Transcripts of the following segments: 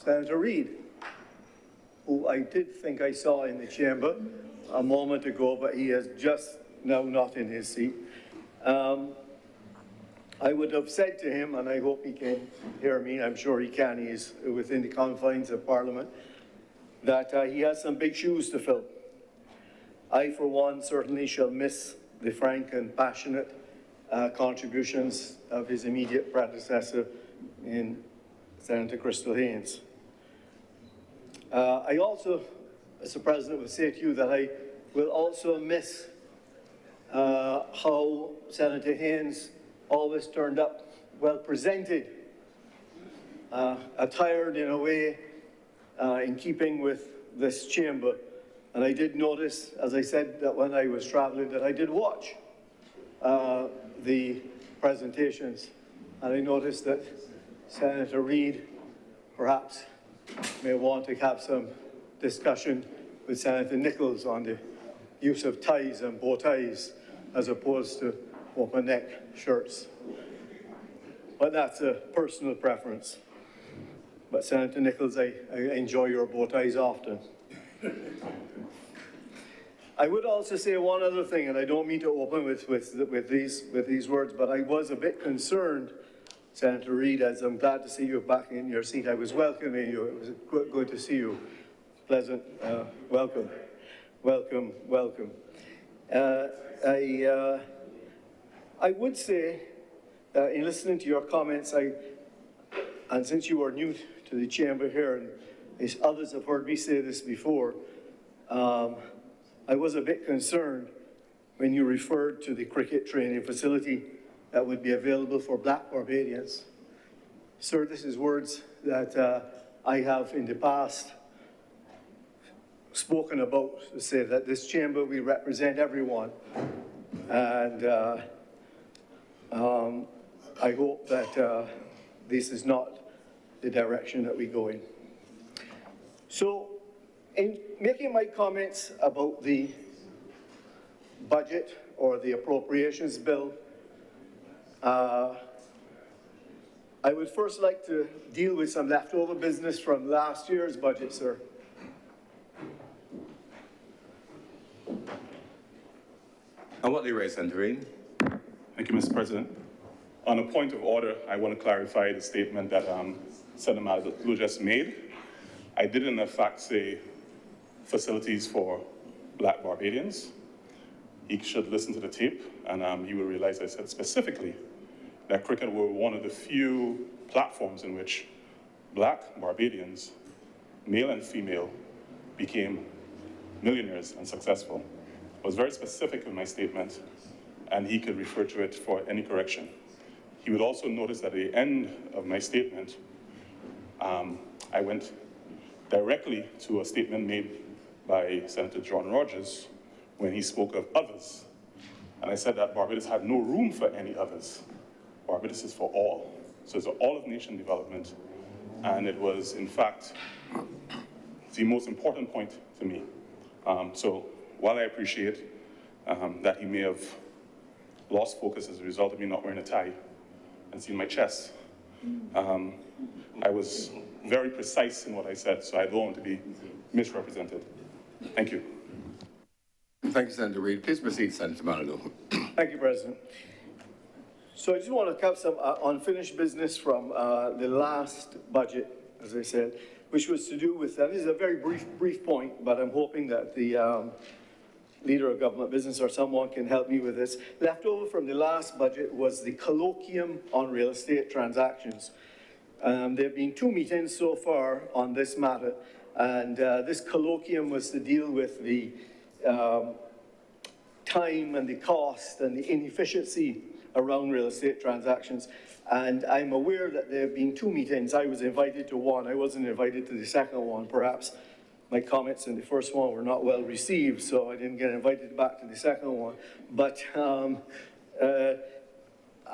Senator Reid, who I did think I saw in the chamber a moment ago, but he is just now not in his seat. I would have said to him, and I hope he can hear me, I'm sure he can, he's within the confines of Parliament, that he has some big shoes to fill. I, for one, certainly shall miss the frank and passionate contributions of his immediate predecessor in Senator Crystal Haynes. I also, Mr. President, would say to you that I will also miss how Senator Haynes always turned up well presented, attired in a way in keeping with this chamber. And I did notice, as I said, that when I was traveling, that I did watch the presentations. And I noticed that Senator Reid perhaps may want to have some discussion with Senator Nichols on the use of ties and bow ties as opposed to open neck shirts. But that's a personal preference. But Senator Nichols, I enjoy your bow ties often. I would also say one other thing, and I don't mean to open with these words, but I was a bit concerned, Senator Reid, as I'm glad to see you back in your seat. I was welcoming you. It was good to see you. Pleasant welcome. Welcome, welcome. I would say, in listening to your comments, and since you are new to the chamber here, and as others have heard me say this before, I was a bit concerned when you referred to the cricket training facility that would be available for Black Barbadians. Sir, this is words that I have in the past spoken about, to say that this chamber, we represent everyone. And I hope that this is not the direction that we go in. So, in making my comments about the budget or the appropriations bill, I would first like to deal with some leftover business from last year's budget, sir. And what do you raise, Senator Reid? Thank you, Mr. President. On a point of order, I want to clarify the statement that Senator Malou just made. I did in fact say facilities for Black Barbadians. He should listen to the tape, and he will realize I said specifically that cricket were one of the few platforms in which Black Barbadians, male and female, became millionaires and successful. I was very specific in my statement, and he could refer to it for any correction. He would also notice at the end of my statement, I went directly to a statement made by Senator John Rogers when he spoke of others. And I said that Barbados had no room for any others. Barbados is for all. So it's all of nation development. And it was, in fact, the most important point to me. So while I appreciate that he may have lost focus as a result of me not wearing a tie and seeing my chest, I was very precise in what I said, so I don't want to be misrepresented. Thank you. Thank you, Senator Reid. Please proceed, Senator Malou. Thank you, President. So I just want to have some unfinished business from the last budget, as I said, which was to do with, this is a very brief point, but I'm hoping that the Leader of Government Business or someone can help me with this. Left over from the last budget was the colloquium on real estate transactions. There have been 2 meetings so far on this matter, and this colloquium was to deal with the time and the cost and the inefficiency around real estate transactions. And I'm aware that there have been 2 meetings. I was invited to one. I wasn't invited to the second one. Perhaps my comments in the first one were not well received, so I didn't get invited back to the second one. But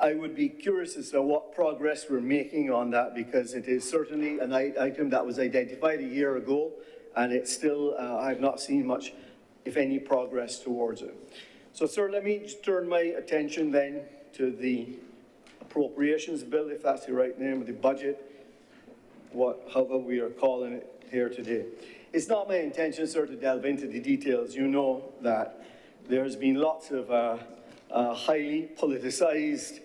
I would be curious as to what progress we're making on that, because it is certainly an item that was identified a year ago, and it's still, I've not seen much, if any, progress towards it. So, sir, let me just turn my attention then to the appropriations bill, if that's the right name, of the budget. however we are calling it here today. It's not my intention, sir, to delve into the details. You know that there's been lots of highly politicized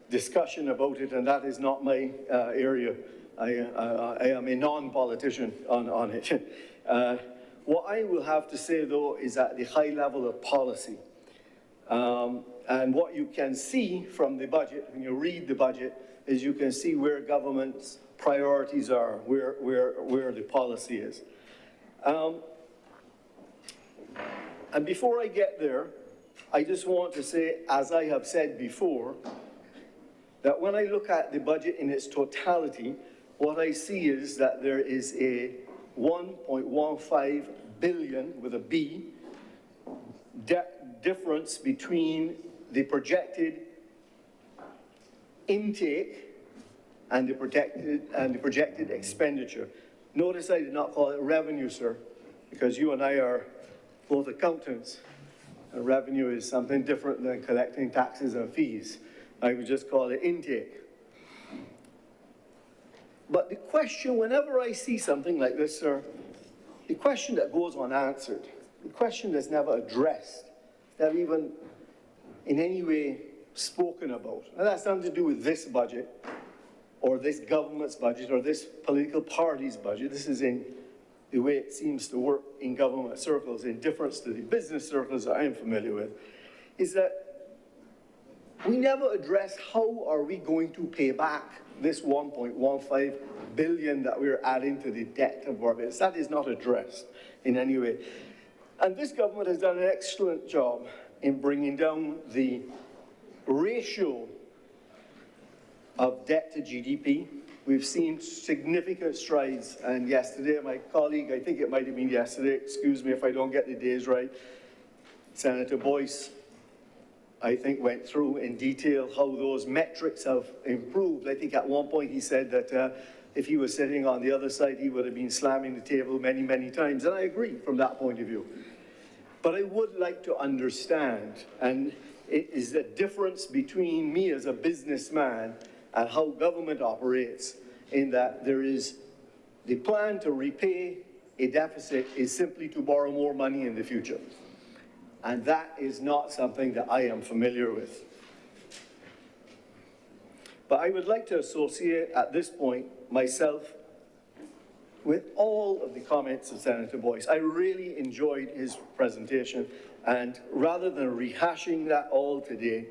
discussion about it, and that is not my area. I am a non-politician on it. What I will have to say, though, is at the high level of policy. And what you can see from the budget, when you read the budget, is you can see where government's priorities are, where the policy is. And before I get there, I just want to say, as I have said before, that when I look at the budget in its totality, what I see is that there is a 1.15 billion, with a B, difference between the projected intake and the projected expenditure. Notice I did not call it revenue, sir, because you and I are both accountants, and revenue is something different than collecting taxes and fees. I would just call it intake. But the question, whenever I see something like this, sir, the question that goes unanswered, the question that's never addressed, never even in any way spoken about, and that's nothing to do with this budget, or this government's budget, or this political party's budget. This is in the way it seems to work in government circles, in difference to the business circles that I'm familiar with, is that we never address how are we going to pay back this 1.15 billion that we're adding to the debt of Barbados. That is not addressed in any way. And this government has done an excellent job in bringing down the ratio of debt to GDP. We've seen significant strides, and yesterday, my colleague, I think it might have been yesterday, excuse me if I don't get the days right, Senator Boyce, I think, went through in detail how those metrics have improved. I think at one point he said that if he was sitting on the other side, he would have been slamming the table many, many times, and I agree from that point of view. But I would like to understand, and it is the difference between me as a businessman and how government operates, in that there is the plan to repay a deficit is simply to borrow more money in the future. And that is not something that I am familiar with. But I would like to associate at this point myself with all of the comments of Senator Boyce. I really enjoyed his presentation, and rather than rehashing that all today,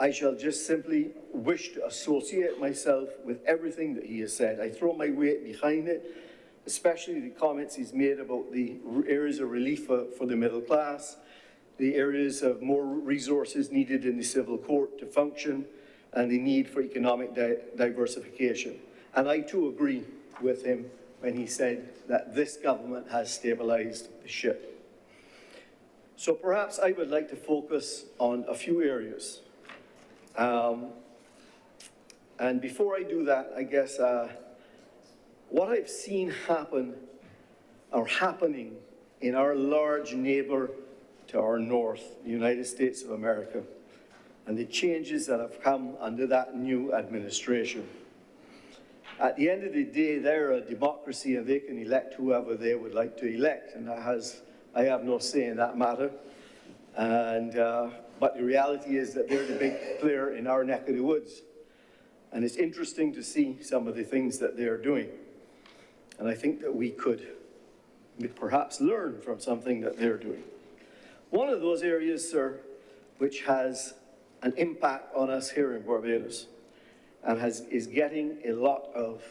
I shall just simply wish to associate myself with everything that he has said. I throw my weight behind it, especially the comments he's made about the areas of relief for the middle class, the areas of more resources needed in the civil court to function, and the need for economic diversification. And I too agree with him when he said that this government has stabilized the ship. So perhaps I would like to focus on a few areas. And before I do that, I guess what I've seen happen, or happening, in our large neighbor to our north, the United States of America, and the changes that have come under that new administration. At the end of the day, they're a democracy, and they can elect whoever they would like to elect, and I have no say in that matter. And but the reality is that they're the big player in our neck of the woods. And it's interesting to see some of the things that they're doing. And I think that we could perhaps learn from something that they're doing. One of those areas, sir, which has an impact on us here in Barbados and is getting a lot of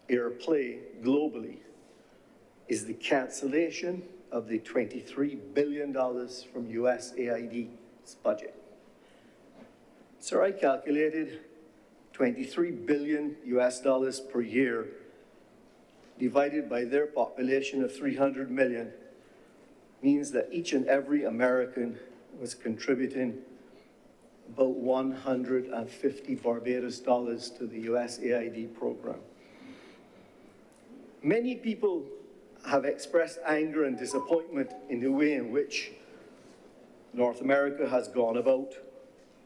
airplay globally, is the cancellation of the $23 billion from USAID's budget. Sir, I calculated $23 billion per year divided by their population of 300 million means that each and every American was contributing about 150 Barbados dollars to the USAID program. Many people have expressed anger and disappointment in the way in which North America has gone about,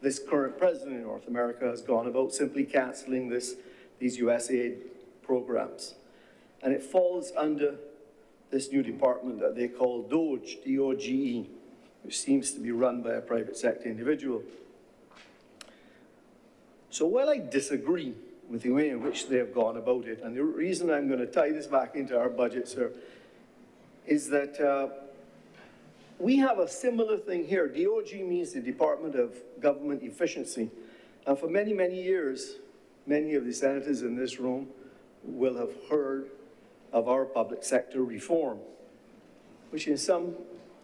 this current president in North America has gone about simply cancelling the these USAID programs. And it falls under this new department that they call DOGE, D-O-G-E, which seems to be run by a private sector individual. So while I disagree with the way in which they have gone about it, and the reason I'm going to tie this back into our budget, sir, is that we have a similar thing here. DOG means the Department of Government Efficiency. And for many, many years, many of the senators in this room will have heard of our public sector reform, which in some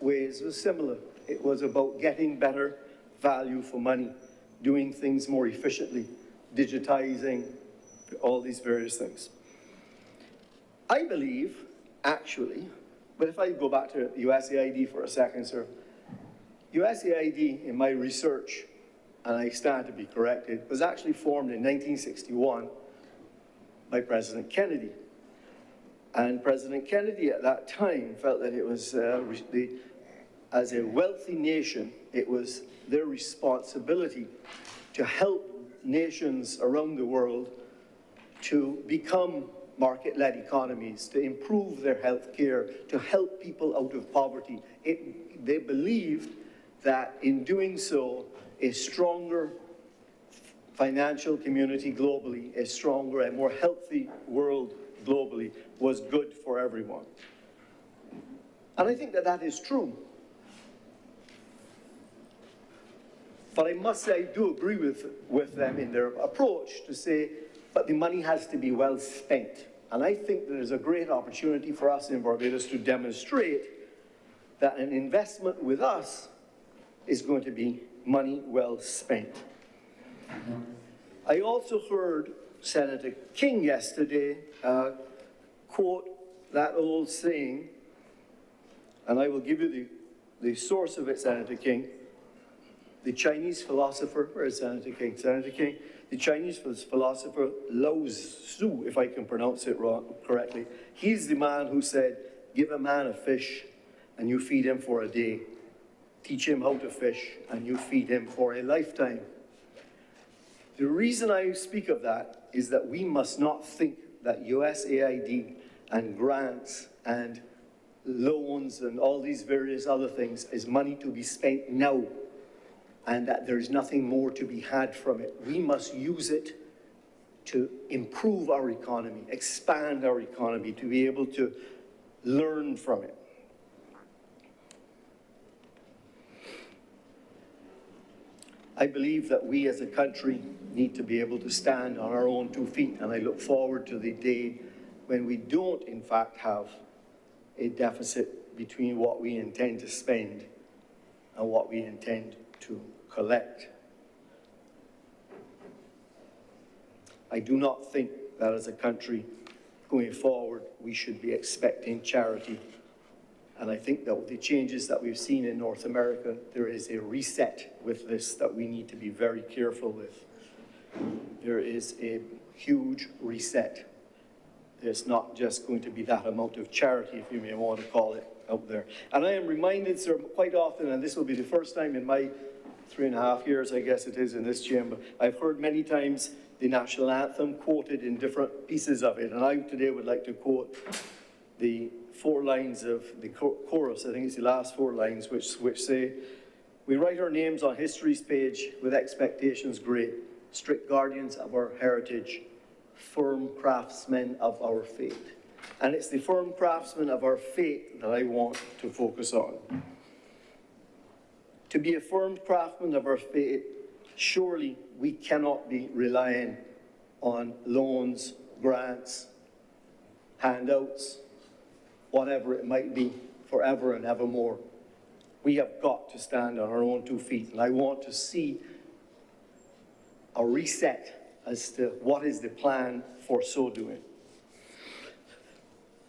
ways was similar. It was about getting better value for money, doing things more efficiently, digitizing, all these various things. I believe, actually, but if I go back to USAID for a second, sir, USAID, in my research, and I stand to be corrected, was actually formed in 1961 by President Kennedy. And President Kennedy at that time felt that it was, as a wealthy nation, it was their responsibility to help nations around the world to become market-led economies, to improve their health care, to help people out of poverty. They believed that in doing so, a stronger financial community globally, a stronger and more healthy world globally was good for everyone. And I think that that is true. But I must say, I do agree with them in their approach to say, but the money has to be well spent. And I think there is a great opportunity for us in Barbados to demonstrate that an investment with us is going to be money well spent. I also heard Senator King yesterday quote that old saying, and I will give you the source of it, Senator King. The Chinese philosopher, where is Senator King? Senator King, the Chinese philosopher Lao Tzu, if I can pronounce it correctly, he's the man who said, give a man a fish and you feed him for a day. Teach him how to fish and you feed him for a lifetime. The reason I speak of that is that we must not think that USAID and grants and loans and all these various other things is money to be spent now, and that there's nothing more to be had from it. We must use it to improve our economy, expand our economy, to be able to learn from it. I believe that we as a country need to be able to stand on our own 2 feet, and I look forward to the day when we don't, in fact, have a deficit between what we intend to spend and what we intend to collect. I do not think that as a country going forward we should be expecting charity. And I think that with the changes that we've seen in North America, there is a reset with this that we need to be very careful with. There is a huge reset. There's not just going to be that amount of charity, if you may want to call it, out there. And I am reminded, sir, quite often, and this will be the first time in my 3.5 years, I guess it is, in this chamber, I've heard many times the national anthem quoted in different pieces of it. And I today would like to quote the 4 lines of the chorus, I think it's the last 4 lines, which say, we write our names on history's page with expectations great, strict guardians of our heritage, firm craftsmen of our fate. And it's the firm craftsmen of our fate that I want to focus on. To be a firm craftsman of our fate, surely we cannot be relying on loans, grants, handouts, whatever it might be, forever and evermore. We have got to stand on our own 2 feet, and I want to see a reset as to what is the plan for so doing.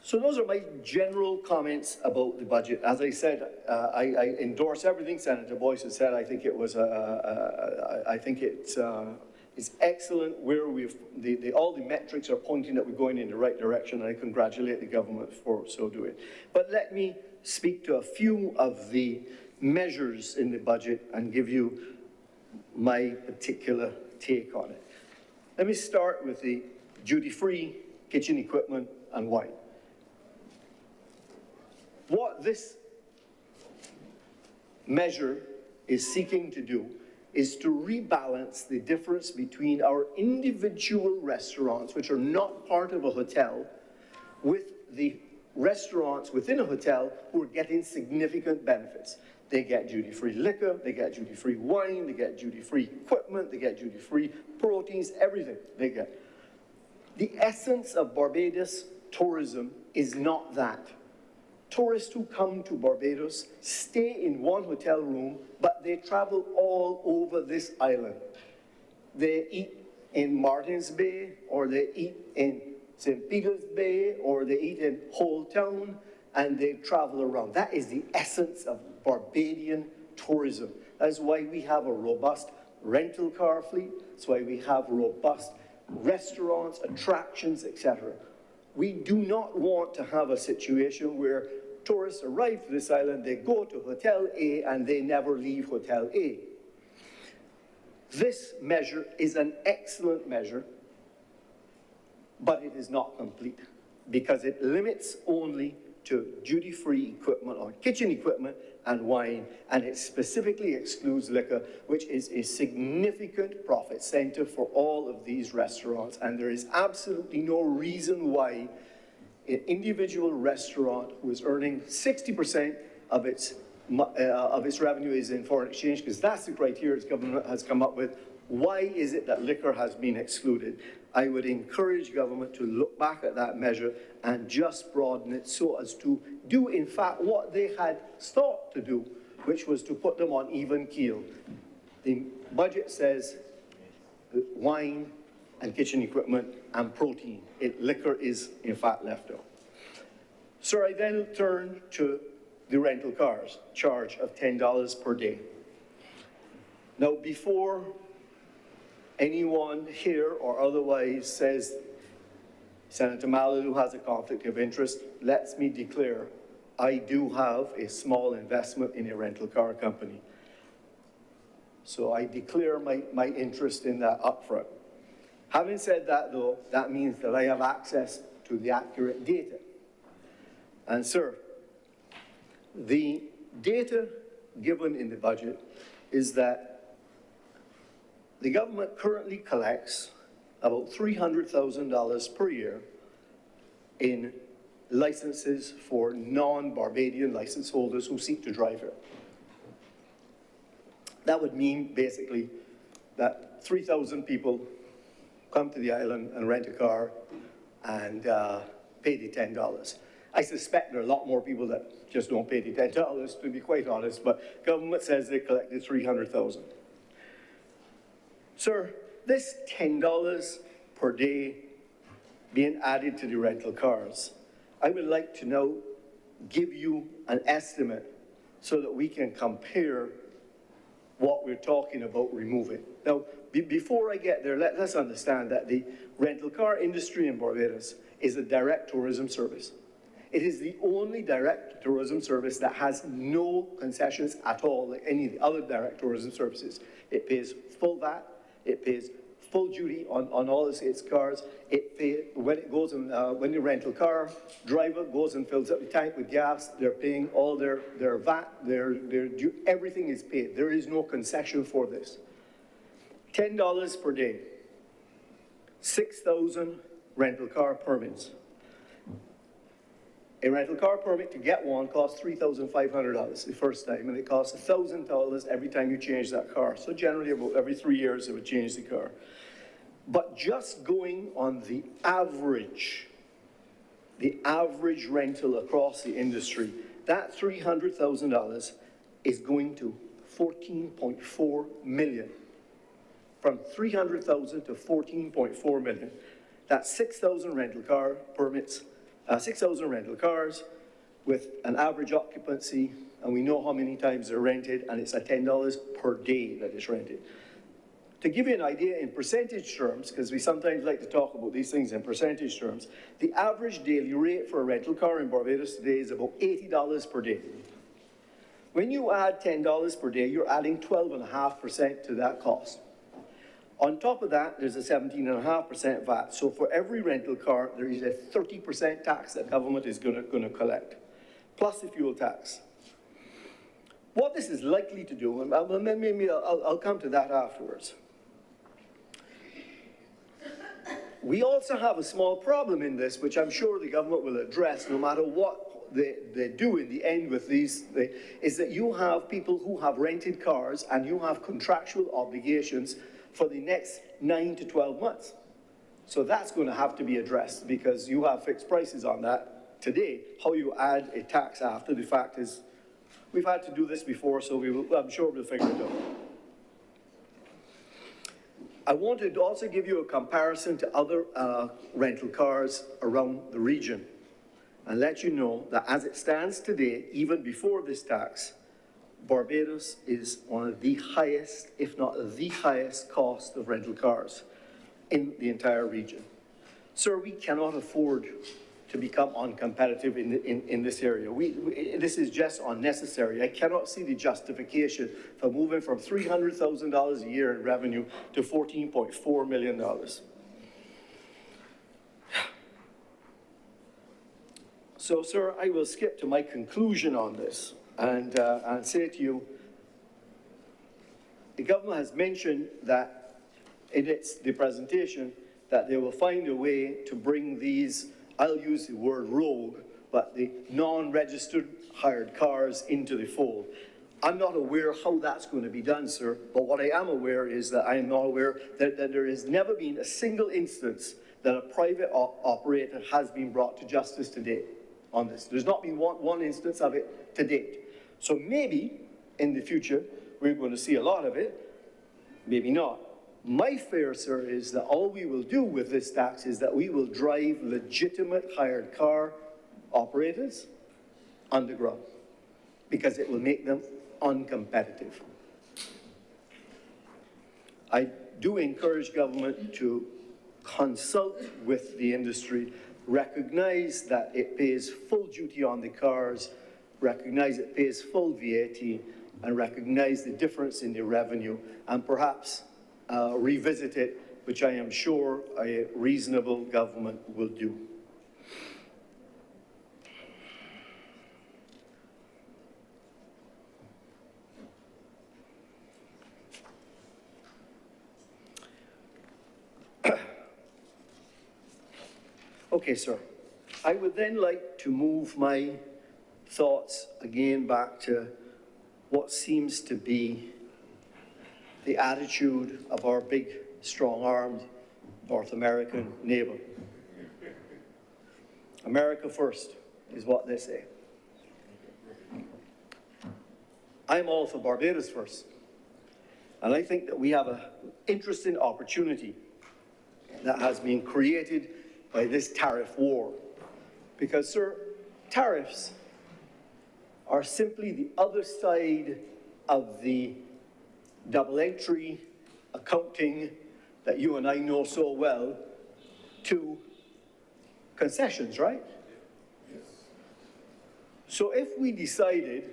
So those are my general comments about the budget. As I said, I endorse everything Senator Boyce has said. I think it was it's excellent where all the metrics are pointing that we're going in the right direction, and I congratulate the government for so doing. But let me speak to a few of the measures in the budget and give you my particular take on it. Let me start with the duty-free, kitchen equipment, and wine. What this measure is seeking to do is to rebalance the difference between our individual restaurants, which are not part of a hotel, with the restaurants within a hotel who are getting significant benefits. They get duty-free liquor, they get duty-free wine, they get duty-free equipment, they get duty-free proteins, everything they get. The essence of Barbados tourism is not that. Tourists who come to Barbados stay in one hotel room, but they travel all over this island. They eat in Martins Bay, or they eat in St. Peter's Bay, or they eat in Whole Town, and they travel around. That is the essence of Barbadian tourism. That's why we have a robust rental car fleet. That's why we have robust restaurants, attractions, etc. We do not want to have a situation where tourists arrive to this island, they go to Hotel A, and they never leave Hotel A. This measure is an excellent measure, but it is not complete, because it limits only to duty-free equipment or kitchen equipment and wine, and it specifically excludes liquor, which is a significant profit center for all of these restaurants, and there is absolutely no reason why an individual restaurant who is earning 60% of its revenue is in foreign exchange, because that's the criteria the government has come up with. Why is it that liquor has been excluded? I would encourage government to look back at that measure and just broaden it so as to do, in fact, what they had sought to do, which was to put them on even keel. The budget says wine and kitchen equipment and protein. Liquor is, in fact, left out. So I then turn to the rental cars, charge of $10 per day. Now, before anyone here or otherwise says Senator Mallalieu has a conflict of interest, let me declare I do have a small investment in a rental car company. So I declare my interest in that upfront. Having said that, though, that means that I have access to the accurate data. And, sir, the data given in the budget is that the government currently collects about $300,000 per year in licenses for non-Barbadian license holders who seek to drive here. That would mean, basically, that 3,000 people come to the island and rent a car and pay the $10. I suspect there are a lot more people that just don't pay the $10, to be quite honest, but government says they collected 300,000. Sir, this $10 per day being added to the rental cars, I would like to now give you an estimate so that we can compare what we're talking about removing. Now, before I get there, let's understand that the rental car industry in Barbados is a direct tourism service. It is the only direct tourism service that has no concessions at all, like any of the other direct tourism services. It pays full VAT, it pays full duty on all its cars. When it goes in, when the rental car driver goes and fills up the tank with gas, they're paying all their VAT, everything is paid. There is no concession for this. $10 per day, 6,000 rental car permits. A rental car permit to get one costs $3,500 the first time, and it costs $1,000 every time you change that car. So generally, about every 3 years, it would change the car. But just going on the average rental across the industry, that $300,000 is going to $14.4 million. From $300,000 to $14.4 million. That's 6,000 rental car permits, 6,000 rental cars with an average occupancy, and we know how many times they're rented, and it's at $10 per day that is rented. To give you an idea in percentage terms, because we sometimes like to talk about these things in percentage terms, the average daily rate for a rental car in Barbados today is about $80 per day. When you add $10 per day, you're adding 12.5% to that cost. On top of that, there's a 17.5% VAT. So for every rental car, there is a 30% tax that government is going to collect, plus the fuel tax. What this is likely to do, and maybe I'll come to that afterwards. We also have a small problem in this, which I'm sure the government will address no matter what they do in the end with these, is that you have people who have rented cars and you have contractual obligations for the next 9 to 12 months. So that's going to have to be addressed because you have fixed prices on that today. How you add a tax after the fact is, we've had to do this before, so I'm sure we'll figure it out. I wanted to also give you a comparison to other rental cars around the region and let you know that as it stands today, even before this tax, Barbados is one of the highest, if not the highest, cost of rental cars in the entire region. Sir, we cannot afford to become uncompetitive in this area. This is just unnecessary. I cannot see the justification for moving from $300,000 a year in revenue to $14.4 million. So, sir, I will skip to my conclusion on this and say to you, the government has mentioned that in the presentation that they will find a way to bring these, I'll use the word rogue, but the non-registered hired cars into the fold. I'm not aware how that's going to be done, sir, but what I am aware is that I am not aware that there has never been a single instance that a private operator has been brought to justice to date on this. There's not been one instance of it to date. So maybe in the future, we're going to see a lot of it, maybe not. My fear, sir, is that all we will do with this tax is that we will drive legitimate hired car operators underground because it will make them uncompetitive. I do encourage government to consult with the industry, recognize that it pays full duty on the cars, recognize it pays full VAT, and recognize the difference in the revenue, and perhaps revisit it, which I am sure a reasonable government will do. Okay, sir. I would then like to move my thoughts again back to what seems to be the attitude of our big, strong-armed North American neighbor. America first is what they say. I'm all for Barbados first. And I think that we have an interesting opportunity that has been created by this tariff war. Because, sir, tariffs are simply the other side of the double entry accounting that you and I know so well to concessions, right? Yes. So if we decided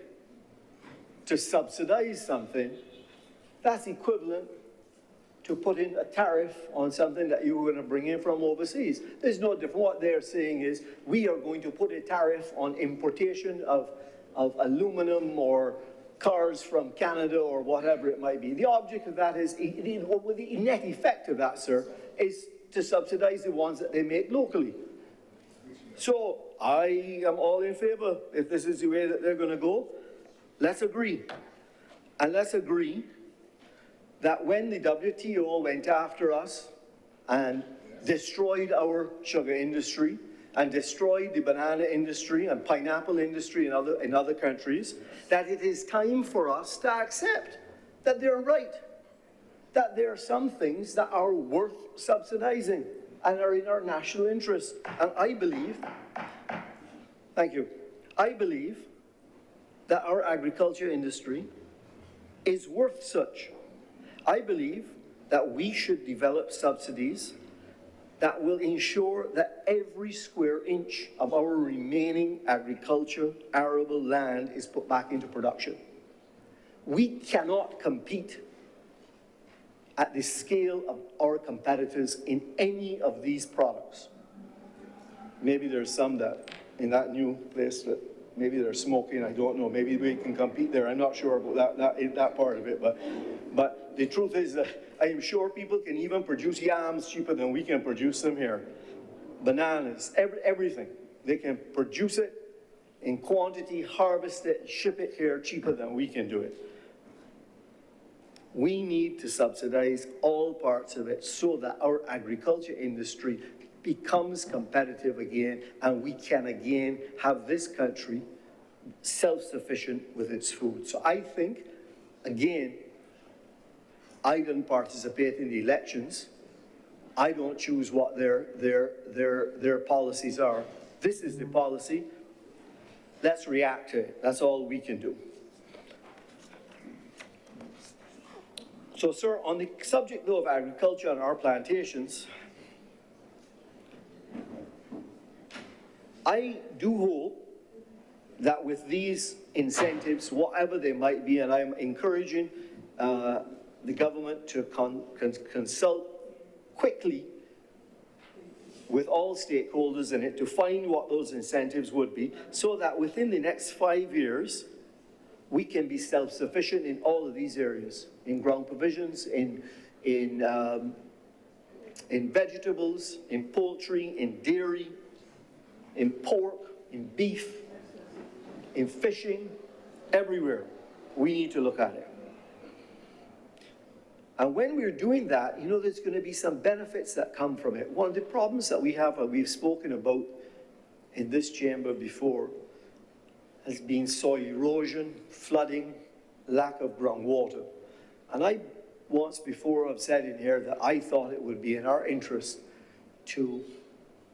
to subsidize something, that's equivalent to put in a tariff on something that you were going to bring in from overseas. There's no different. What they're saying is we are going to put a tariff on importation of aluminum or cars from Canada or whatever it might be. The object of that is, the net effect of that, sir, is to subsidize the ones that they make locally. So I am all in favor. If this is the way that they're going to go, let's agree. And let's agree that when the WTO went after us and destroyed our sugar industry and destroyed the banana industry and pineapple industry in other countries, that it is time for us to accept that they're right, that there are some things that are worth subsidizing and are in our national interest. And I believe, thank you, I believe that our agriculture industry is worth such. I believe that we should develop subsidies that will ensure that every square inch of our remaining agriculture, arable land is put back into production. We cannot compete at the scale of our competitors in any of these products. Maybe there's some that, in that new place, that maybe they're smoking, I don't know, maybe we can compete there, I'm not sure about that part of it, but the truth is that I am sure people can even produce yams cheaper than we can produce them here. Bananas, everything. They can produce it in quantity, harvest it, ship it here cheaper than we can do it. We need to subsidize all parts of it so that our agriculture industry becomes competitive again, and we can again have this country self-sufficient with its food. So I think, again, I didn't participate in the elections. I don't choose what their policies are. This is the policy. Let's react to it. That's all we can do. So, sir, on the subject, though, of agriculture and our plantations, I do hope that with these incentives, whatever they might be, and I'm encouraging the government to consult quickly with all stakeholders in it to find what those incentives would be, so that within the next 5 years, we can be self-sufficient in all of these areas, in ground provisions, in vegetables, in poultry, in dairy, in pork, in beef, in fishing, everywhere. We need to look at it. And when we're doing that, you know, there's going to be some benefits that come from it. One of the problems that we have, and we've spoken about in this chamber before, has been soil erosion, flooding, lack of groundwater. And I once before have said in here that I thought it would be in our interest to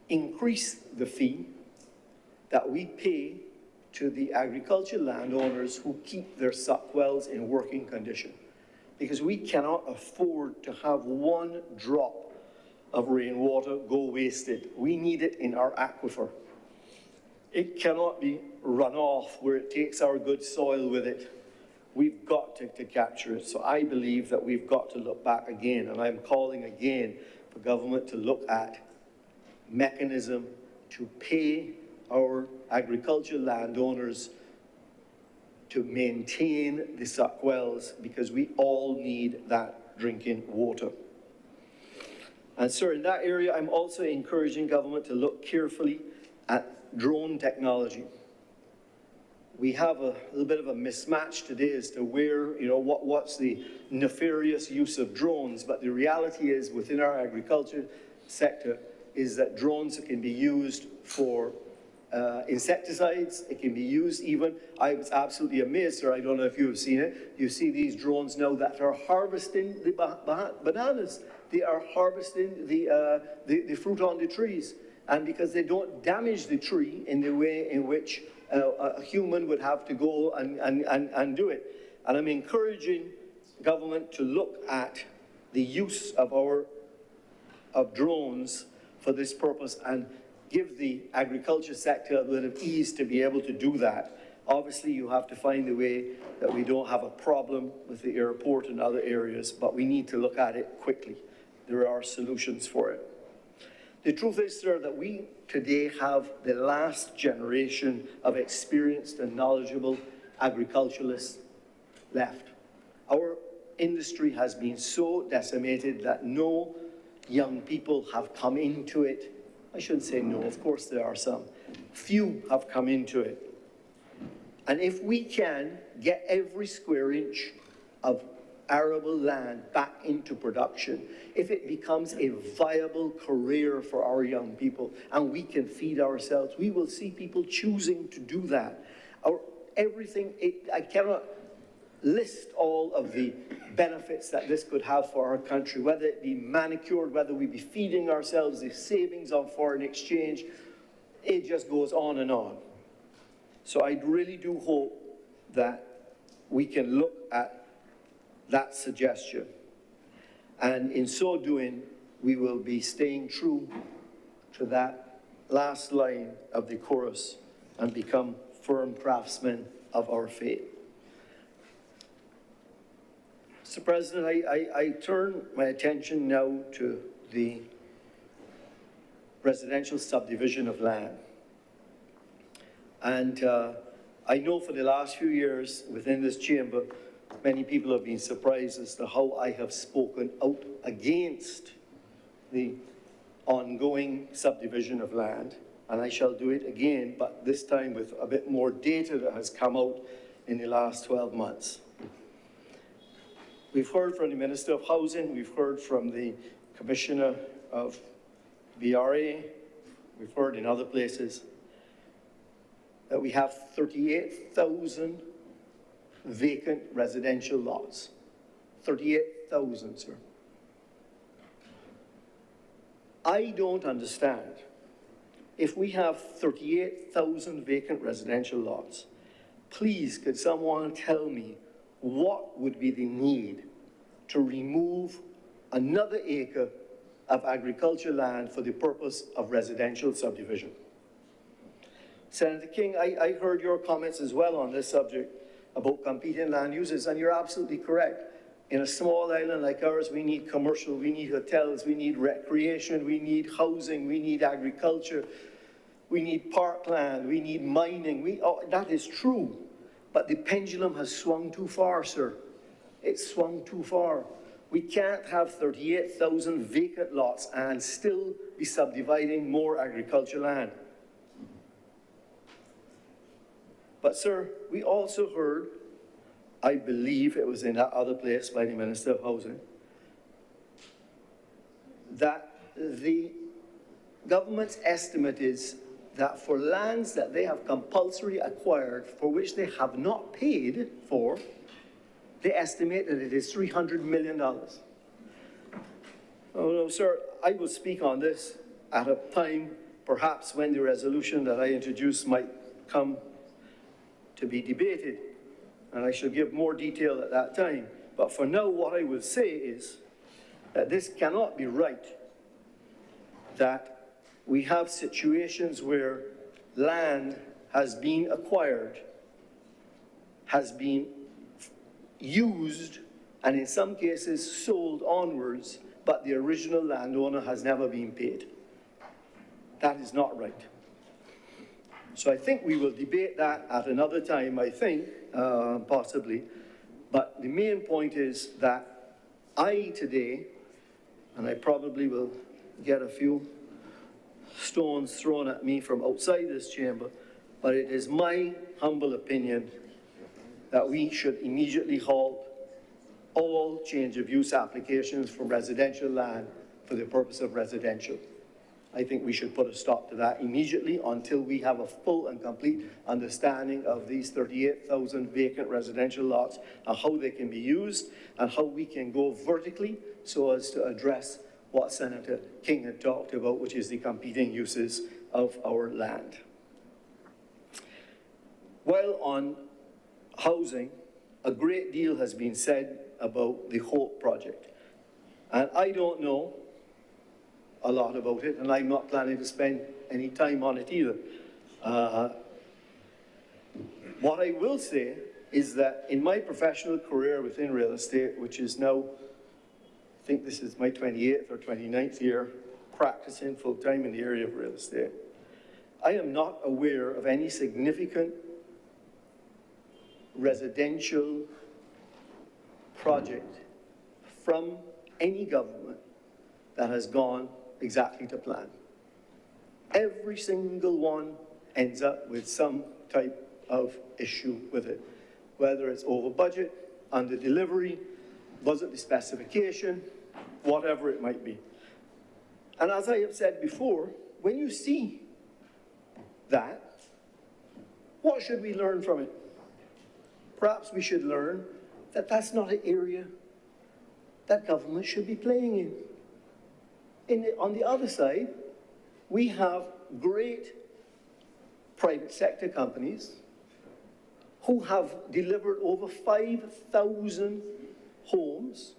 increase the fee that we pay to the agricultural landowners who keep their suck wells in working condition. Because we cannot afford to have one drop of rainwater go wasted. We need it in our aquifer. It cannot be run off where it takes our good soil with it. We've got to capture it. So I believe that we've got to look back again, and I'm calling again for government to look at mechanism to pay our agricultural landowners to maintain the suck wells, because we all need that drinking water. And sir, in that area, I'm also encouraging government to look carefully at drone technology. We have a little bit of a mismatch today as to where, you know, what's the nefarious use of drones, but the reality is within our agriculture sector is that drones can be used for insecticides. It can be used even, I was absolutely amazed, sir, I don't know if you have seen it, you see these drones now that are harvesting the bananas. They are harvesting the fruit on the trees. And because they don't damage the tree in the way in which a human would have to go and do it. And I'm encouraging government to look at the use of drones for this purpose and give the agriculture sector a bit of ease to be able to do that. Obviously, you have to find a way that we don't have a problem with the airport and other areas, but we need to look at it quickly. There are solutions for it. The truth is, sir, that we today have the last generation of experienced and knowledgeable agriculturalists left. Our industry has been so decimated that no young people have come into it. I shouldn't say no, of course there are some. Few have come into it. And if we can get every square inch of arable land back into production, if it becomes a viable career for our young people and we can feed ourselves, we will see people choosing to do that. I cannot list all of the benefits that this could have for our country, whether it be manicured, whether we be feeding ourselves, the savings on foreign exchange, it just goes on and on. So I really do hope that we can look at that suggestion. And in so doing, we will be staying true to that last line of the chorus and become firm craftsmen of our faith. Mr. President, I turn my attention now to the residential subdivision of land. And I know for the last few years within this chamber, many people have been surprised as to how I have spoken out against the ongoing subdivision of land. And I shall do it again, but this time with a bit more data that has come out in the last 12 months. We've heard from the Minister of Housing, we've heard from the Commissioner of BRA, we've heard in other places that we have 38,000 vacant residential lots. 38,000, sir. I don't understand. If we have 38,000 vacant residential lots, please could someone tell me what would be the need to remove another acre of agricultural land for the purpose of residential subdivision? Senator King, I heard your comments as well on this subject about competing land uses, and you're absolutely correct. In a small island like ours, we need commercial, we need hotels, we need recreation, we need housing, we need agriculture, we need parkland, we need mining. That is true, but the pendulum has swung too far, sir. It's swung too far. We can't have 38,000 vacant lots and still be subdividing more agricultural land. But, sir, we also heard, I believe it was in that other place by the Minister of Housing, that the government's estimate is that for lands that they have compulsory acquired, for which they have not paid for, they estimate that it is $300 million. Oh, no, sir, I will speak on this at a time, perhaps when the resolution that I introduced might come to be debated, and I shall give more detail at that time. But for now, what I will say is that this cannot be right, that we have situations where land has been acquired, has been used, and in some cases sold onwards, but the original landowner has never been paid. That is not right. So I think we will debate that at another time, I think, possibly. But the main point is that I today, and I probably will get a few stones thrown at me from outside this chamber, but it is my humble opinion that we should immediately halt all change of use applications for residential land for the purpose of residential. I think we should put a stop to that immediately until we have a full and complete understanding of these 38,000 vacant residential lots and how they can be used and how we can go vertically so as to address what Senator King had talked about, which is the competing uses of our land. While on housing, a great deal has been said about the HOPE project. And I don't know a lot about it, and I'm not planning to spend any time on it either. What I will say is that in my professional career within real estate, which is now, I think this is my 28th or 29th year practicing full-time in the area of real estate, I am not aware of any significant residential project from any government that has gone exactly to plan. Every single one ends up with some type of issue with it, whether it's over budget, under delivery, wasn't the specification, whatever it might be. And as I have said before, when you see that, what should we learn from it? Perhaps we should learn that that's not an area that government should be playing in. On the other side, we have great private sector companies who have delivered over 5,000 homes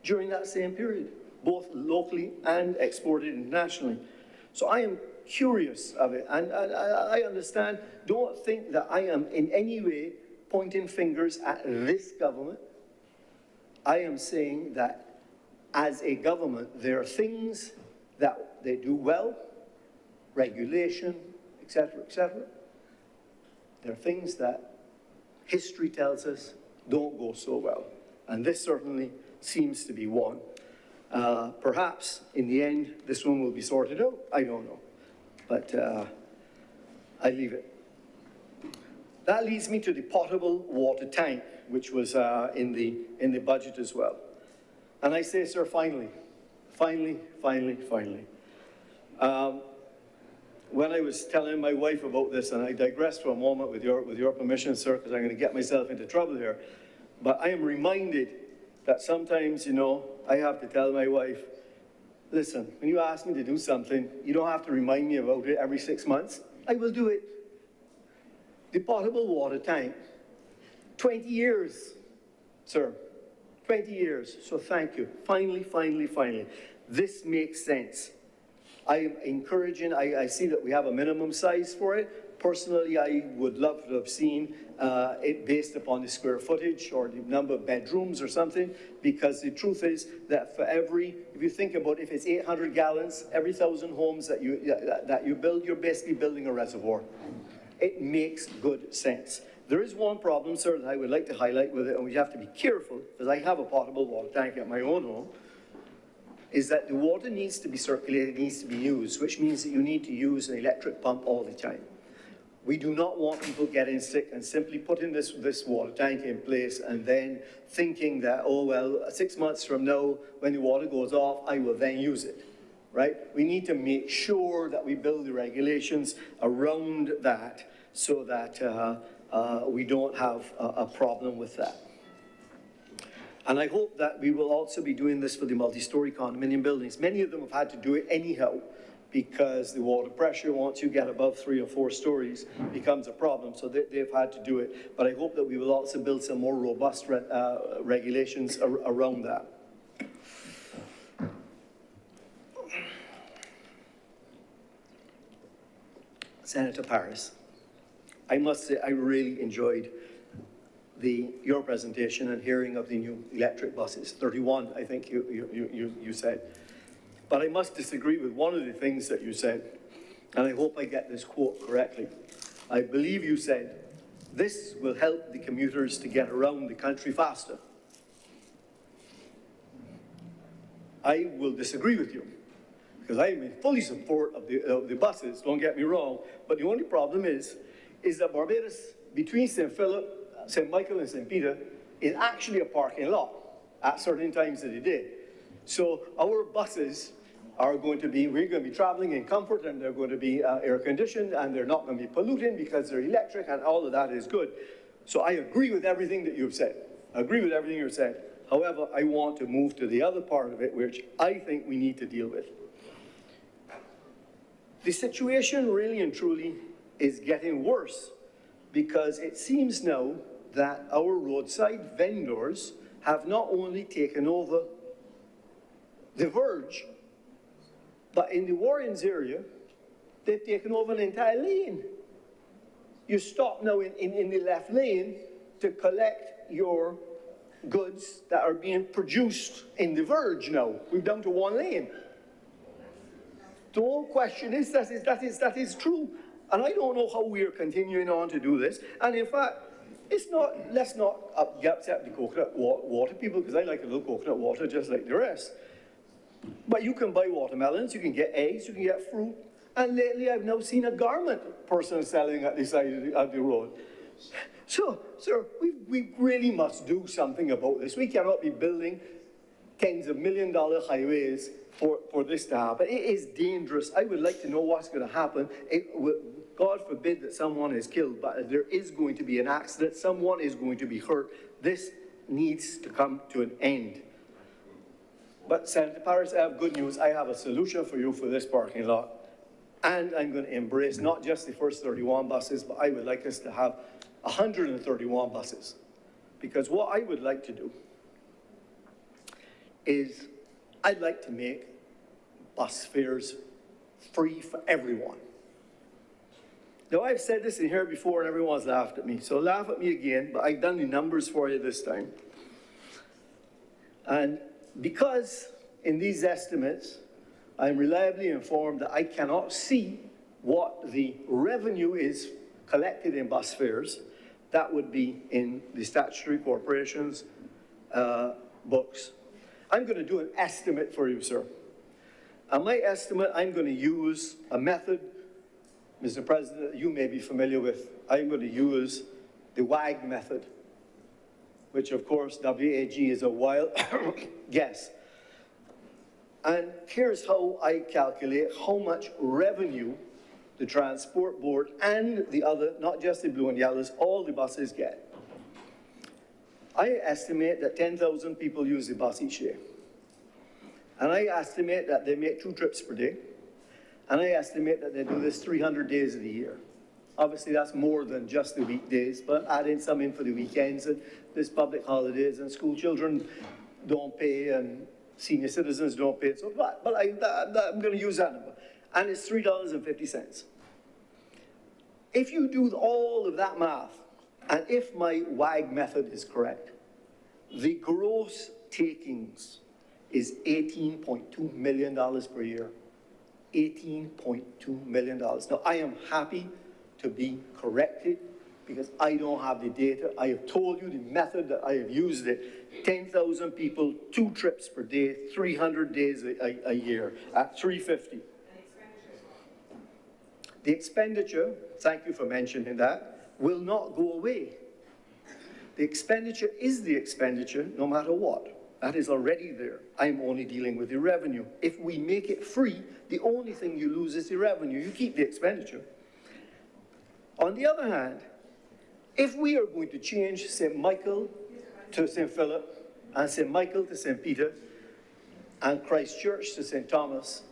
during that same period, both locally and exported internationally. So I am curious of it, and I understand, don't think that I am in any way pointing fingers at this government. I am saying that as a government, there are things that they do well, regulation, etc., etc. There are things that history tells us don't go so well. And this certainly seems to be one. Perhaps, in the end, this one will be sorted out. I don't know. But I leave it. That leads me to the potable water tank, which was in the budget as well. And I say, sir, finally. When I was telling my wife about this, and I digress for a moment with your permission, sir, because I'm going to get myself into trouble here, but I am reminded that sometimes, you know, I have to tell my wife, listen, when you ask me to do something, you don't have to remind me about it every 6 months. I will do it. The potable water tank, 20 years, sir, 20 years. So thank you. Finally. This makes sense. I am encouraging, I see that we have a minimum size for it. Personally, I would love to have seen it based upon the square footage or the number of bedrooms or something, because the truth is that for every, if you think about if it's 800 gallons, every 1,000 homes that you build, you're basically building a reservoir. It makes good sense. There is one problem, sir, that I would like to highlight with it, and we have to be careful, because I have a potable water tank at my own home, is that the water needs to be circulated, needs to be used, which means that you need to use an electric pump all the time. We do not want people getting sick and simply putting this water tank in place and then thinking that, oh, well, 6 months from now, when the water goes off, I will then use it, right? We need to make sure that we build the regulations around that so that we don't have a problem with that. And I hope that we will also be doing this for the multi-story condominium buildings. Many of them have had to do it anyhow, because the water pressure, once you get above 3 or 4 stories, becomes a problem. So they've had to do it. But I hope that we will also build some more robust regulations around that. Senator Paris, I must say I really enjoyed your presentation and hearing of the new electric buses. 31, I think you said. But I must disagree with one of the things that you said, and I hope I get this quote correctly. I believe you said, this will help the commuters to get around the country faster. I will disagree with you, because I am in fully support of the buses, don't get me wrong, but the only problem is that Barbados, between St. Philip, St. Michael and St. Peter, is actually a parking lot at certain times of the day. So our buses are going to be, we're going to be traveling in comfort, and they're going to be air conditioned, and they're not going to be polluting because they're electric, and all of that is good. So I agree with everything that you've said. I agree with everything you've said. However, I want to move to the other part of it, which I think we need to deal with. The situation really and truly is getting worse, because it seems now that our roadside vendors have not only taken over the Verge, but in the Warrens area, they've taken over an entire lane. You stop now in the left lane to collect your goods that are being produced in the Verge now. We're down to one lane. The whole question is that is true. And I don't know how we are continuing on to do this. And in fact, let's not get upset with the coconut water people, because I like a little coconut water just like the rest. But you can buy watermelons, you can get eggs, you can get fruit. And lately I've now seen a garment person selling at the side of the road. So, sir, we really must do something about this. We cannot be building tens of $million-dollar highways for this to happen. It is dangerous. I would like to know what's going to happen. God forbid that someone is killed, but there is going to be an accident. Someone is going to be hurt. This needs to come to an end. But Senator Paris, I have good news. I have a solution for you for this parking lot. And I'm going to embrace not just the first 31 buses, but I would like us to have 131 buses. Because what I would like to do is I'd like to make bus fares free for everyone. Now, I've said this in here before and everyone's laughed at me, so laugh at me again, but I've done the numbers for you this time. And because in these estimates, I'm reliably informed that I cannot see what the revenue is collected in bus fares, that would be in the statutory corporations books. I'm going to do an estimate for you, sir. And my estimate, I'm going to use a method, Mr. President, you may be familiar with. I'm going to use the WAG method, which of course WAG is a wild guess. And here's how I calculate how much revenue the Transport Board and the other, not just the blue and yellows, all the buses get. I estimate that 10,000 people use the bus each day. And I estimate that they make 2 trips per day. And I estimate that they do this 300 days of the year. Obviously, that's more than just the weekdays, but I'm adding some in for the weekends, and there's public holidays, and school children don't pay, and senior citizens don't pay. So, but I'm going to use that number. And it's $3.50. If you do all of that math, and if my WAG method is correct, the gross takings is $18.2 million per year. $18.2 million. Now, I am happy to be corrected because I don't have the data. I have told you the method that I have used it. 10,000 people, 2 trips per day, 300 days a year at $3.50. The expenditure, thank you for mentioning that, will not go away. The expenditure is the expenditure no matter what. That is already there. I'm only dealing with the revenue. If we make it free, the only thing you lose is the revenue. You keep the expenditure. On the other hand, if we are going to change St. Michael to St. Philip, and St. Michael to St. Peter, and Christchurch to St. Thomas,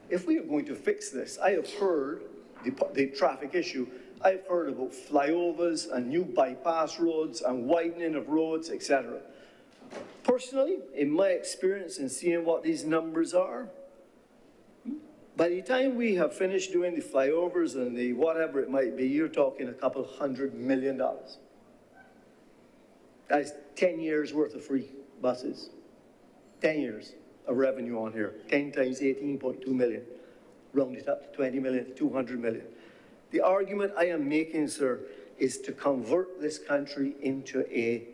if we are going to fix this, I have heard the traffic issue. I've heard about flyovers and new bypass roads and widening of roads, etc. Personally, in my experience in seeing what these numbers are, by the time we have finished doing the flyovers and the whatever it might be, you're talking a couple $100 million. That is 10 years worth of free buses. 10 years of revenue on here. 10 times 18.2 million. Round it up to 20 million, 200 million. The argument I am making, sir, is to convert this country into a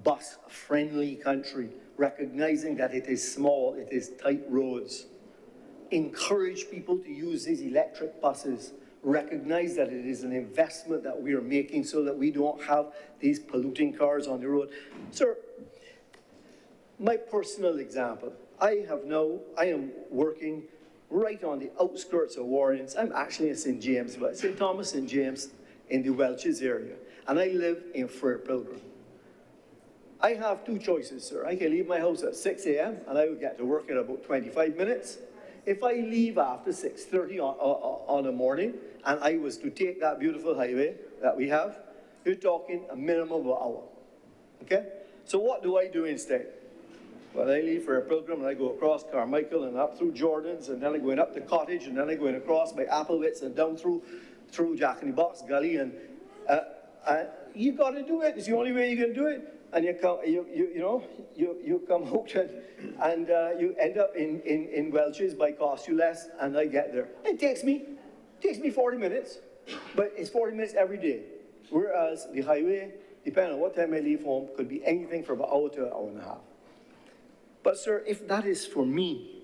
bus-friendly country, recognizing that it is small, it is tight roads. Encourage people to use these electric buses. Recognize that it is an investment that we are making so that we don't have these polluting cars on the road. Sir, my personal example, I am working right on the outskirts of Warrens. I'm actually in St. James, but St. Thomas and James in the Welches area, and I live in Frere Pilgrim. I have 2 choices, sir. I can leave my house at 6 a.m. and I will get to work in about 25 minutes. If I leave after 6:30 on a morning and I was to take that beautiful highway that we have, you're talking a minimum of an hour, okay? So what do I do instead? Well, I leave for a pilgrim and I go across Carmichael and up through Jordan's, and then I'm going up the Cottage, and then I'm going across by Applewitz and down through Jack in the Box Gully, and you got to do it. It's the only way you can do it. And you come, you come out and you end up in Welches by cost you less, and I get there. It takes me 40 minutes, but it's 40 minutes every day. Whereas the highway, depending on what time I leave home, could be anything from an hour to an hour and a half. But sir, if that is for me,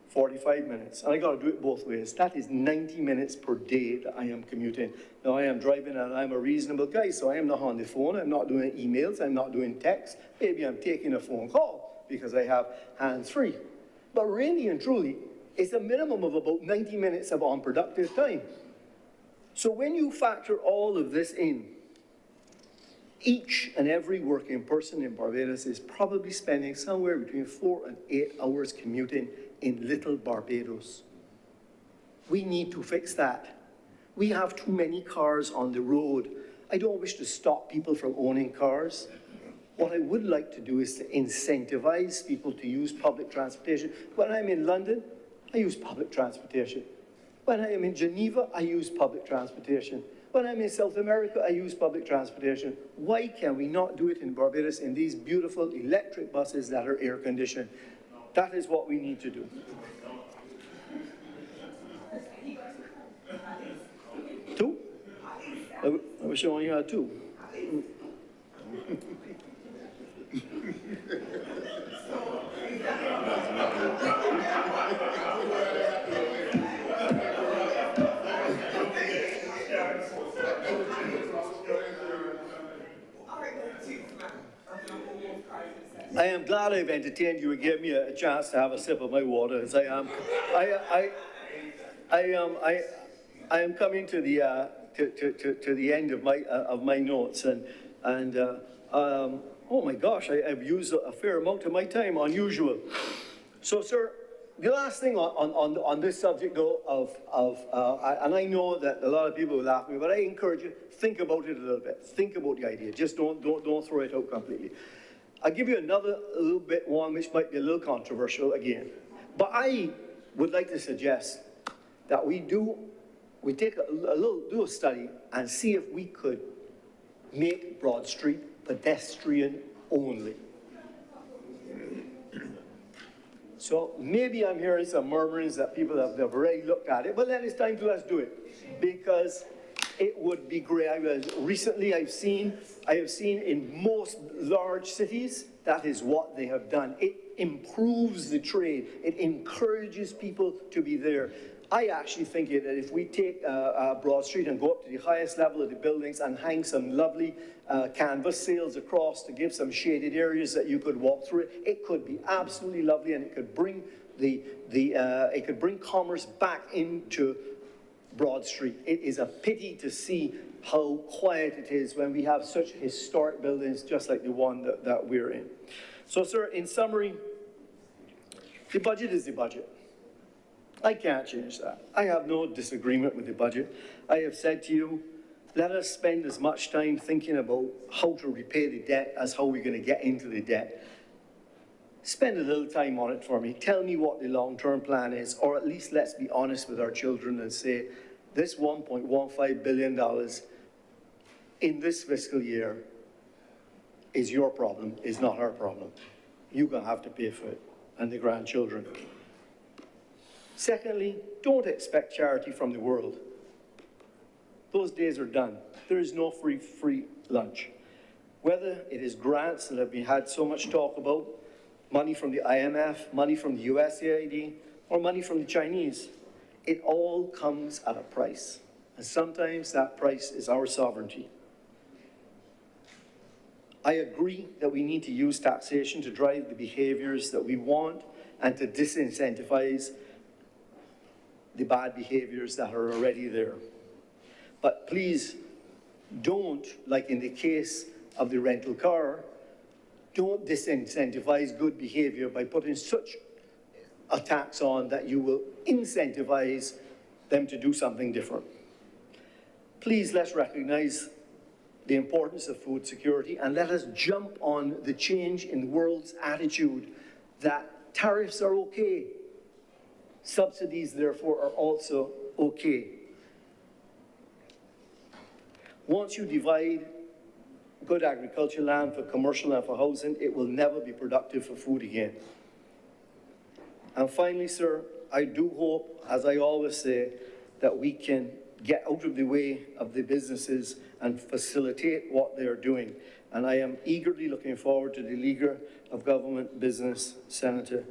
45 minutes, and I got to do it both ways. That is 90 minutes per day that I am commuting. Now, I am driving and I'm a reasonable guy, so I am not on the phone, I'm not doing emails, I'm not doing texts. Maybe I'm taking a phone call because I have hands-free. But really and truly, it's a minimum of about 90 minutes of unproductive time. So when you factor all of this in, each and every working person in Barbados is probably spending somewhere between 4 and 8 hours commuting in Little Barbados. We need to fix that. We have too many cars on the road. I don't wish to stop people from owning cars. What I would like to do is to incentivize people to use public transportation. When I'm in London, I use public transportation. When I am in Geneva, I use public transportation. When I'm in South America, I use public transportation. Why can we not do it in Barbados in these beautiful electric buses that are air conditioned? That is what we need to do. Two? I wish I only had two. I am glad I've entertained you and gave me a chance to have a sip of my water, as I am coming to the to the end of my notes, and oh my gosh, I've used a fair amount of my time, unusual. So, sir, the last thing on this subject, though, and I know that a lot of people will laugh at me, but I encourage you, think about it a little bit. Think about the idea. Just don't throw it out completely. I'll give you another little bit one, which might be a little controversial again. But I would like to suggest that we do a study and see if we could make Broad Street pedestrian only. So maybe I'm hearing some murmurings that people have already looked at it, but then it's time to let's do it, because it would be great. Recently I have seen in most large cities, that is what they have done. It improves the trade. It encourages people to be there. I actually think that if we take Broad Street and go up to the highest level of the buildings and hang some lovely canvas sails across to give some shaded areas that you could walk through, it could be absolutely lovely, and it could bring it could bring commerce back into Broad Street. It is a pity to see how quiet it is when we have such historic buildings just like the one that we're in. So, sir, in summary, the budget is the budget. I can't change that. I have no disagreement with the budget. I have said to you, let us spend as much time thinking about how to repay the debt as how we're going to get into the debt. Spend a little time on it for me. Tell me what the long-term plan is, or at least let's be honest with our children and say, this $1.15 billion in this fiscal year is your problem, is not our problem. You're going to have to pay for it, and the grandchildren. Secondly, don't expect charity from the world. Those days are done. There is no free lunch. Whether it is grants that have been had so much talk about, money from the IMF, money from the USAID, or money from the Chinese, it all comes at a price. And sometimes that price is our sovereignty. I agree that we need to use taxation to drive the behaviors that we want and to disincentivize the bad behaviors that are already there. But please don't, like in the case of the rental car, don't disincentivize good behavior by putting such a tax on that you will incentivize them to do something different. Please, let's recognize the importance of food security, and let us jump on the change in the world's attitude that tariffs are okay. Subsidies, therefore, are also okay. Once you divide good agricultural land for commercial and for housing, it will never be productive for food again. And finally, sir, I do hope, as I always say, that we can get out of the way of the businesses and facilitate what they're doing. And I am eagerly looking forward to the Leader of Government Business, Senator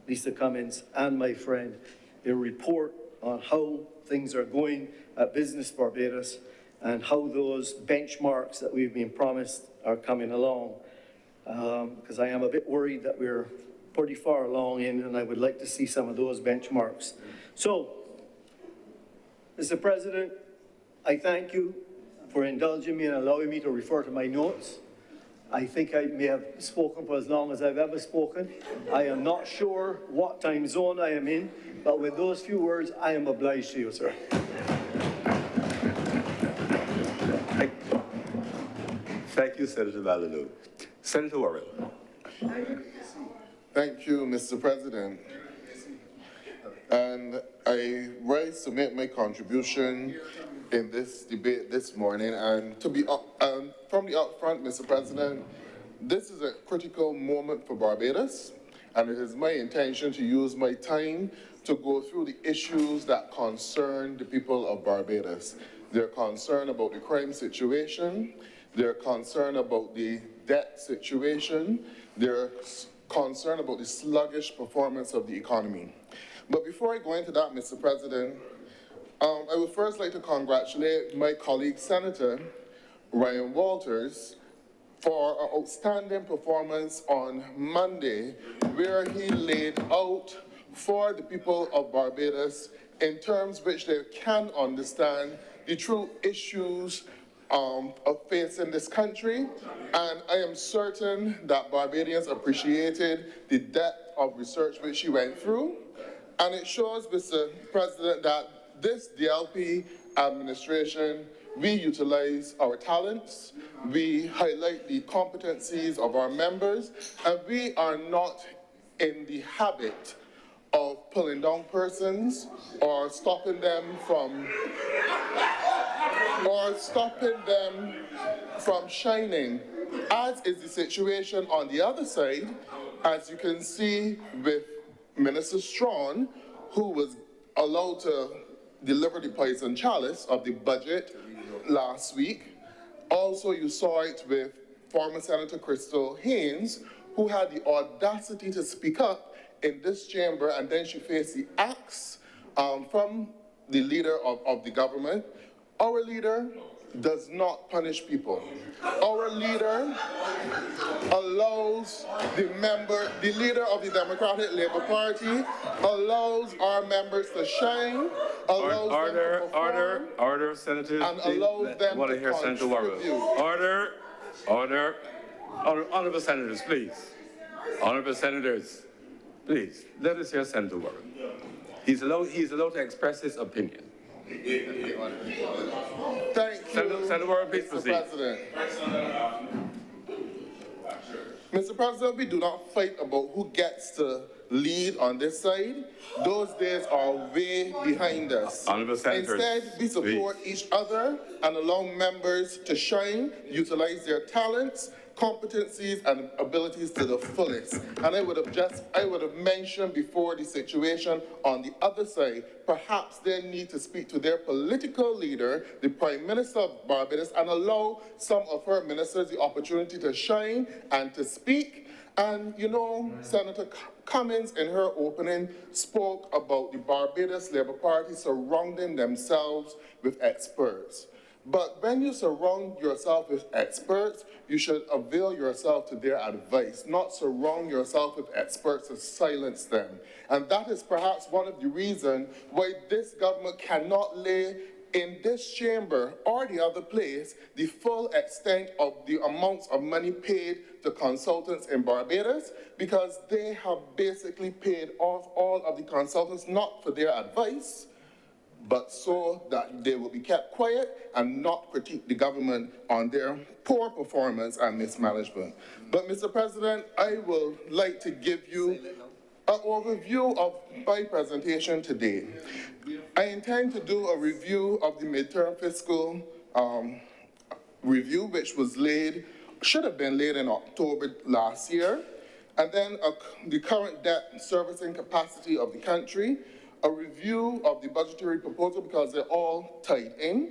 Lisa Cummins, and my friend, their report on how things are going at Business Barbados and how those benchmarks that we've been promised are coming along. Because I am a bit worried that we're pretty far along in, and I would like to see some of those benchmarks. So, Mr. President, I thank you for indulging me and allowing me to refer to my notes. I think I may have spoken for as long as I've ever spoken. I am not sure what time zone I am in, but with those few words, I am obliged to you, sir. Thank you, Senator Malibu. Senator Warren. Thank you, Mr. President. and I rise to make my contribution in this debate this morning. And to be from the upfront, Mr. President, this is a critical moment for Barbados, and it is my intention to use my time to go through the issues that concern the people of Barbados. They're concerned about the crime situation, they're concerned about the debt situation, they're concerned about the sluggish performance of the economy. But before I go into that, Mr. President, I would first like to congratulate my colleague, Senator Ryan Walters, for an outstanding performance on Monday, where he laid out for the people of Barbados in terms which they can understand the true issues of facing this country. And I am certain that Barbadians appreciated the depth of research which he went through. And it shows, Mr. President, that this DLP administration, we utilize our talents, we highlight the competencies of our members, and we are not in the habit of pulling down persons or stopping them from shining, as is the situation on the other side, as you can see with Minister Strawn, who was allowed to deliver the poison chalice of the budget last week. Also, you saw it with former Senator Crystal Haynes, who had the audacity to speak up in this chamber, and then she faced the axe from the leader of the government. Our leader does not punish people. Our leader allows the leader of the Democratic Labour Party allows our members to shine, allows them to perform, order, Senators. and allows them want to to hear Senator Warren. contribute. Order. Honorable Senators, please. Honorable Senators, please. Let us hear Senator Warren. He's allowed to express his opinion. Thank you, Senator Warren, please Mr. proceed. President. Mr. President, we do not fight about who gets to lead on this side. Those days are way behind us. Honorable Senators, instead, we support each other and allow members to shine, utilize their talents, competencies and abilities to the fullest. And I would have mentioned before the situation on the other side, perhaps they need to speak to their political leader, the Prime Minister of Barbados, and allow some of her ministers the opportunity to shine and to speak. And you know, Senator Cummings in her opening spoke about the Barbados Labour Party surrounding themselves with experts. But when you surround yourself with experts, you should avail yourself to their advice, not surround yourself with experts to silence them. And that is perhaps one of the reasons why this government cannot lay in this chamber or the other place the full extent of the amounts of money paid to consultants in Barbados, because they have basically paid off all of the consultants not for their advice, but so that they will be kept quiet and not critique the government on their poor performance and mismanagement. But, Mr. President, I would like to give you an overview of my presentation today. I intend to do a review of the midterm fiscal review, which should have been laid in October last year, and then the current debt servicing capacity of the country, a review of the budgetary proposal because they're all tied in,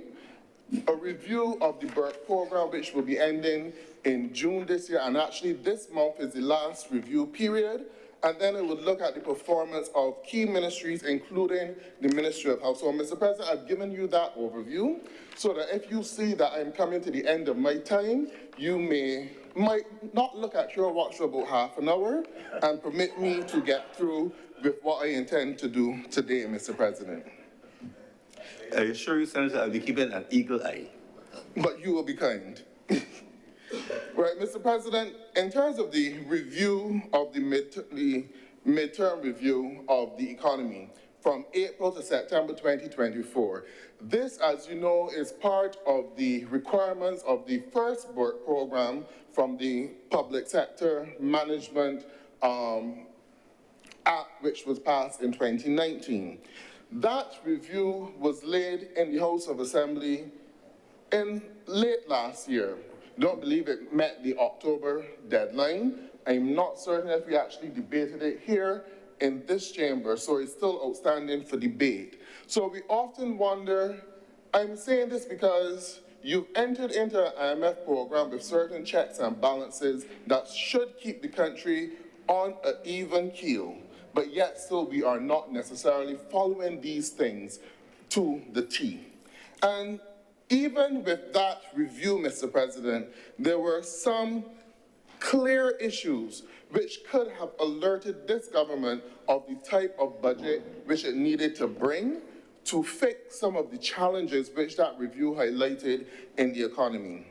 a review of the BERT program, which will be ending in June this year, and actually this month is the last review period, and then it would look at the performance of key ministries, including the Ministry of Health. So, Mr. President, I've given you that overview so that if you see that I'm coming to the end of my time, you might not look at your watch for about half an hour and permit me to get through with what I intend to do today, Mr. President. I assure you, Senator, I'll be keeping an eagle eye. But you will be kind. Right, Mr. President, in terms of the review of the midterm review of the economy from April to September 2024, this, as you know, is part of the requirements of the first work program from the public sector management Act, which was passed in 2019. That review was laid in the House of Assembly in late last year. Don't believe it met the October deadline. I'm not certain if we actually debated it here in this chamber, so it's still outstanding for debate. So we often wonder, I'm saying this because you've entered into an IMF program with certain checks and balances that should keep the country on an even keel, but yet still we are not necessarily following these things to the T. And even with that review, Mr. President, there were some clear issues which could have alerted this government of the type of budget which it needed to bring to fix some of the challenges which that review highlighted in the economy.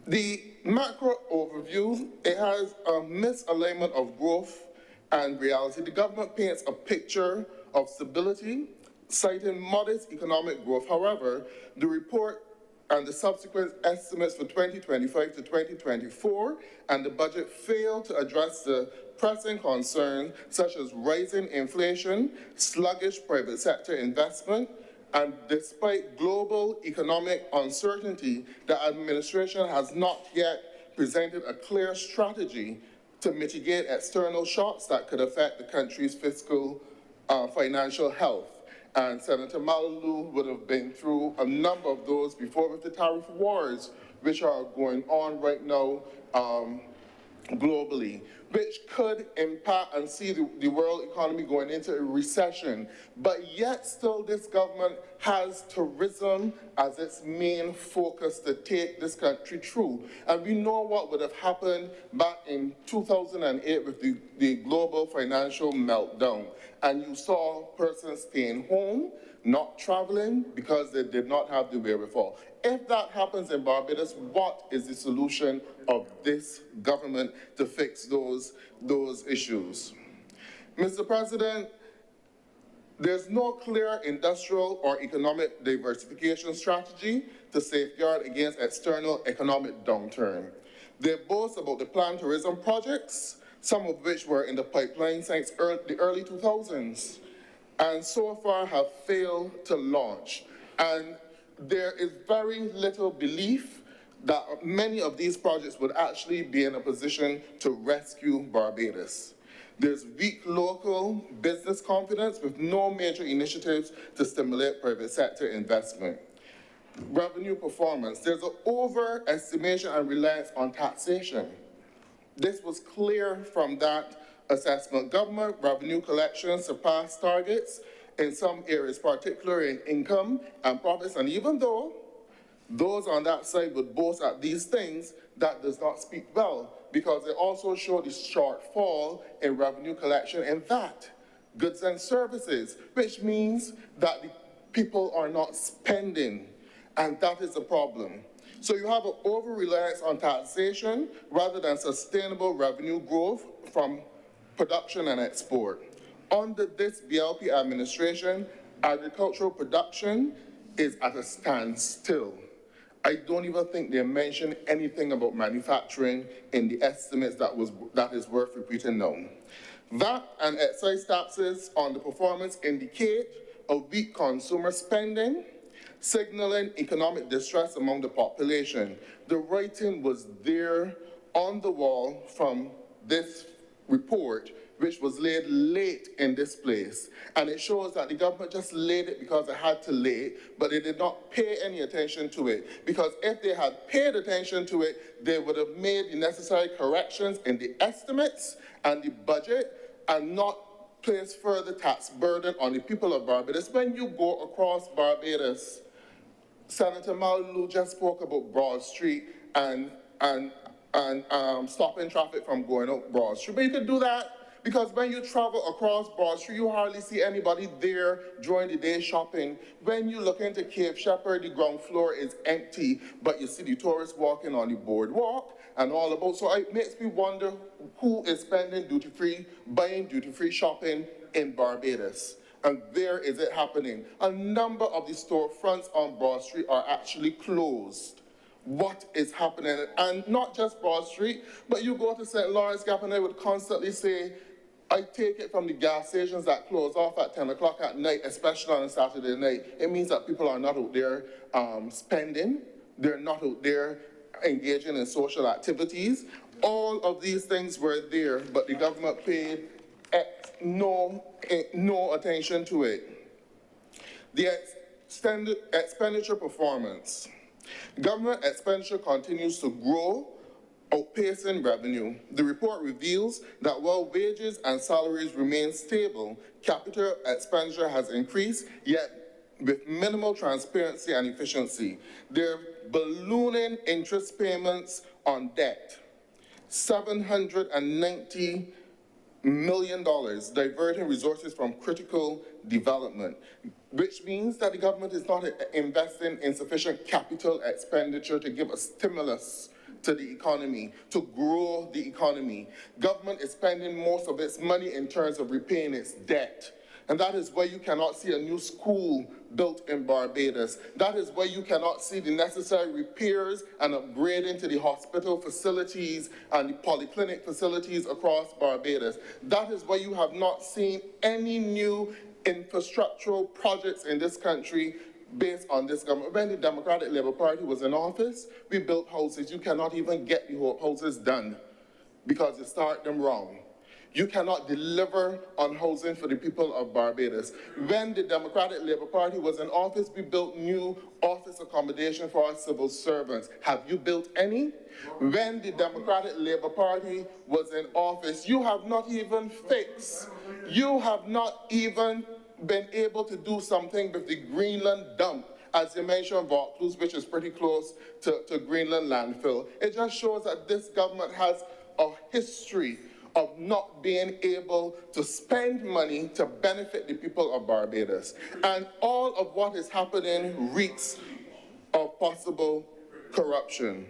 The macro overview, it has a misalignment of growth and reality. The government paints a picture of stability, citing modest economic growth. However, the report and the subsequent estimates for 2025 to 2024 and the budget fail to address the pressing concerns such as rising inflation, sluggish private sector investment, and despite global economic uncertainty, the administration has not yet presented a clear strategy to mitigate external shocks that could affect the country's fiscal financial health. And Senator Malalu would have been through a number of those before with the tariff wars, which are going on right now globally, which could impact and see the world economy going into a recession. But yet still this government has tourism as its main focus to take this country through. And we know what would have happened back in 2008 with the global financial meltdown. And you saw persons staying home, not traveling, because they did not have the wherewithal. If that happens in Barbados, what is the solution of this government to fix those issues? Mr. President, there's no clear industrial or economic diversification strategy to safeguard against external economic downturn. They boast about the planned tourism projects, some of which were in the pipeline since the early 2000s, and so far have failed to launch. And there is very little belief that many of these projects would actually be in a position to rescue Barbados. There's weak local business confidence with no major initiatives to stimulate private sector investment. Revenue performance, there's an overestimation and reliance on taxation. This was clear from that assessment. Government revenue collection surpassed targets in some areas, particularly in income and profits. And even though those on that side would boast at these things, that does not speak well, because they also show the shortfall in revenue collection and VAT, goods and services, which means that the people are not spending, and that is a problem. So you have an over-reliance on taxation rather than sustainable revenue growth from production and export. Under this BLP administration, agricultural production is at a standstill. I don't even think they mentioned anything about manufacturing in the estimates that is worth repeating now. VAT and excise taxes on the performance indicate a weak consumer spending, signaling economic distress among the population. The writing was there on the wall from this report, which was laid late in this place. And it shows that the government just laid it because it had to lay it, but they did not pay any attention to it. Because if they had paid attention to it, they would have made the necessary corrections in the estimates and the budget and not place further tax burden on the people of Barbados. When you go across Barbados, Senator Malalu just spoke about Broad Street and stopping traffic from going up Broad Street. But you could do that because when you travel across Broad Street, you hardly see anybody there during the day shopping. When you look into Cape Shepherd, the ground floor is empty, but you see the tourists walking on the boardwalk and all about. So it makes me wonder who is spending duty-free, buying duty-free shopping in Barbados. And where is it happening? A number of the storefronts on Broad Street are actually closed. What is happening? And not just Broad Street, but you go to St. Lawrence Gap and they would constantly say, I take it from the gas stations that close off at 10 o'clock at night, especially on a Saturday night. It means that people are not out there spending. They're not out there engaging in social activities. All of these things were there, but the government paid no attention to it. The expenditure performance. Government expenditure continues to grow, outpacing revenue. The report reveals that while wages and salaries remain stable, capital expenditure has increased, yet with minimal transparency and efficiency. There are ballooning interest payments on debt, $790 million, diverting resources from critical development, which means that the government is not investing in sufficient capital expenditure to give a stimulus to the economy, to grow the economy. Government is spending most of its money in terms of repaying its debt. And that is why you cannot see a new school built in Barbados. That is why you cannot see the necessary repairs and upgrading to the hospital facilities and the polyclinic facilities across Barbados. That is why you have not seen any new infrastructural projects in this country based on this government. When the Democratic Labour Party was in office, we built houses. You cannot even get the houses done because you start them wrong. You cannot deliver on housing for the people of Barbados. When the Democratic Labour Party was in office, we built new office accommodation for our civil servants. Have you built any? When the Democratic Labour Party was in office, you have not even fixed. You have not even been able to do something with the Greenland dump, as you mentioned, Vaucluse, which is pretty close to Greenland landfill. It just shows that this government has a history of not being able to spend money to benefit the people of Barbados. And all of what is happening reeks of possible corruption.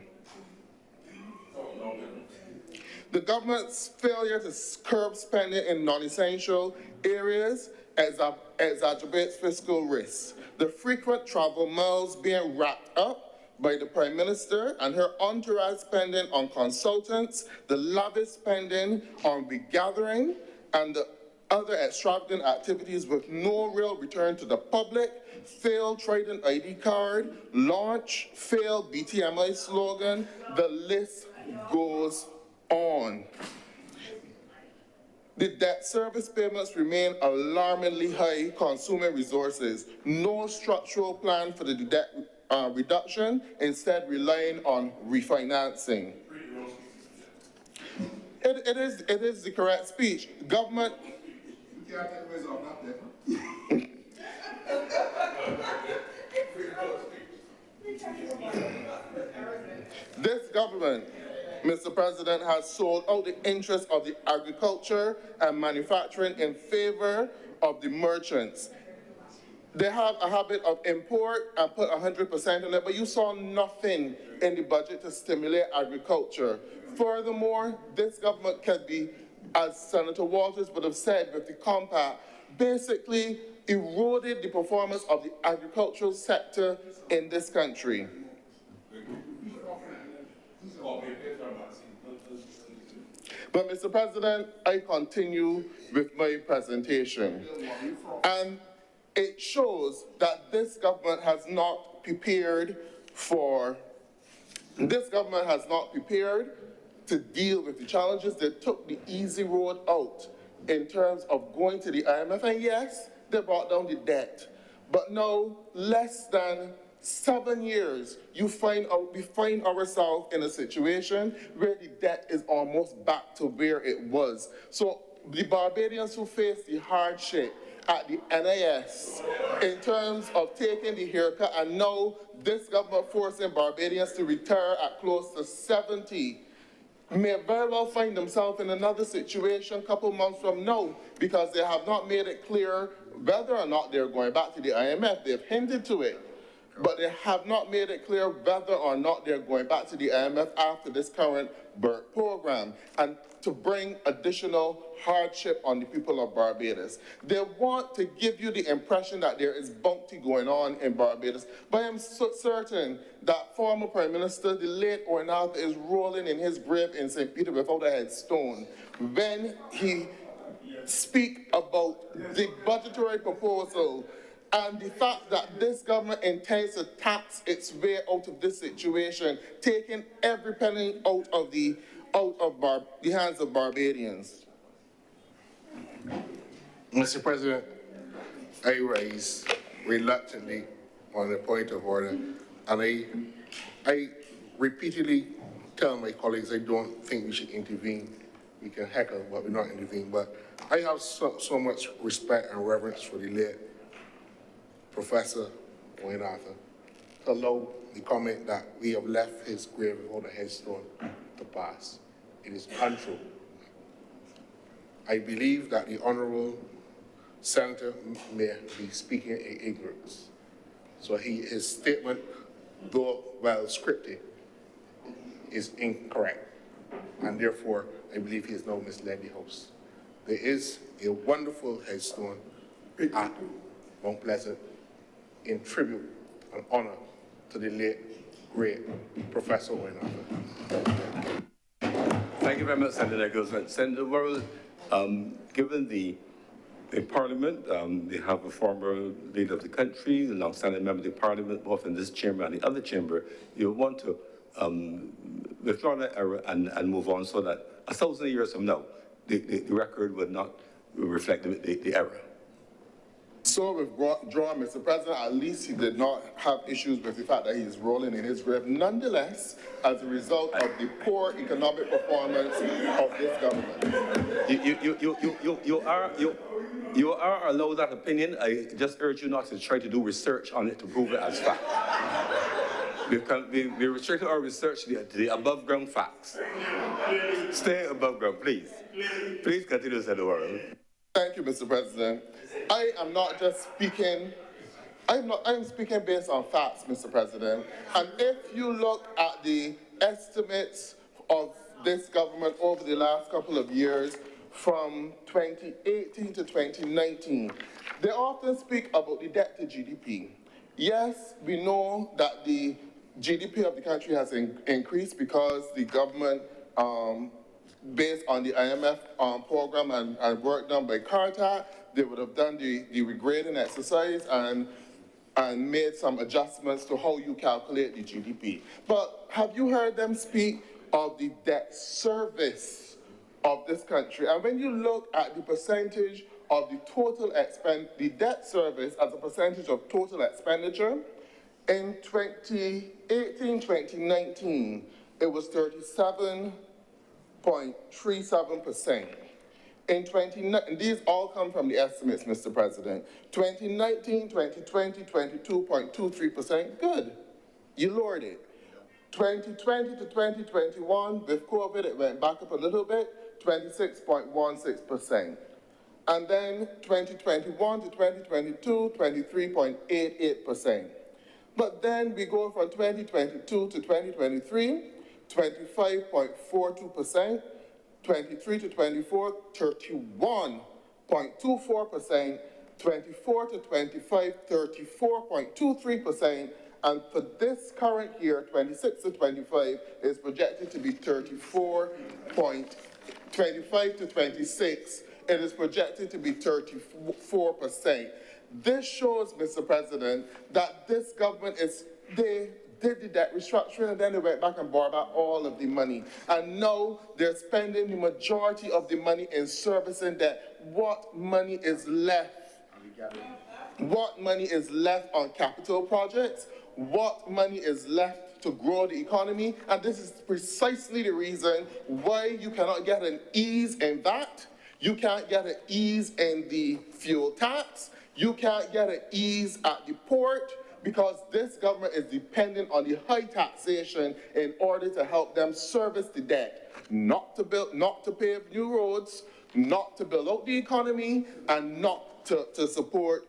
The government's failure to curb spending in non-essential areas exacerbates fiscal risks. The frequent travel miles being racked up by the Prime Minister and her entourage spending on consultants, the lavish spending on regathering, and the other extravagant activities with no real return to the public, failed Trident ID card, launch, failed BTMI slogan, the list goes on. The debt service payments remain alarmingly high, consuming resources. No structural plan for the debt reduction, instead relying on refinancing. It is the correct speech. Government. This government, Mr. President, has sold out the interests of the agriculture and manufacturing in favor of the merchants. They have a habit of import and put 100% in it, but you saw nothing in the budget to stimulate agriculture. Furthermore, this government can be, as Senator Walters would have said with the compact, basically eroded the performance of the agricultural sector in this country. But, Mr. President, I continue with my presentation. And it shows that this government has not prepared to deal with the challenges. They took the easy road out in terms of going to the IMF. And yes, they brought down the debt. But now, less than 7 years, we find ourselves in a situation where the debt is almost back to where it was. So the Barbadians who face the hardship at the NIS in terms of taking the haircut, and now this government forcing Barbadians to retire at close to 70, may very well find themselves in another situation a couple months from now, because they have not made it clear whether or not they're going back to the IMF. They've hinted to it, but they have not made it clear whether or not they're going back to the IMF after this current BERT program, and to bring additional hardship on the people of Barbados. They want to give you the impression that there is bounty going on in Barbados, but I'm so certain that former Prime Minister, the late Owen Arthur, is rolling in his grave in St. Peter without a headstone when he speak about the budgetary proposal and the fact that this government intends to tax its way out of this situation, taking every penny out of the hands of Barbadians. Mr. President, I rise reluctantly on the point of order, and I repeatedly tell my colleagues I don't think we should intervene. We can heckle, but we're not intervening. But I have so much respect and reverence for the late Professor Wayne Arthur to allow the comment that we have left his grave without a headstone to pass. It is untrue. I believe that the Honorable Senator may be speaking in ignorance. So his statement, though well scripted, is incorrect. And therefore, I believe he has now misled the House. There is a wonderful headstone at Mount Pleasant in tribute and honor to the late, great Professor Wayne Arthur. Thank you very much, Senator Guzman. Senator Worrell, given the Parliament, they have a former leader of the country, a long-standing member of the Parliament, both in this chamber and the other chamber. You want to withdraw that error and move on so that 1,000 years from now, the record would not reflect the error. So withdrawn, Mr. President, at least he did not have issues with the fact that he is rolling in his grave. Nonetheless, as a result of the poor economic performance of this government. You are allowed that opinion. I just urge you not to try to do research on it to prove it as fact. We restrict our research to the above ground facts. Stay above ground, please. Please continue, Senator Worrell. Thank you, Mr. President. I am not just speaking, I am speaking based on facts, Mr. President. And if you look at the estimates of this government over the last couple of years, from 2018 to 2019, they often speak about the debt to GDP. Yes, we know that the GDP of the country has increased because the government, based on the IMF program and work done by Carter, they would have done the regrading exercise and made some adjustments to how you calculate the GDP. But have you heard them speak of the debt service of this country? And when you look at the percentage of the total the debt service as a percentage of total expenditure, in 2018-2019, it was 37.37%. In and these all come from the estimates, Mr. President. 2019, 2020, 22.23%, good. You lowered it. 2020 to 2021, with COVID, it went back up a little bit, 26.16%. And then 2021 to 2022, 23.88%. But then we go from 2022 to 2023, 25.42%, 23 to 24, 31.24%, 24 to 25, 34.23%, and for this current year, 26 to 25, is projected to be 24.25 to 26. It is projected to be 34%. This shows, Mr. President, that this government they did the debt restructuring and then they went back and borrowed back all of the money. And now they're spending the majority of the money in servicing debt. What money is left? What money is left on capital projects? What money is left to grow the economy? And this is precisely the reason why you cannot get an ease in that. You can't get an ease in the fuel tax. You can't get an ease at the port, because this government is dependent on the high taxation in order to help them service the debt, not to pave new roads, not to build out the economy, and not to support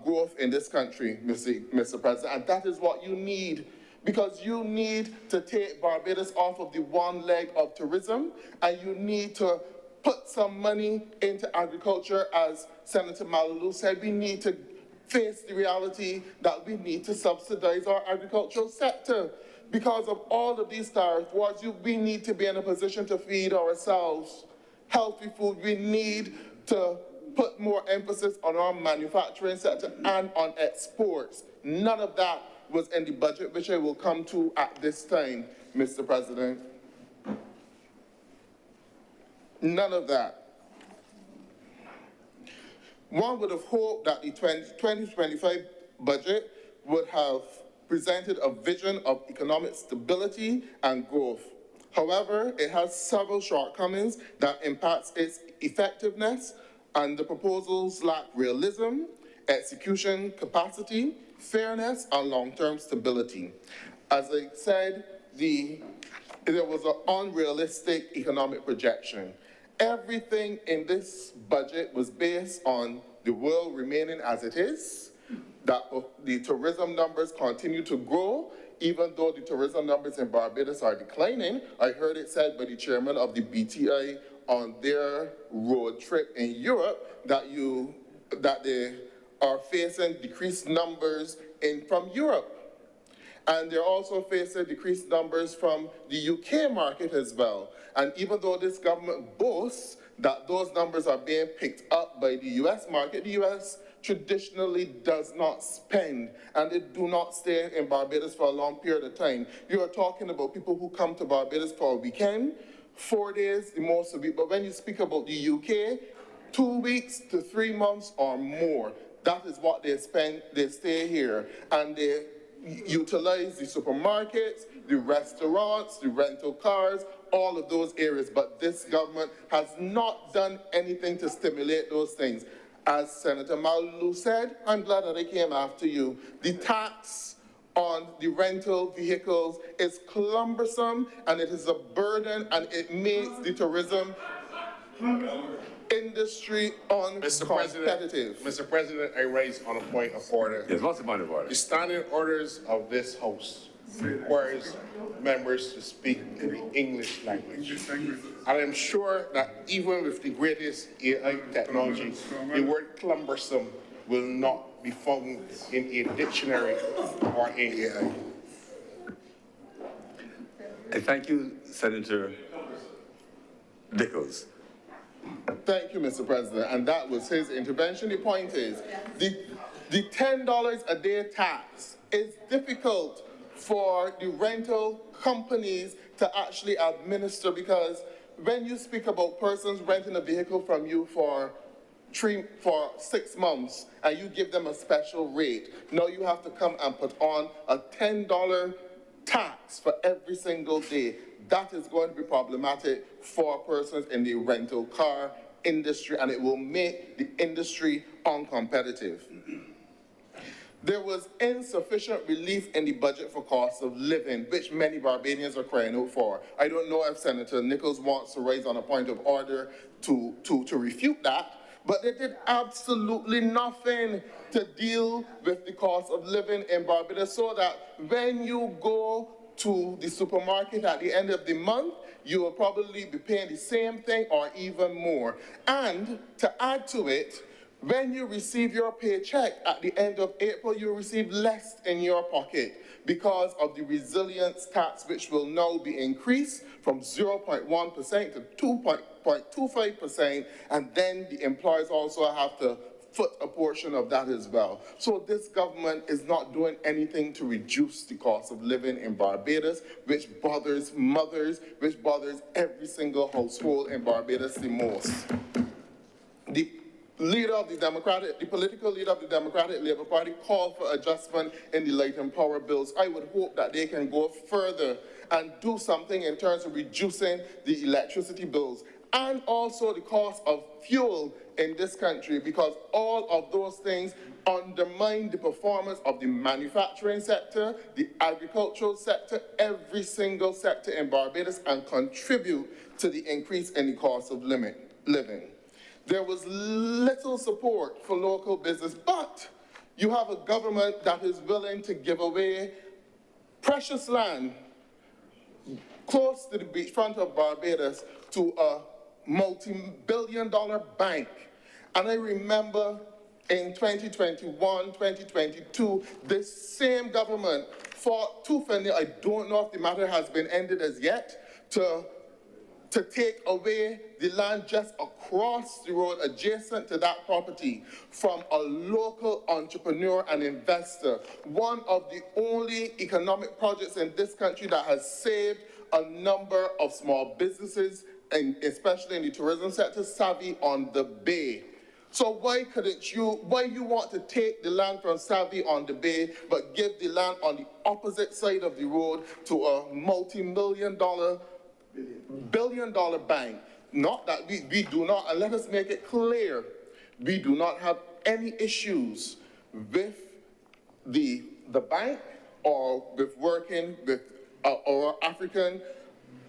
growth in this country, Mr. President. And that is what you need, because you need to take Barbados off of the one leg of tourism, and you need to put some money into agriculture. As Senator Malalou said, we need to face the reality that we need to subsidize our agricultural sector. Because of all of these tariff wars, we need to be in a position to feed ourselves healthy food. We need to put more emphasis on our manufacturing sector and on exports. None of that was in the budget, which I will come to at this time, Mr. President. None of that. One would have hoped that the 2025 budget would have presented a vision of economic stability and growth. However, it has several shortcomings that impacts its effectiveness, and the proposals lack realism, execution capacity, fairness, and long-term stability. As I said, there was an unrealistic economic projection. Everything in this budget was based on the world remaining as it is, that the tourism numbers continue to grow, even though the tourism numbers in Barbados are declining. I heard it said by the chairman of the BTI on their road trip in Europe that they are facing decreased numbers from Europe. And they're also facing decreased numbers from the UK market as well. And even though this government boasts that those numbers are being picked up by the US market, the US traditionally does not spend, and they do not stay in Barbados for a long period of time. You are talking about people who come to Barbados for a weekend, 4 days, the most of it. But when you speak about the UK, 2 weeks to 3 months or more. That is what they spend. They stay here, and they utilize the supermarkets, the restaurants, the rental cars, all of those areas. But this government has not done anything to stimulate those things. As Senator Maulu said, I'm glad that I came after you. The tax on the rental vehicles is cumbersome, and it is a burden, and it makes the tourism industry uncompetitive. Mr. President, I raise on a point of order. There's lots of point of order. The standing orders of this House requires members to speak in the English language. And I'm sure that even with the greatest AI technology, the word cumbersome will not be found in a dictionary or in AI. I thank you, Senator Nichols. Thank you, Mr. President. And that was his intervention. The point is, the $10 a day tax is difficult for the rental companies to actually administer, because when you speak about persons renting a vehicle from you for 6 months and you give them a special rate, now you have to come and put on a $10 tax for every single day. That is going to be problematic for persons in the rental car industry, and it will make the industry uncompetitive. There was insufficient relief in the budget for cost of living, which many Barbadians are crying out for. I don't know if Senator Nichols wants to raise on a point of order to refute that, but they did absolutely nothing to deal with the cost of living in Barbados, so that when you go to the supermarket at the end of the month, you will probably be paying the same thing or even more. And to add to it, when you receive your paycheck at the end of April, you receive less in your pocket because of the resilience tax, which will now be increased from 0.1% to 2.25%, and then the employers also have to foot a portion of that as well. So this government is not doing anything to reduce the cost of living in Barbados, which bothers mothers, which bothers every single household in Barbados the most. The political leader of the Democratic Labour Party called for adjustment in the light and power bills. I would hope that they can go further and do something in terms of reducing the electricity bills and also the cost of fuel in this country, because all of those things undermine the performance of the manufacturing sector, the agricultural sector, every single sector in Barbados, and contribute to the increase in the cost of living. There was little support for local business, but you have a government that is willing to give away precious land close to the beachfront of Barbados to a multi-billion-dollar bank. And I remember in 2021, 2022, this same government fought tooth and nail. I don't know if the matter has been ended as yet, to to take away the land just across the road adjacent to that property from a local entrepreneur and investor. One of the only economic projects in this country that has saved a number of small businesses, and especially in the tourism sector, Savvy on the Bay. So why you want to take the land from Savvy on the Bay, but give the land on the opposite side of the road to a billion-dollar bank? Not that we do not, and let us make it clear, we do not have any issues with the bank or with working with our African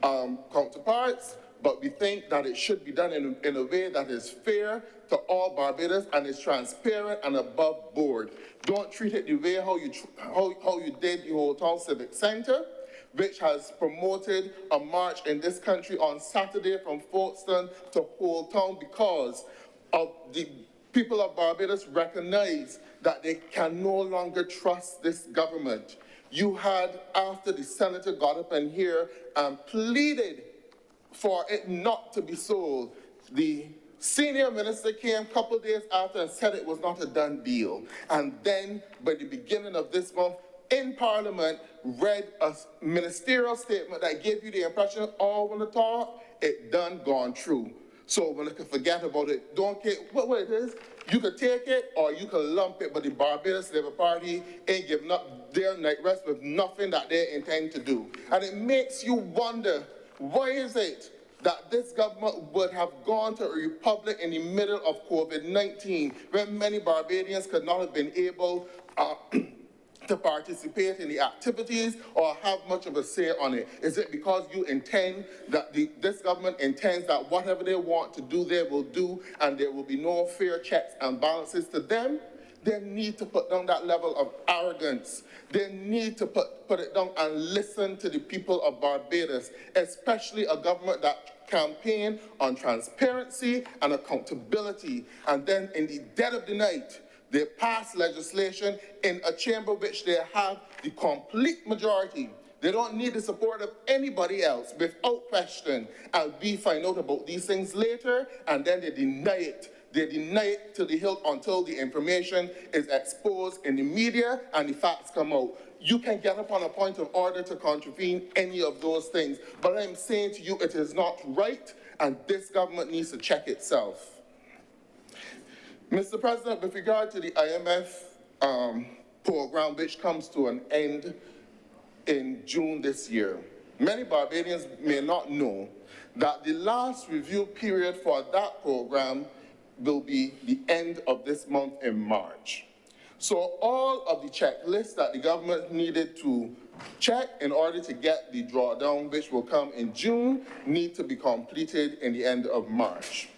counterparts, but we think that it should be done in a way that is fair to all Barbados and is transparent and above board. Don't treat it the way how you did the Old Town Civic Center, which has promoted a march in this country on Saturday from Folkestone to Old Town because of the people of Barbados recognize that they can no longer trust this government. You had, after the senator got up in here and pleaded for it not to be sold, the senior minister came a couple days after and said it was not a done deal. And then, by the beginning of this month, in Parliament, read a ministerial statement that gave you the impression, when the talk, it done gone through. So when you can forget about it, don't care what it is. You can take it or you can lump it, but the Barbados Labour Party ain't giving up their night rest with nothing that they intend to do. And it makes you wonder, why is it that this government would have gone to a republic in the middle of COVID-19 when many Barbadians could not have been able to participate in the activities or have much of a say on it? Is it because you intend that this government intends that whatever they want to do, they will do, and there will be no fair checks and balances to them? They need to put down that level of arrogance. They need to put it down and listen to the people of Barbados, especially a government that campaign on transparency and accountability. And then in the dead of the night, they pass legislation in a chamber which they have the complete majority. They don't need the support of anybody else without question. And we find out about these things later, and then they deny it. They deny it to the hilt until the information is exposed in the media and the facts come out. You can get up on a point of order to contravene any of those things. But I'm saying to you, it is not right, and this government needs to check itself. Mr. President, with regard to the IMF program, which comes to an end in June this year, many Barbadians may not know that the last review period for that program will be the end of this month in March. So all of the checklists that the government needed to check in order to get the drawdown, which will come in June, need to be completed in the end of March.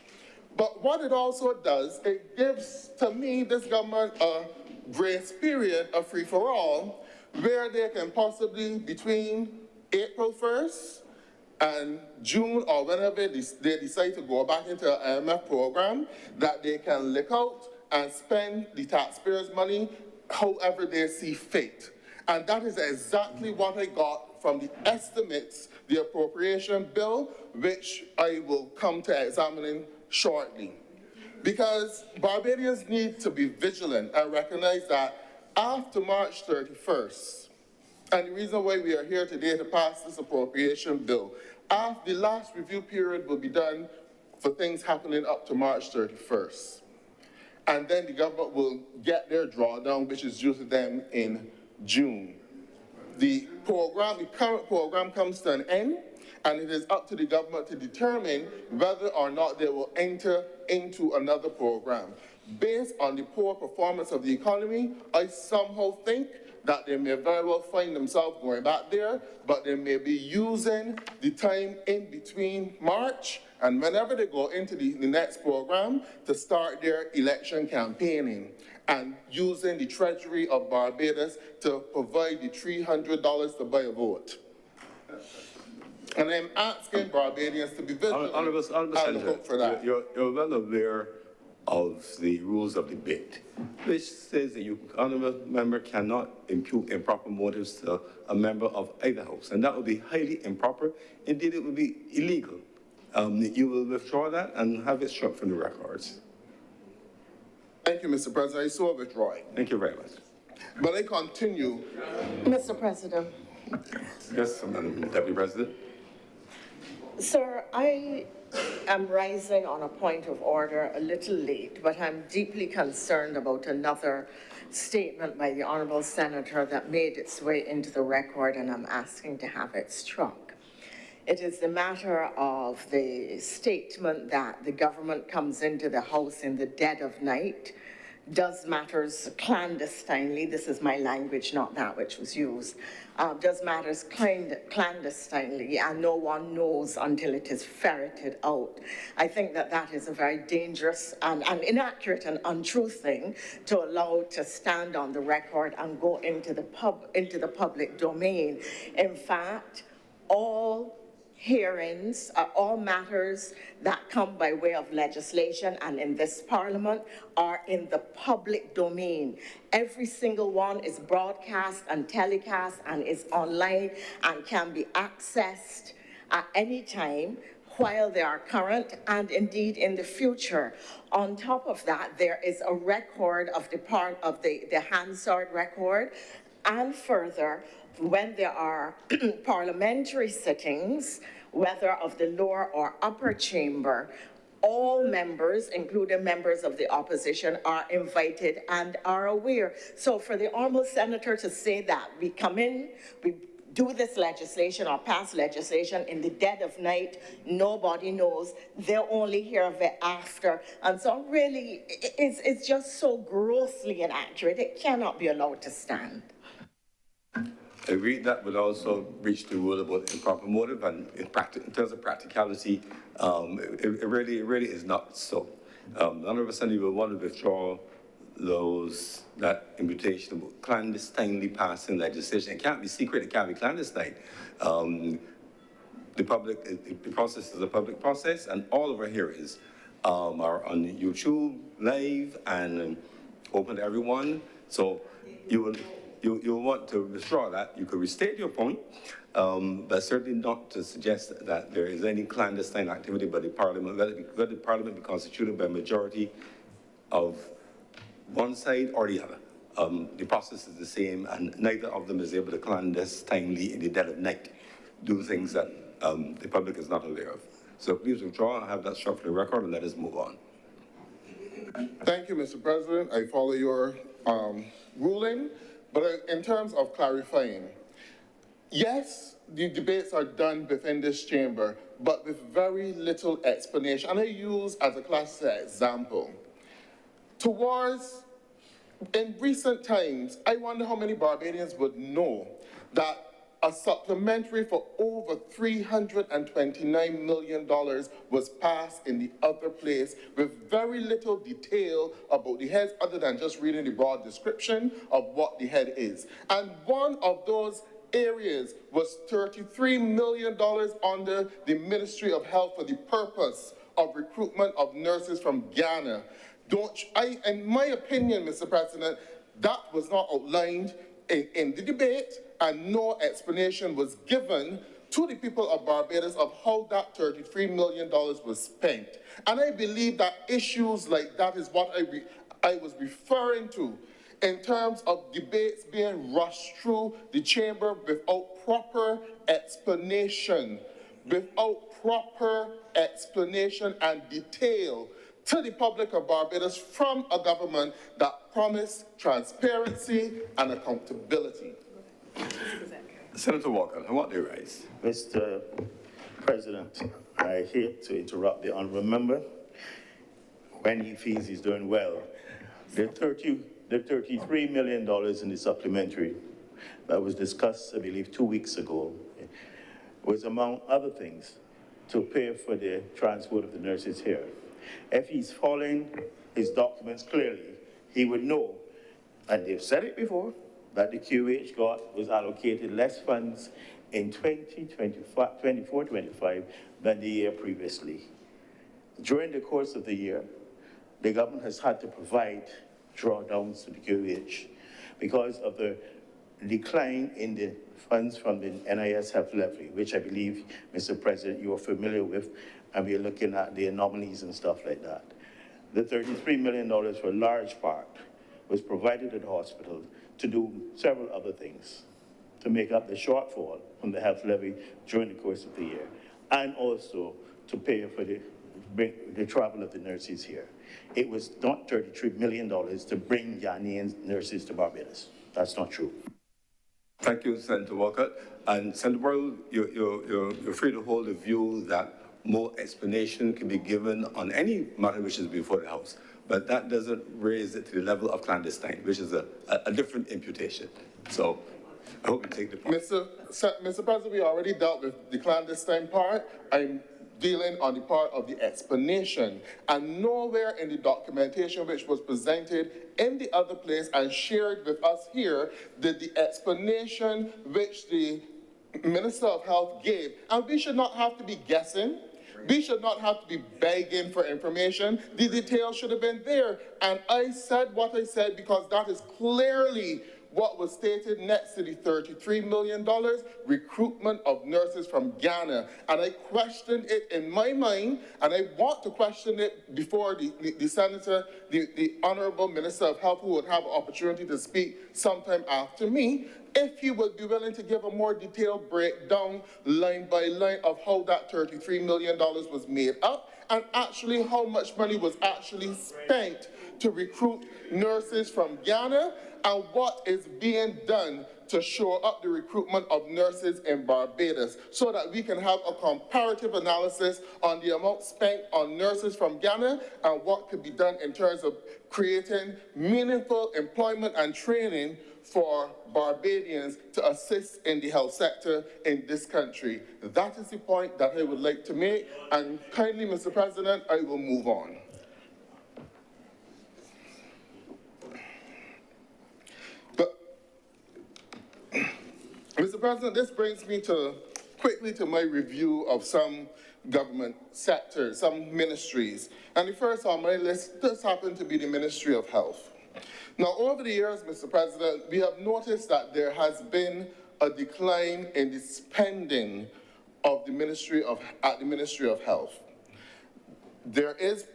But what it also does, it gives, to me, this government a grace period, a free-for-all, where they can possibly, between April 1st and June, or whenever they decide to go back into an IMF program, that they can lick out and spend the taxpayers' money however they see fit. And that is exactly what I got from the estimates, the appropriation bill, which I will come to examining shortly. Because Barbadians need to be vigilant and recognize that after March 31st, and the reason why we are here today to pass this appropriation bill, after the last review period will be done for things happening up to March 31st. And then the government will get their drawdown, which is due to them in June. The current program comes to an end, and it is up to the government to determine whether or not they will enter into another program. Based on the poor performance of the economy, I somehow think that they may very well find themselves going back there, but they may be using the time in between March and whenever they go into the next program to start their election campaigning, and using the Treasury of Barbados to provide the $300 to buy a vote. And I'm asking Barbadians to be vigilant and look for that. You're well aware of the rules of debate, which says that you, honorable member, cannot impute improper motives to a member of either house, and that would be highly improper. Indeed, it would be illegal you will withdraw that and have it struck from the records. Thank you, Mr. President. I so withdraw it. Thank you very much. But I continue. Mr. President. Yes, Madam Deputy President. Sir, I am rising on a point of order a little late, but I'm deeply concerned about another statement by the Honourable Senator that made its way into the record, and I'm asking to have it struck. It is the matter of the statement that the government comes into the House in the dead of night, does matters clandestinely, this is my language, not that which was used, does matters clandestinely, and no one knows until it is ferreted out. I think that that is a very dangerous and inaccurate and untrue thing to allow to stand on the record and go into the public domain. In fact, all hearings, all matters that come by way of legislation and in this Parliament are in the public domain. Every single one is broadcast and telecast and is online and can be accessed at any time while they are current and indeed in the future. On top of that, there is a record of the Hansard record, and further, when there are parliamentary sittings, whether of the lower or upper chamber, all members, including members of the opposition, are invited and are aware. So for the Honourable Senator to say that we come in, we do this legislation or pass legislation in the dead of night, nobody knows, they'll only hear of it after. And so really, it's just so grossly inaccurate, it cannot be allowed to stand. I agree that would also reach the rule about improper motive, and in terms of practicality, it really is not so. None of us will want to withdraw that invitation about clandestinely passing legislation. It can't be secret, it can't be clandestine. The process is a public process, and all of our hearings are on YouTube, live, and open to everyone. So you'll want to withdraw that. You could restate your point, but certainly not to suggest that there is any clandestine activity by the Parliament, whether the Parliament be constituted by a majority of one side or the other. The process is the same, and neither of them is able to clandestinely in the dead of night do things that the public is not aware of. So please withdraw and have that struck for the record, and let us move on. Thank you, Mr. President. I follow your ruling. But in terms of clarifying, yes, the debates are done within this chamber, but with very little explanation. And I use as a classic example, in recent times, I wonder how many Barbadians would know that a supplementary for over $329 million was passed in the other place with very little detail about the heads other than just reading the broad description of what the head is. And one of those areas was $33 million under the Ministry of Health for the purpose of recruitment of nurses from Ghana. In my opinion, Mr. President, that was not outlined in the debate, and no explanation was given to the people of Barbados of how that $33 million was spent. And I believe that issues like that is what I was referring to in terms of debates being rushed through the chamber without proper explanation and detail to the public of Barbados from a government that promised transparency and accountability. Senator Walker, I want to rise. Mr. President, I hate to interrupt the honourable member when he feels he's doing well. The $33 million in the supplementary that was discussed, I believe, 2 weeks ago, was among other things to pay for the transport of the nurses here. If he's following his documents clearly, he would know, and they've said it before, that the QH was allocated less funds in 24-25 than the year previously. During the course of the year, the government has had to provide drawdowns to the QH because of the decline in the funds from the NIS Health Levy, which I believe, Mr. President, you are familiar with, and we're looking at the anomalies and stuff like that. The $33 million for a large part was provided to the hospital to do several other things, to make up the shortfall from the health levy during the course of the year, and also to pay for the travel of the nurses here. It was not $33 million to bring Ghanaian nurses to Barbados. That's not true. Thank you, Senator Walker. And Senator Burrell, you're free to hold a view that more explanation can be given on any matter which is before the House, but that doesn't raise it to the level of clandestine, which is a different imputation. So I hope you take the point. Mr. President, we already dealt with the clandestine part. I'm dealing on the part of the explanation, and nowhere in the documentation which was presented in the other place and shared with us here did the explanation which the Minister of Health gave, and we should not have to be guessing. We should not have to be begging for information. The details should have been there. And I said what I said because that is clearly what was stated next to the $33 million recruitment of nurses from Ghana. And I questioned it in my mind, and I want to question it before the Senator, the Honorable Minister of Health, who would have an opportunity to speak sometime after me, if he would be willing to give a more detailed breakdown, line by line, of how that $33 million was made up, and actually how much money was actually spent to recruit nurses from Ghana, and what is being done to shore up the recruitment of nurses in Barbados, so that we can have a comparative analysis on the amount spent on nurses from Ghana and what could be done in terms of creating meaningful employment and training for Barbadians to assist in the health sector in this country. That is the point that I would like to make, and kindly, Mr. President, I will move on. But, Mr. President, this brings me quickly to my review of some government sectors, some ministries. And the first on my list does happen to be the Ministry of Health. Now, over the years, Mr. President, we have noticed that there has been a decline in the spending of the Ministry of Health. There is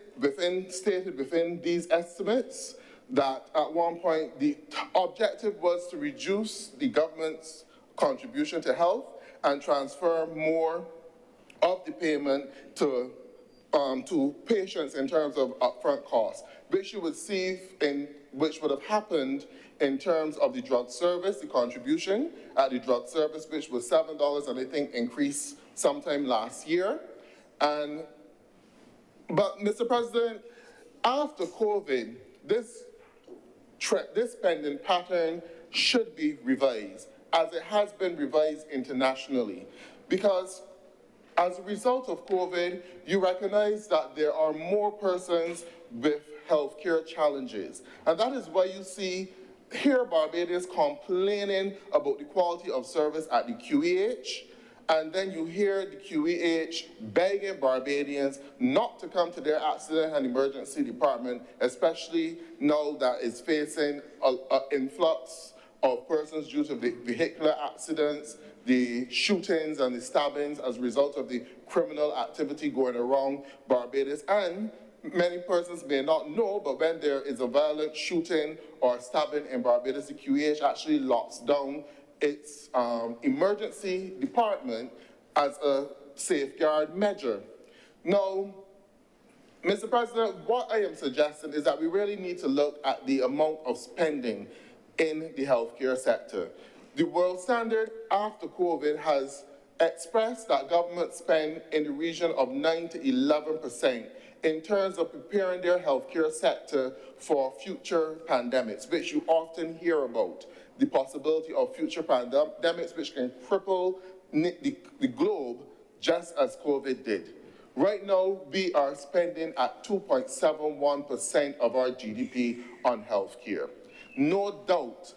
stated within these estimates that at one point the objective was to reduce the government's contribution to health and transfer more of the payment to patients in terms of upfront costs, which you would see which would have happened in terms of the drug service, the contribution at the drug service, which was $7 and I think increased sometime last year. But Mr. President, after COVID, this spending pattern should be revised, as it has been revised internationally, because as a result of COVID, you recognize that there are more persons with healthcare challenges. And that is why you see here Barbadians complaining about the quality of service at the QEH, and then you hear the QEH begging Barbadians not to come to their accident and emergency department, especially now that it's facing an influx of persons due to vehicular accidents, the shootings and the stabbings as a result of the criminal activity going around Barbados. And many persons may not know, but when there is a violent shooting or stabbing in Barbados, the QEH actually locks down its emergency department as a safeguard measure. Now, Mr. President, what I am suggesting is that we really need to look at the amount of spending in the healthcare sector. The world standard after COVID has expressed that government spend in the region of 9 to 11% in terms of preparing their healthcare sector for future pandemics, which you often hear about, the possibility of future pandemics which can cripple the globe just as COVID did. Right now, we are spending at 2.71% of our GDP on healthcare. No doubt,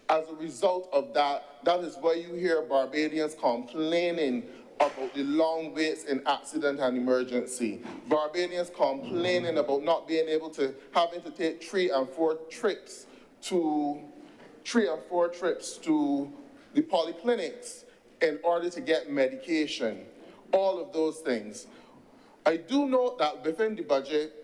as a result of that, that is why you hear Barbadians complaining about the long waits in accident and emergency. Barbadians complaining about not being able to, having to take 3 and 4 trips to the polyclinics in order to get medication. All of those things. I do note that within the budget,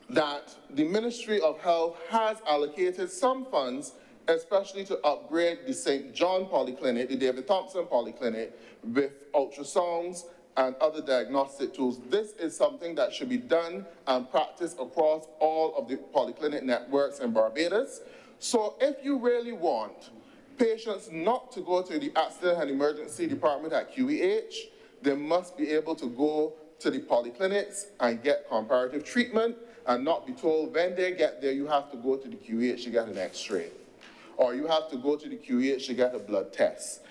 that the Ministry of Health has allocated some funds, especially to upgrade the St. John Polyclinic, the David Thompson Polyclinic, with ultrasounds and other diagnostic tools. This is something that should be done and practiced across all of the polyclinic networks in Barbados. So if you really want patients not to go to the accident and emergency department at QEH, they must be able to go to the polyclinics and get comparative treatment and not be told when they get there, you have to go to the QEH to get an x-ray, or you have to go to the QEH to get a blood test.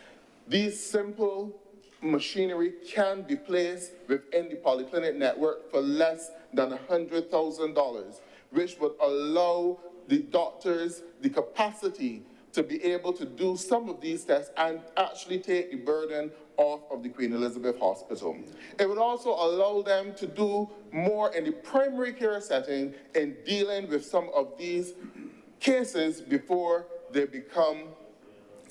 These simple machinery can be placed within the polyclinic network for less than $100,000, which would allow the doctors the capacity to be able to do some of these tests and actually take the burden off of the Queen Elizabeth Hospital. It would also allow them to do more in the primary care setting in dealing with some of these cases before they become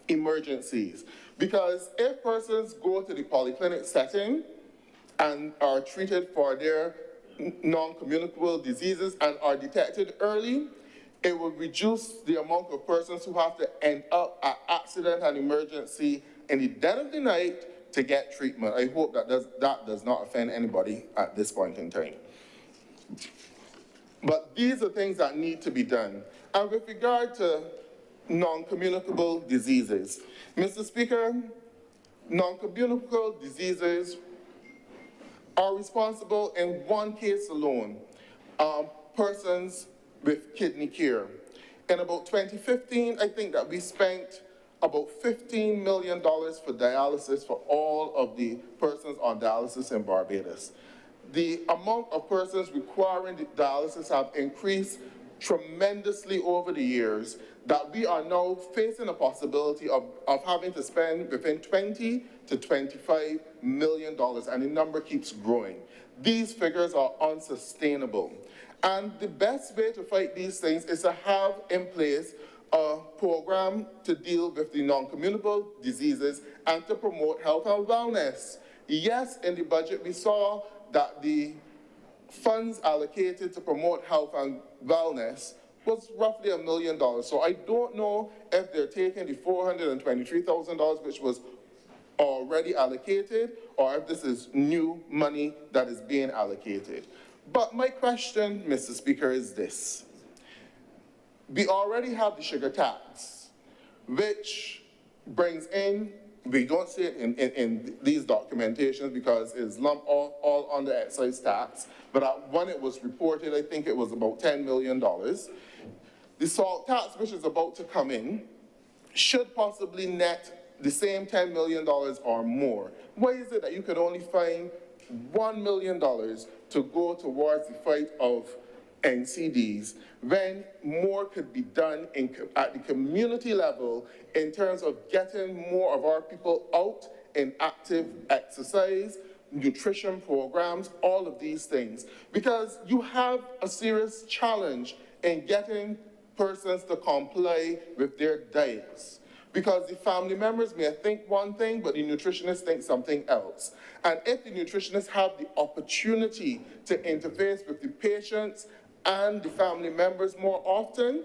emergencies. Because if persons go to the polyclinic setting and are treated for their non-communicable diseases and are detected early, it will reduce the amount of persons who have to end up at accident and emergency in the dead of the night to get treatment. I hope that does not offend anybody at this point in time. But these are things that need to be done. And with regard to non-communicable diseases, Mr. Speaker, non-communicable diseases are responsible in one case alone, persons with kidney care. In about 2015, I think that we spent about $15 million for dialysis for all of the persons on dialysis in Barbados. The amount of persons requiring dialysis have increased tremendously over the years, that we are now facing a possibility of having to spend between $20 to $25 million, and the number keeps growing. These figures are unsustainable. And the best way to fight these things is to have in place a program to deal with the non-communicable diseases and to promote health and wellness. Yes, in the budget we saw that the funds allocated to promote health and wellness was roughly $1 million. So I don't know if they're taking the $423,000, which was already allocated, or if this is new money that is being allocated. But my question, Mr. Speaker, is this. We already have the sugar tax, which brings in, we don't see it in these documentations because it's lumped all under excise tax, but when it was reported, I think it was about $10 million. The salt tax, which is about to come in, should possibly net the same $10 million or more. Why is it that you could only find $1 million to go towards the fight of NCDs when more could be done at the community level in terms of getting more of our people out in active exercise, nutrition programs, all of these things? Because you have a serious challenge in getting persons to comply with their diets. Because the family members may think one thing, but the nutritionists think something else. And if the nutritionists have the opportunity to interface with the patients and the family members more often,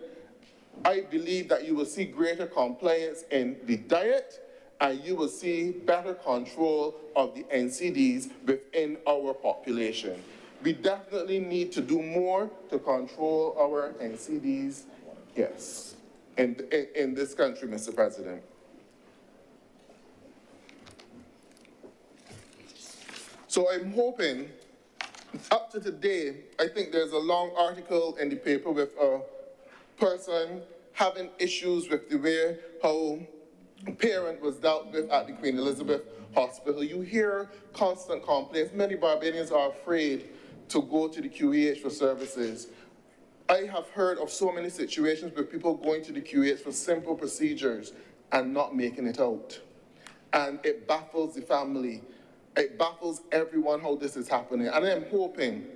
I believe that you will see greater compliance in the diet, and you will see better control of the NCDs within our population. We definitely need to do more to control our NCDs, yes, in this country, Mr. President. So I'm hoping, up to today, I think there's a long article in the paper with a person having issues with the way how a parent was dealt with at the Queen Elizabeth Hospital. You hear constant complaints. Many Barbadians are afraid to go to the QEH for services. I have heard of so many situations where people going to the QEH for simple procedures and not making it out. And it baffles the family. It baffles everyone how this is happening. And I'm hoping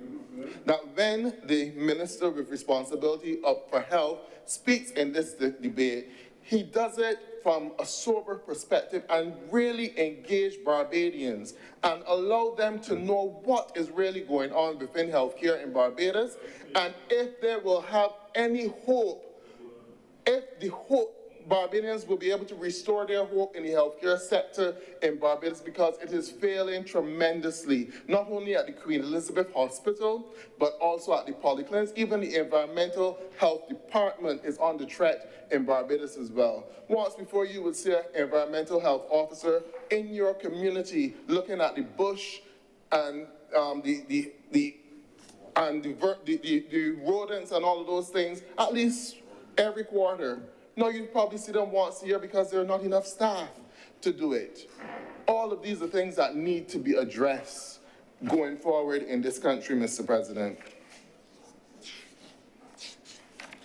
that when the minister with responsibility for health speaks in this debate, he does it from a sober perspective and really engage Barbadians and allow them to know what is really going on within healthcare in Barbados, and if they will have any hope, if the hope Barbadians will be able to restore their hope in the healthcare sector in Barbados, because it is failing tremendously, not only at the Queen Elizabeth Hospital, but also at the polyclinics. Even the environmental health department is under threat in Barbados as well. Once before, you would see an environmental health officer in your community looking at the bush and the rodents and all of those things at least every quarter. No, you probably see them once a year because there are not enough staff to do it. All of these are things that need to be addressed going forward in this country, Mr. President.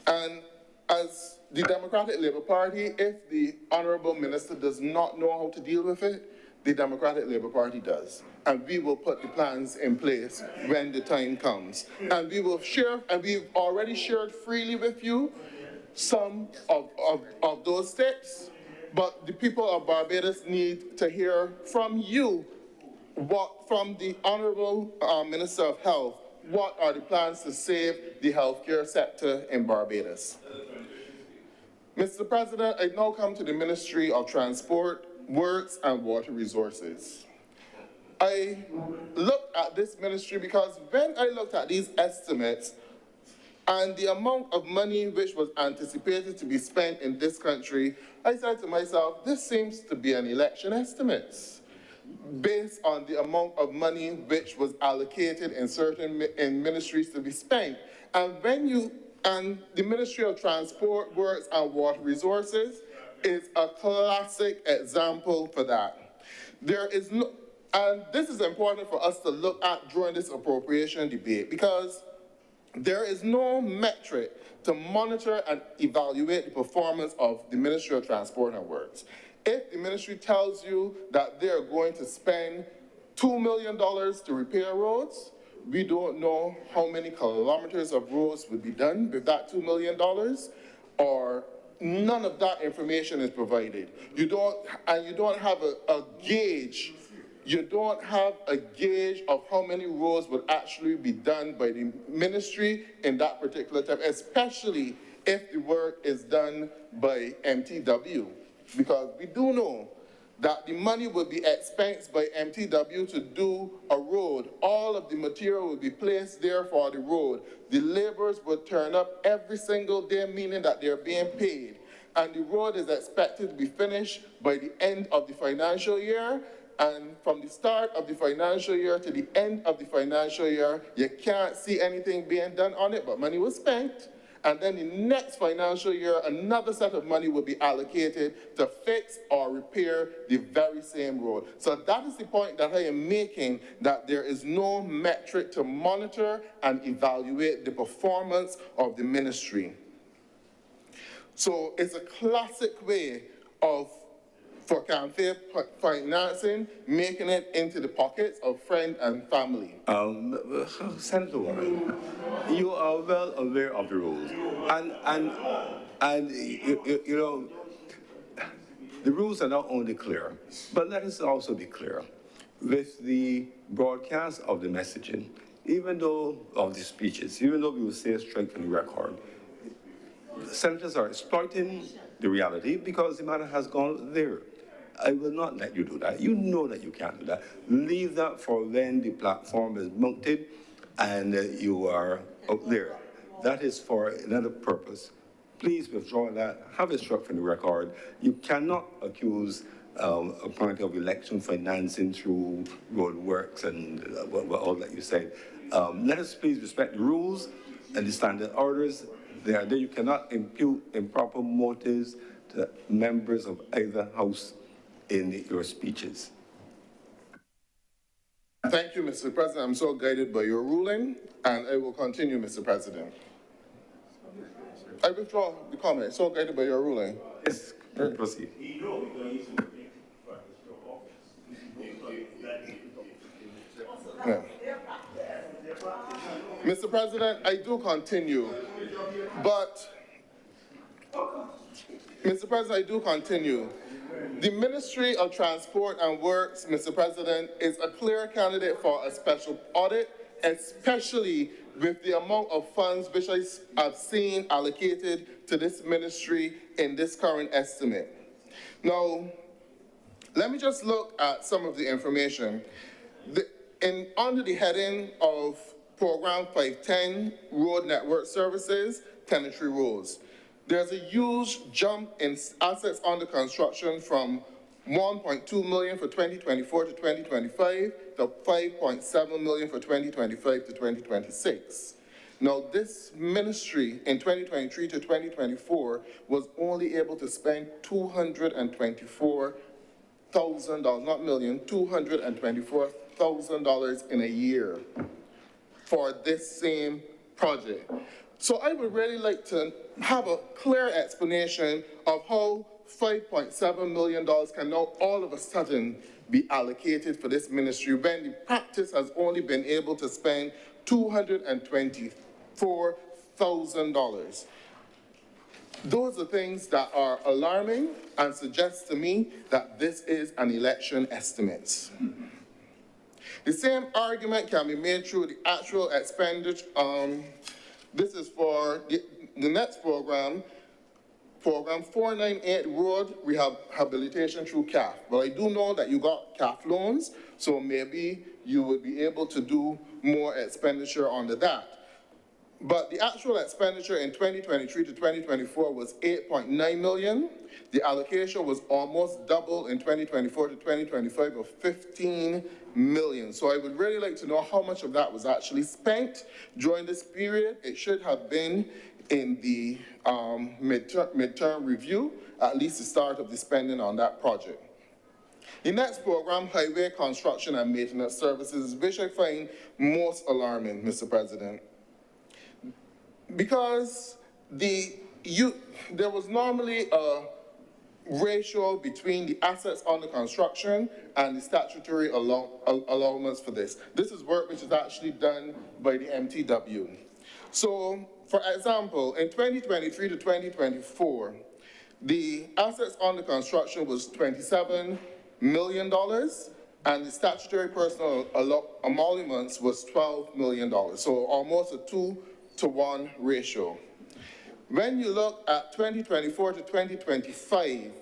And as the Democratic Labour Party, if the Honourable Minister does not know how to deal with it, the Democratic Labour Party does. And we will put the plans in place when the time comes. And we will share, and we've already shared freely with you some of those steps, but the people of Barbados need to hear from you, from the Honourable Minister of Health, what are the plans to save the healthcare sector in Barbados. Mr. President, I now come to the Ministry of Transport, Works and Water Resources. I looked at this ministry because when I looked at these estimates, and the amount of money which was anticipated to be spent in this country, I said to myself, this seems to be an election estimate based on the amount of money which was allocated in certain ministries to be spent. And the Ministry of Transport, Works and Water Resources is a classic example for that. And this is important for us to look at during this appropriation debate, because there is no metric to monitor and evaluate the performance of the Ministry of Transport and Works. If the ministry tells you that they're going to spend $2 million to repair roads, we don't know how many kilometers of roads would be done with that $2 million, or none of that information is provided. You don't have a gauge. You don't have a gauge of how many roads will actually be done by the ministry in that particular time, especially if the work is done by MTW. Because we do know that the money will be expensed by MTW to do a road. All of the material will be placed there for the road. The laborers will turn up every single day, meaning that they're being paid. And the road is expected to be finished by the end of the financial year. And from the start of the financial year to the end of the financial year, you can't see anything being done on it, but money was spent. And then the next financial year, another set of money will be allocated to fix or repair the very same road. So that is the point that I am making, that there is no metric to monitor and evaluate the performance of the ministry. So it's a classic way for campaign financing, making it into the pockets of friends and family. Senator Warren, you are well aware of the rules, and you know, the rules are not only clear, but let us also be clear with the broadcast of the messaging, even though of the speeches, even though we will say straight from the record, senators are exploiting the reality because the matter has gone there. I will not let you do that. You know that you can't do that. Leave that for when the platform is mounted and you are out there. That is for another purpose. Please withdraw that. Have it struck from the record. You cannot accuse a party of election financing through road works and all that you said. Let us please respect the rules and the standard orders. There you cannot impute improper motives to members of either house in your speeches. Thank you, Mr. President. I'm so guided by your ruling, and I will continue, Mr. President. I withdraw the comment. So guided by your ruling. Yes, proceed. Yeah. Mr. President, I do continue, but Mr. President, I do continue. The Ministry of Transport and Works, Mr. President, is a clear candidate for a special audit, especially with the amount of funds which I have seen allocated to this ministry in this current estimate. Now, let me just look at some of the information. Under the heading of Program 510, Road Network Services, Tenantry Rules, there's a huge jump in assets under construction from 1.2 million for 2024 to 2025 to 5.7 million for 2025 to 2026. Now, this ministry in 2023 to 2024 was only able to spend $224,000, not million, $224,000 in a year for this same project. So I would really like to have a clear explanation of how $5.7 million can now all of a sudden be allocated for this ministry when the practice has only been able to spend $224,000. Those are things that are alarming and suggest to me that this is an election estimate. The same argument can be made through the actual expenditure. This is for the next program, Program 498, Road Rehabilitation through CAF. Well, I do know that you got CAF loans, so maybe you would be able to do more expenditure under that. But the actual expenditure in 2023 to 2024 was 8.9 million. The allocation was almost double in 2024 to 2025 of 15 million. So I would really like to know how much of that was actually spent during this period. It should have been in the midterm review, at least the start of the spending on that project. The next program, Highway Construction and Maintenance Services, which I find most alarming, Mr. President. Because there was normally a ratio between the assets under construction and the statutory allowance for this. This is work which is actually done by the MTW. So, for example, in 2023 to 2024, the assets under construction was $27 million, and the statutory personal emoluments was $12 million, so almost a 2-to-1 ratio. When you look at 2024 to 2025,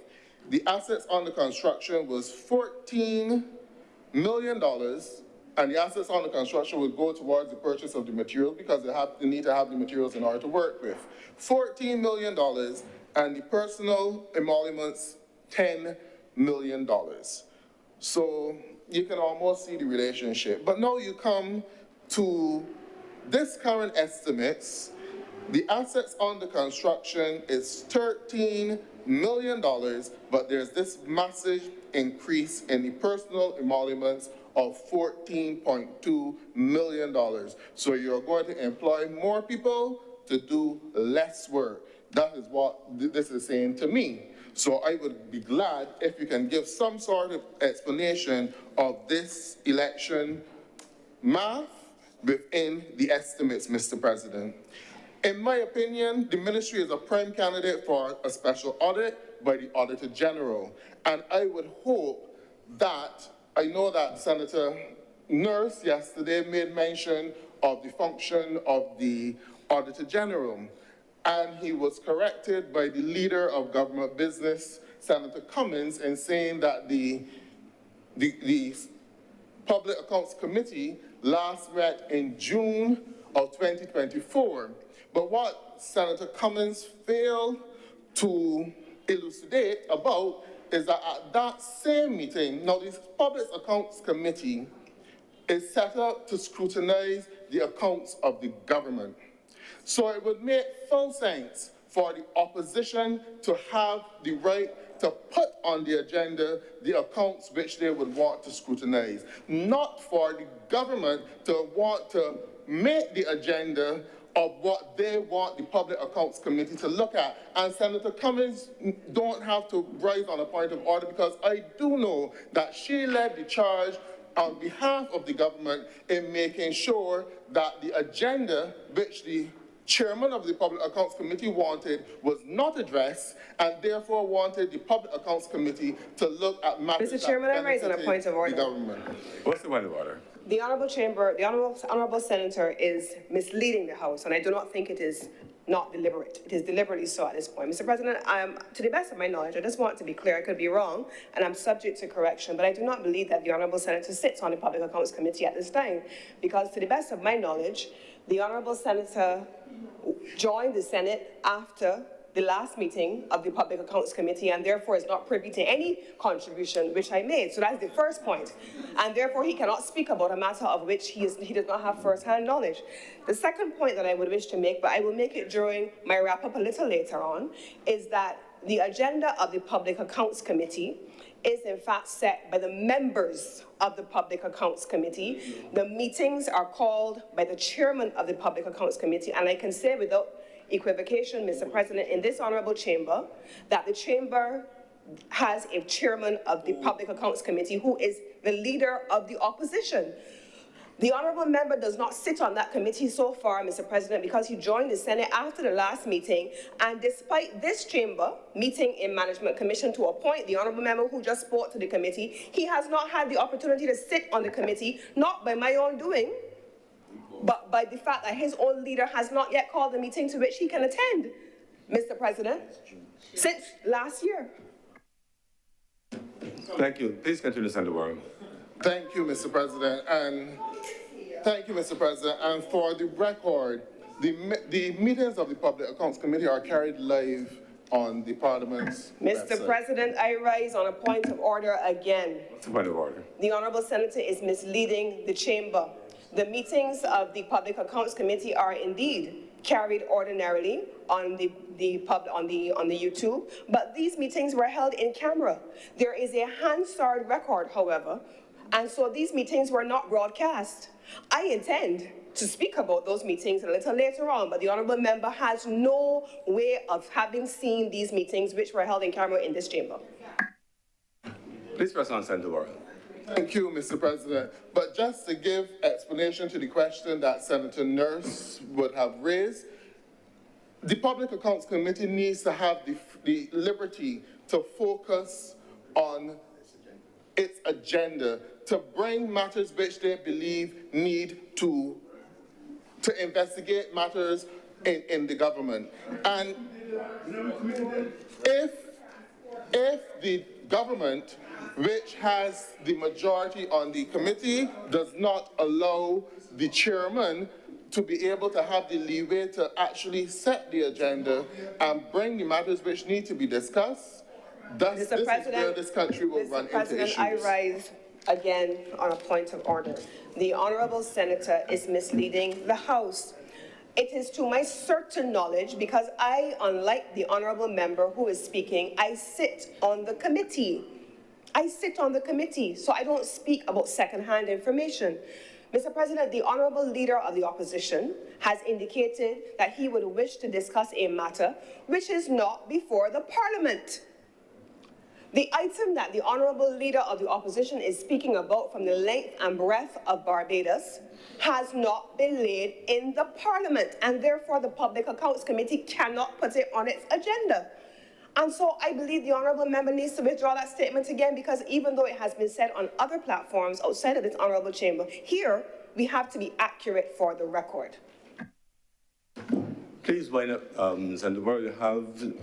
the assets under construction was $14 million, and the assets under construction would go towards the purchase of the materials because they need to have the materials in order to work with. $14 million, and the personal emoluments, $10 million. So you can almost see the relationship. But now you come to this current estimates. The assets under construction is $13 million, but there's this massive increase in the personal emoluments of $14.2 million. So you're going to employ more people to do less work. That is what this is saying to me. So I would be glad if you can give some sort of explanation of this election math within the estimates, Mr. President. In my opinion, the ministry is a prime candidate for a special audit by the Auditor General. And I would hope that, I know that Senator Nurse yesterday made mention of the function of the Auditor General. And he was corrected by the leader of government business, Senator Cummins, in saying that the Public Accounts Committee last met in June of 2024. But what Senator Cummins failed to elucidate about is that at that same meeting, now the Public Accounts Committee is set up to scrutinize the accounts of the government. So it would make full sense for the opposition to have the right to put on the agenda the accounts which they would want to scrutinize, not for the government to want to make the agenda of what they want the Public Accounts Committee to look at. And Senator Cummins don't have to rise on a point of order because I do know that she led the charge on behalf of the government in making sure that the agenda which the chairman of the Public Accounts Committee wanted was not addressed, and therefore wanted the Public Accounts Committee to look at matters Mr. Chairman, I raise on a benefited point of order. the government. What's the point of order? The Honourable Chamber, the Honourable Senator is misleading the House, and I do not think it is not deliberate. It is deliberately so at this point. Mr. President, to the best of my knowledge, I just want to be clear, I could be wrong, and I'm subject to correction, but I do not believe that the Honourable Senator sits on the Public Accounts Committee at this time, because to the best of my knowledge, the Honourable Senator joined the Senate after the last meeting of the Public Accounts Committee, and therefore is not privy to any contribution which I made. So that's the first point. And therefore he cannot speak about a matter of which he does not have first-hand knowledge. The second point that I would wish to make, but I will make it during my wrap-up a little later on, is that the agenda of the Public Accounts Committee is in fact set by the members of the Public Accounts Committee. The meetings are called by the chairman of the Public Accounts Committee, and I can say without equivocation, Mr. President, in this honourable chamber, that the chamber has a chairman of the Public Accounts Committee who is the leader of the opposition. The honourable member does not sit on that committee so far, Mr. President, because he joined the Senate after the last meeting, and despite this chamber meeting in Management Commission to appoint the honourable member who just spoke to the committee, he has not had the opportunity to sit on the committee, not by my own doing, but by the fact that his own leader has not yet called the meeting to which he can attend, Mr. President, since last year. Thank you. Please continue, Senator Warren. Thank you, Mr. President, and thank you, Mr. President. And for the record, the meetings of the Public Accounts Committee are carried live on the Parliament's Mr. website. President, I rise on a point of order again. What's the point of order? The honourable senator is misleading the chamber. The meetings of the Public Accounts Committee are indeed carried ordinarily on the YouTube, but these meetings were held in camera. There is a Hansard record, however, and so these meetings were not broadcast. I intend to speak about those meetings a little later on, but the honourable member has no way of having seen these meetings which were held in camera in this chamber. Please press on, Senator Warren. Thank you, Mr. President. But just to give explanation to the question that Senator Nurse would have raised, the Public Accounts Committee needs to have the liberty to focus on its agenda, to bring matters which they believe need to investigate matters in the government. And if the government, which has the majority on the committee, does not allow the chairman to be able to have the leeway to actually set the agenda and bring the matters which need to be discussed, this is where this country will run into issues. I rise again on a point of order. The honourable senator is misleading the House. It is to my certain knowledge, because I, unlike the honourable member who is speaking, I sit on the committee. I sit on the committee, so I don't speak about second-hand information. Mr. President, the honourable leader of the opposition has indicated that he would wish to discuss a matter which is not before the Parliament. The item that the honourable leader of the opposition is speaking about from the length and breadth of Barbados has not been laid in the Parliament, and therefore the Public Accounts Committee cannot put it on its agenda. And so I believe the honourable member needs to withdraw that statement again, because even though it has been said on other platforms outside of this honourable chamber, here we have to be accurate for the record. Please wind up, Senator Warren. You have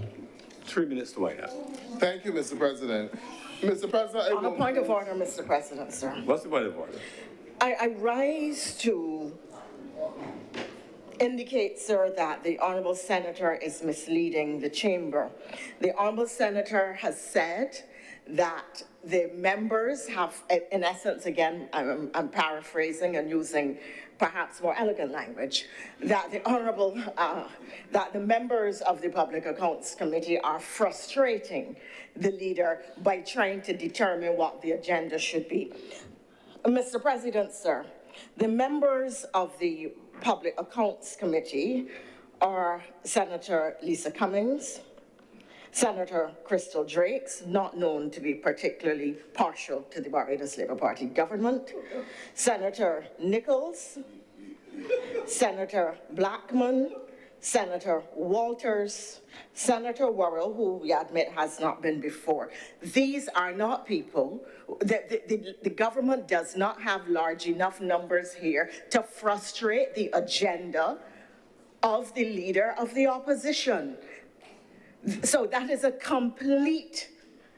3 minutes to wind up. Thank you, Mr. President. Mr. President, On a point of order, Mr. President, sir. What's the point of order? I rise to indicate, sir, that the honourable senator is misleading the chamber. The honourable senator has said that the members have, in essence, again, I'm paraphrasing and using perhaps more elegant language, that the members of the Public Accounts Committee are frustrating the leader by trying to determine what the agenda should be. Mr. President, sir, the members of the Public Accounts Committee are Senator Lisa Cummings, Senator Crystal Drakes, not known to be particularly partial to the Barbados Labour Party government, Senator Nichols, Senator Blackman, Senator Walters, Senator Worrell, who we admit has not been before. These are not people, the government does not have large enough numbers here to frustrate the agenda of the leader of the opposition. So that is a complete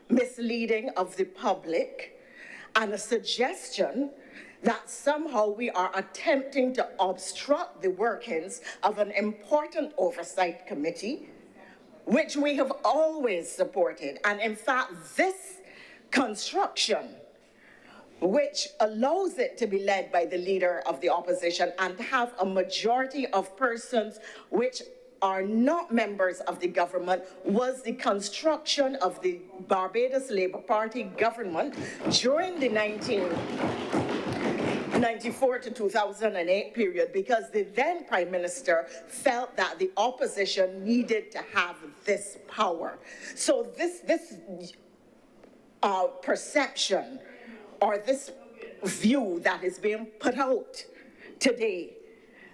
misleading of the public and a suggestion that somehow we are attempting to obstruct the workings of an important oversight committee, which we have always supported. And in fact, this construction, which allows it to be led by the leader of the opposition and to have a majority of persons which are not members of the government, was the construction of the Barbados Labour Party government during the 1994 to 2008 period, because the then Prime Minister felt that the opposition needed to have this power. So this perception or this view that is being put out today,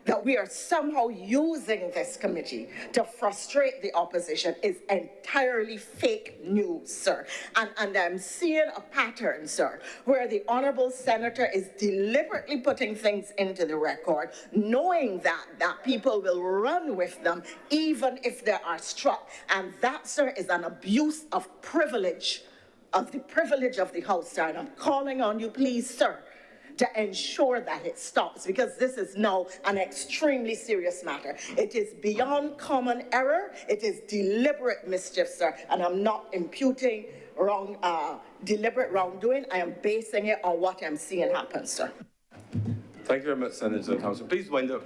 that we are somehow using this committee to frustrate the opposition, is entirely fake news, sir. And I'm seeing a pattern, sir, where the honorable senator is deliberately putting things into the record, knowing that people will run with them even if they are struck. And that, sir, is an abuse of privilege, of the privilege of the House, sir. And I'm calling on you, please, sir, to ensure that it stops, because this is now an extremely serious matter. It is beyond common error. It is deliberate mischief, sir, and I'm not imputing deliberate wrongdoing. I am basing it on what I'm seeing happen, sir. Thank you very much, Senator Thompson. Please wind up,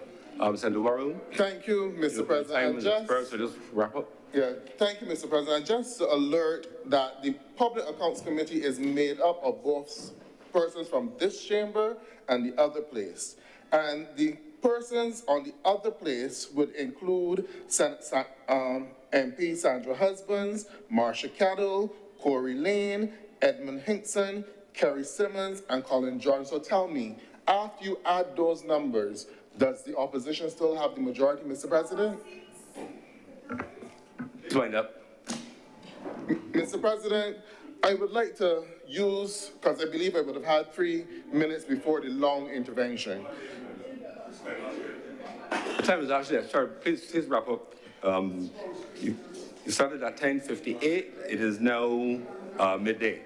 Senator Warren. Thank you, Mr. President. So just wrap up. Yeah, thank you, Mr. President. Just to alert that the Public Accounts Committee is made up of both persons from this chamber and the other place. And the persons on the other place would include MP Sandra Husbands, Marsha Cattle, Corey Lane, Edmund Hinkson, Kerry Simmons, and Colin Jordan. So tell me, after you add those numbers, does the opposition still have the majority, Mr. President? Wind up. Mr. President, I would like to use, because I believe I would have had 3 minutes before the long intervention. Time is actually, sorry, please wrap up. You started at 10:58. It is now midday.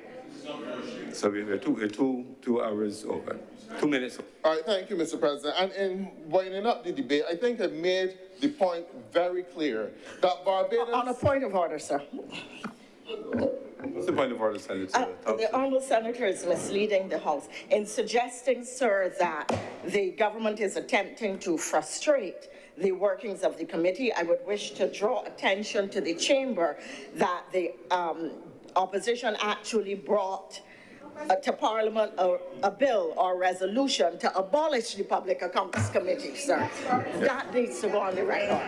So we're two hours over. 2 minutes. All right, thank you, Mr. President. And in winding up the debate, I think I made the point very clear that Barbados... On a point of order, sir. What's the point of order, Senator? The honourable senator is misleading the House in suggesting, sir, that the government is attempting to frustrate the workings of the committee. I would wish to draw attention to the chamber that the opposition actually brought to Parliament a bill or resolution to abolish the Public Accounts Committee, sir. That needs to go on the record.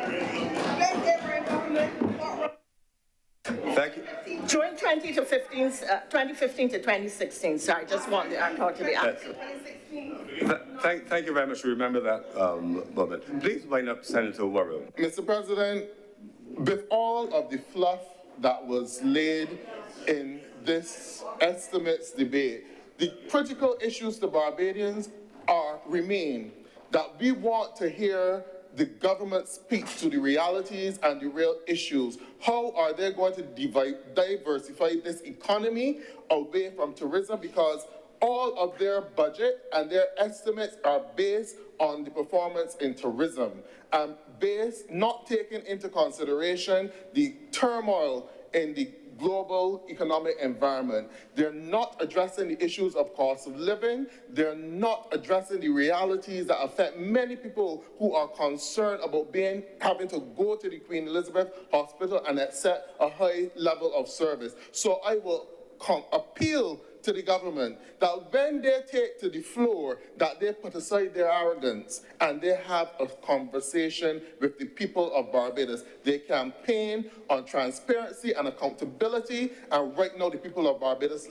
Thank you. During 2015 to 2016, sir, I just want the record to be accurate. Thank you very much. Remember that moment. Please wind up, Senator Warren. Mr. President, with all of the fluff that was laid in this estimates debate, the critical issues to Barbadians remain that we want to hear the government speak to the realities and the real issues. How are they going to diversify this economy away from tourism? Because all of their budget and their estimates are based on the performance in tourism and not taking into consideration the turmoil in the global economic environment. They're not addressing the issues of cost of living. They're not addressing the realities that affect many people who are concerned about having to go to the Queen Elizabeth Hospital and accept a high level of service. So I will appeal to the government that when they take to the floor, that they put aside their arrogance and they have a conversation with the people of Barbados. They campaign on transparency and accountability, and right now the people of Barbados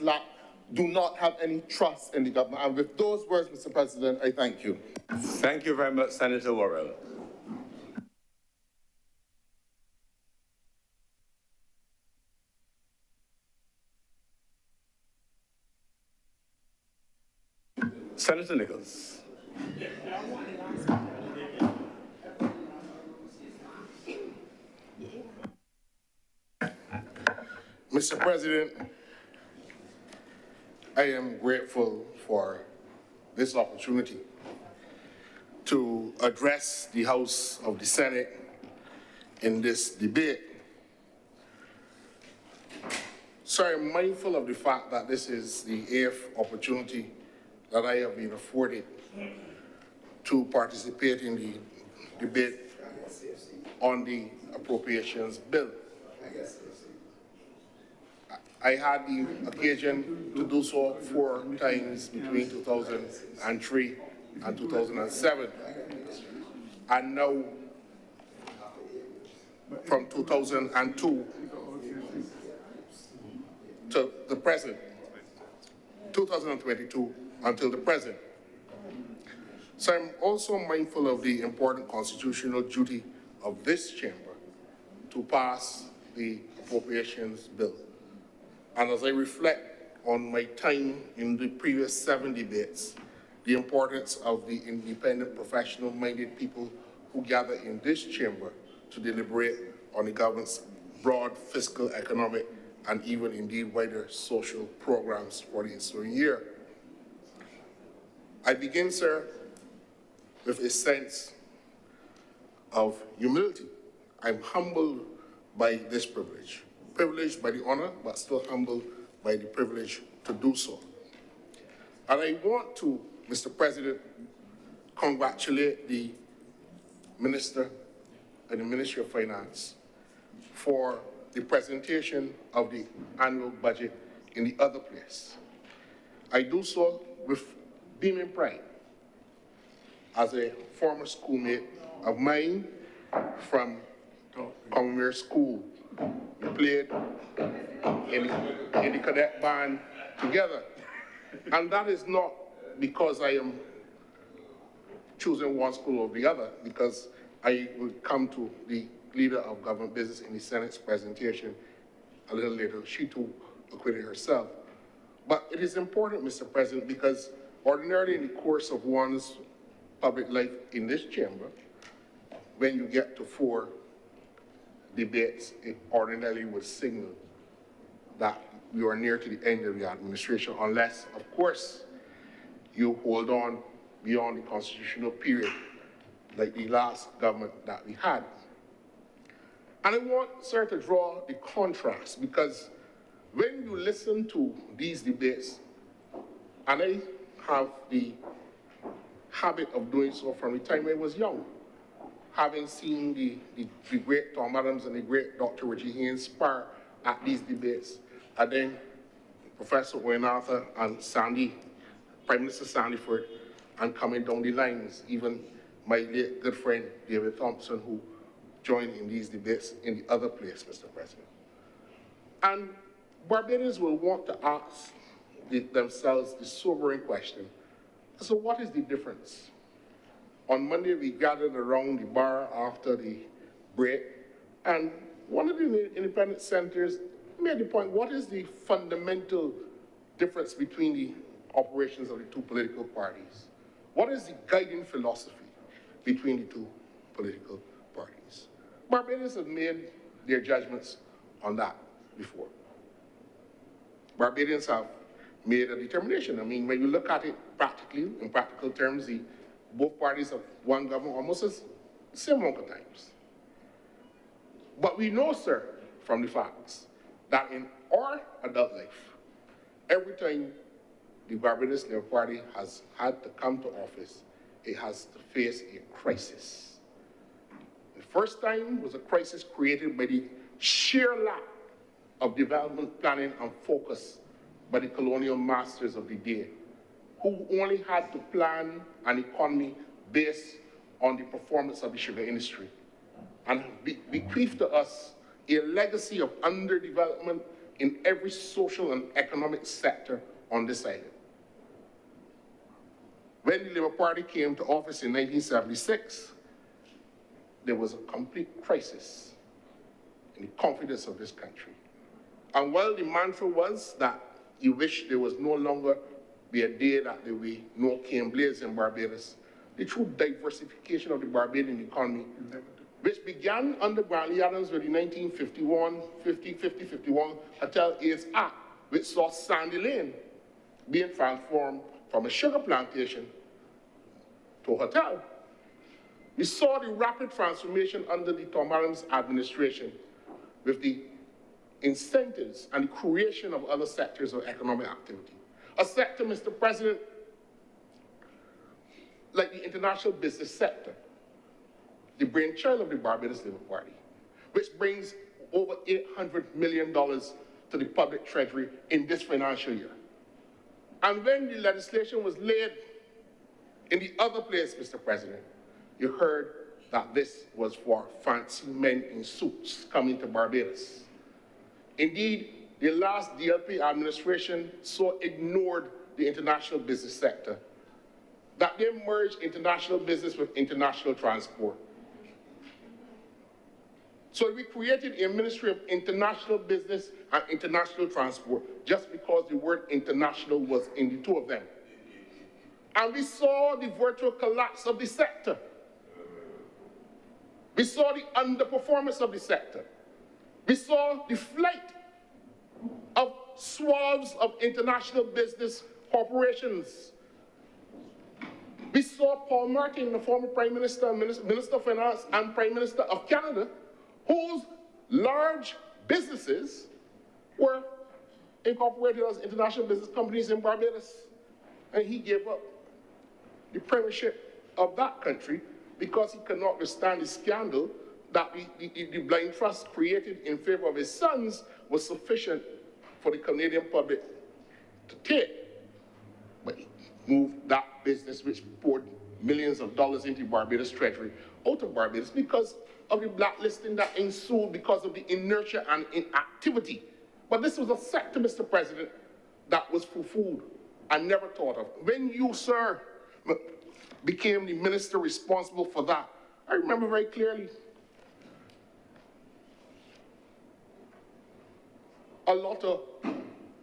do not have any trust in the government. And with those words, Mr. President, I thank you. Thank you very much, Senator Worrell. Senator Nichols. Mr. President, I am grateful for this opportunity to address the House of the Senate in this debate. So I'm mindful of the fact that this is the 8th opportunity that I have been afforded to participate in the debate on the appropriations bill. I had the occasion to do so 4 times between 2003 and 2007. And now, from 2002 to the present, 2022 until the present. So I'm also mindful of the important constitutional duty of this chamber to pass the appropriations bill. And as I reflect on my time in the previous 7 debates, the importance of the independent, professional-minded people who gather in this chamber to deliberate on the government's broad fiscal, economic, and even indeed wider social programs for the ensuing year. I begin, sir, with a sense of humility. I'm humbled by this privilege. Privileged by the honor, but still humbled by the privilege to do so. And I want to, Mr. President, congratulate the Minister and the Ministry of Finance for the presentation of the annual budget in the other place. I do so with beaming pride as a former schoolmate of mine from Commonwealth School. We played in the cadet band together. And that is not because I am choosing one school over the other, because I will come to the leader of government business in the Senate's presentation a little later. She too acquitted herself. But it is important, Mr. President, because ordinarily in the course of one's public life in this chamber, when you get to 4 debates, it ordinarily would signal that you are near to the end of the administration, unless, of course, you hold on beyond the constitutional period, like the last government that we had. And I want, sir, to draw the contrast, because when you listen to these debates, and I have the habit of doing so from the time I was young, having seen the great Tom Adams and the great Dr. Richie Haynes spar at these debates, and then Professor Owen Arthur and Prime Minister Sandyford, and coming down the lines, even my late good friend David Thompson, who joined in these debates in the other place, Mr. President. And Barbadians will want to ask themselves the sobering question, so what is the difference? On Monday, we gathered around the bar after the break, and one of the independent senators made the point, what is the fundamental difference between the operations of the 2 political parties? What is the guiding philosophy between the 2 political parties? Barbadians have made their judgments on that before. Barbadians have made a determination. I mean, when you look at it practically, in practical terms, both parties have won government almost the same amount of times. But we know, sir, from the facts, that in our adult life, every time the Barbados Labour Party has had to come to office, it has to face a crisis. The first time was a crisis created by the sheer lack of development planning and focus by the colonial masters of the day, who only had to plan an economy based on the performance of the sugar industry, and bequeathed to us a legacy of underdevelopment in every social and economic sector on this island. When the Labour Party came to office in 1976, there was a complete crisis in the confidence of this country. And while the mantra was that you wish there was no longer be a day that there will be no cane blaze in Barbados. The true diversification of the Barbadian economy, which began under Grantley Adams with the 1950-51 Hotel Aids Act, which saw Sandy Lane being transformed from a sugar plantation to a hotel. We saw the rapid transformation under the Tom Adams administration with the incentives and creation of other sectors of economic activity. A sector, Mr. President, like the international business sector, the brainchild of the Barbados Labour Party, which brings over $800 million to the public treasury in this financial year. And when the legislation was laid in the other place, Mr. President, you heard that this was for fancy men in suits coming to Barbados. Indeed, the last DLP administration so ignored the international business sector that they merged international business with international transport. So we created a Ministry of International Business and International Transport just because the word international was in the two of them. And we saw the virtual collapse of the sector. We saw the underperformance of the sector. We saw the flight of swaths of international business corporations. We saw Paul Martin, the former Prime Minister, Minister of Finance, and Prime Minister of Canada, whose large businesses were incorporated as international business companies in Barbados. And he gave up the premiership of that country because he could not withstand the scandal that the blind trust created in favor of his sons was sufficient for the Canadian public to take. But he moved that business, which poured millions of dollars into Barbados Treasury, out of Barbados because of the blacklisting that ensued because of the inertia and inactivity. But this was a sector, Mr. President, that was foo-fooed and never thought of. When you, sir, became the minister responsible for that, I remember very clearly a lot of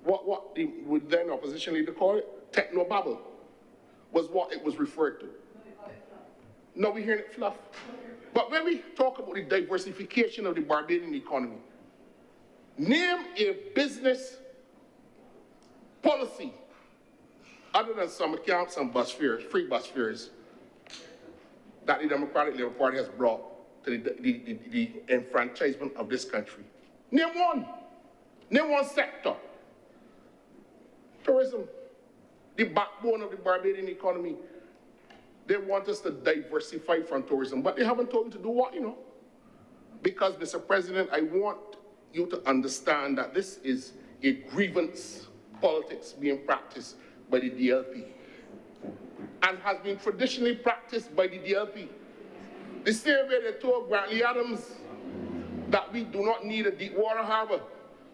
what the then opposition leader called it, technobabble, was what it was referred to. Now we're hearing it fluff. But when we talk about the diversification of the Barbadian economy, name a business policy other than summer camps and bus fares, free bus fares, that the Democratic Labour Party has brought to the enfranchisement of this country. Name one. Name one sector. Tourism, the backbone of the Barbadian economy. They want us to diversify from tourism, but they haven't told you to do what, you know? Because, Mr. President, I want you to understand that this is a grievance politics being practiced by the DLP and has been traditionally practiced by the DLP. The same way they told Grantley Adams that we do not need a deep water harbor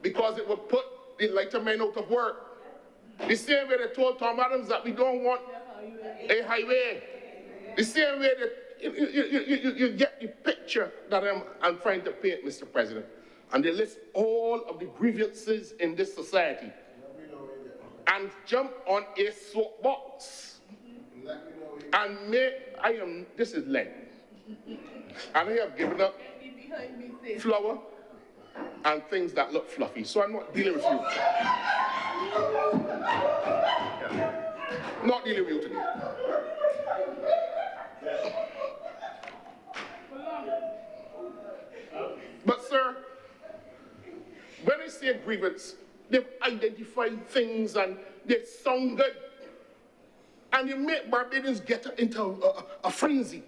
because it would put the lighter men out of work. The same way they told Tom Adams that we don't want a highway. The same way that you get the picture that I'm trying to paint, Mr. President. And they list all of the grievances in this society and jump on a soapbox and this is Len. And I have given up flour and things that look fluffy, so I'm not dealing with you. Not dealing with you today. But, sir, when I say grievance, they've identified things and they sound good. And you make Barbadians get into a frenzy.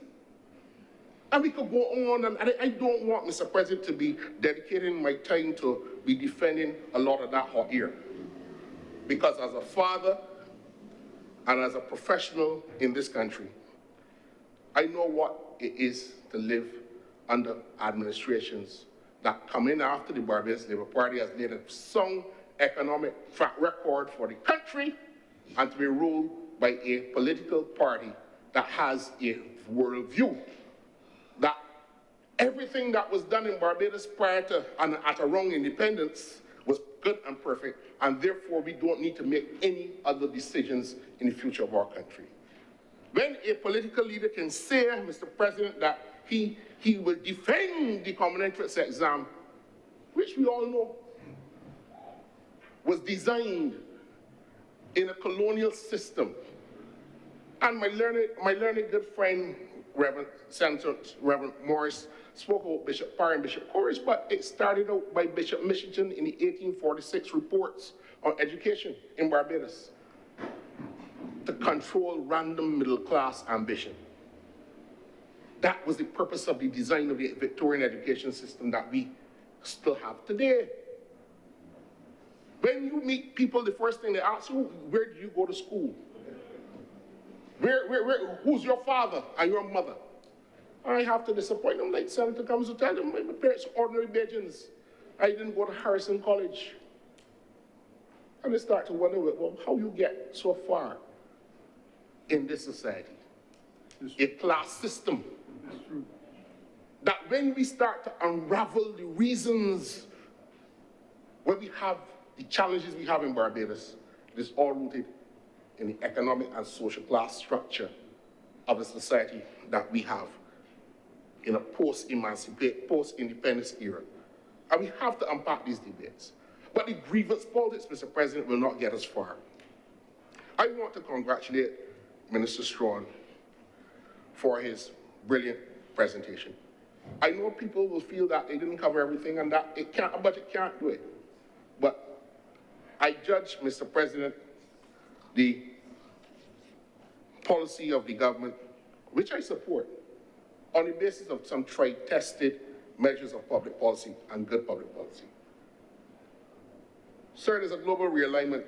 And we could go on, and I don't want, Mr. President, to be dedicating my time to be defending a lot of that hot air. Because as a father and as a professional in this country, I know what it is to live under administrations that come in after the Barbados Labour Party has laid a sound economic track record for the country and to be ruled by a political party that has a worldview. That everything that was done in Barbados prior to and at around independence was good and perfect, and therefore we don't need to make any other decisions in the future of our country. When a political leader can say, Mr. President, that he will defend the common entrance exam, which we all know was designed in a colonial system. And my learned good friend, Reverend Senator Reverend Morris, spoke about Bishop Parr and Bishop Corrish, but it started out by Bishop Mitchelton in the 1846 reports on education in Barbados to control random middle-class ambition. That was the purpose of the design of the Victorian education system that we still have today. When you meet people, the first thing they ask you, where did you go to school? Who's your father and your mother? I have to disappoint them, like Senator comes to tell them, my parents are ordinary Bajans. I didn't go to Harrison College. And they start to wonder, well, how you get so far in this society? A class system. That when we start to unravel the reasons why we have the challenges we have in Barbados, it is all rooted in the economic and social class structure of the society that we have in a post-independence era. And we have to unpack these debates. But the grievance politics, Mr. President, will not get us far. I want to congratulate Minister Strawn for his brilliant presentation. I know people will feel that they didn't cover everything and that a budget can't do it. But I judge, Mr. President, the policy of the government, which I support, on the basis of some tried-tested measures of public policy and good public policy. Sir, there's a global realignment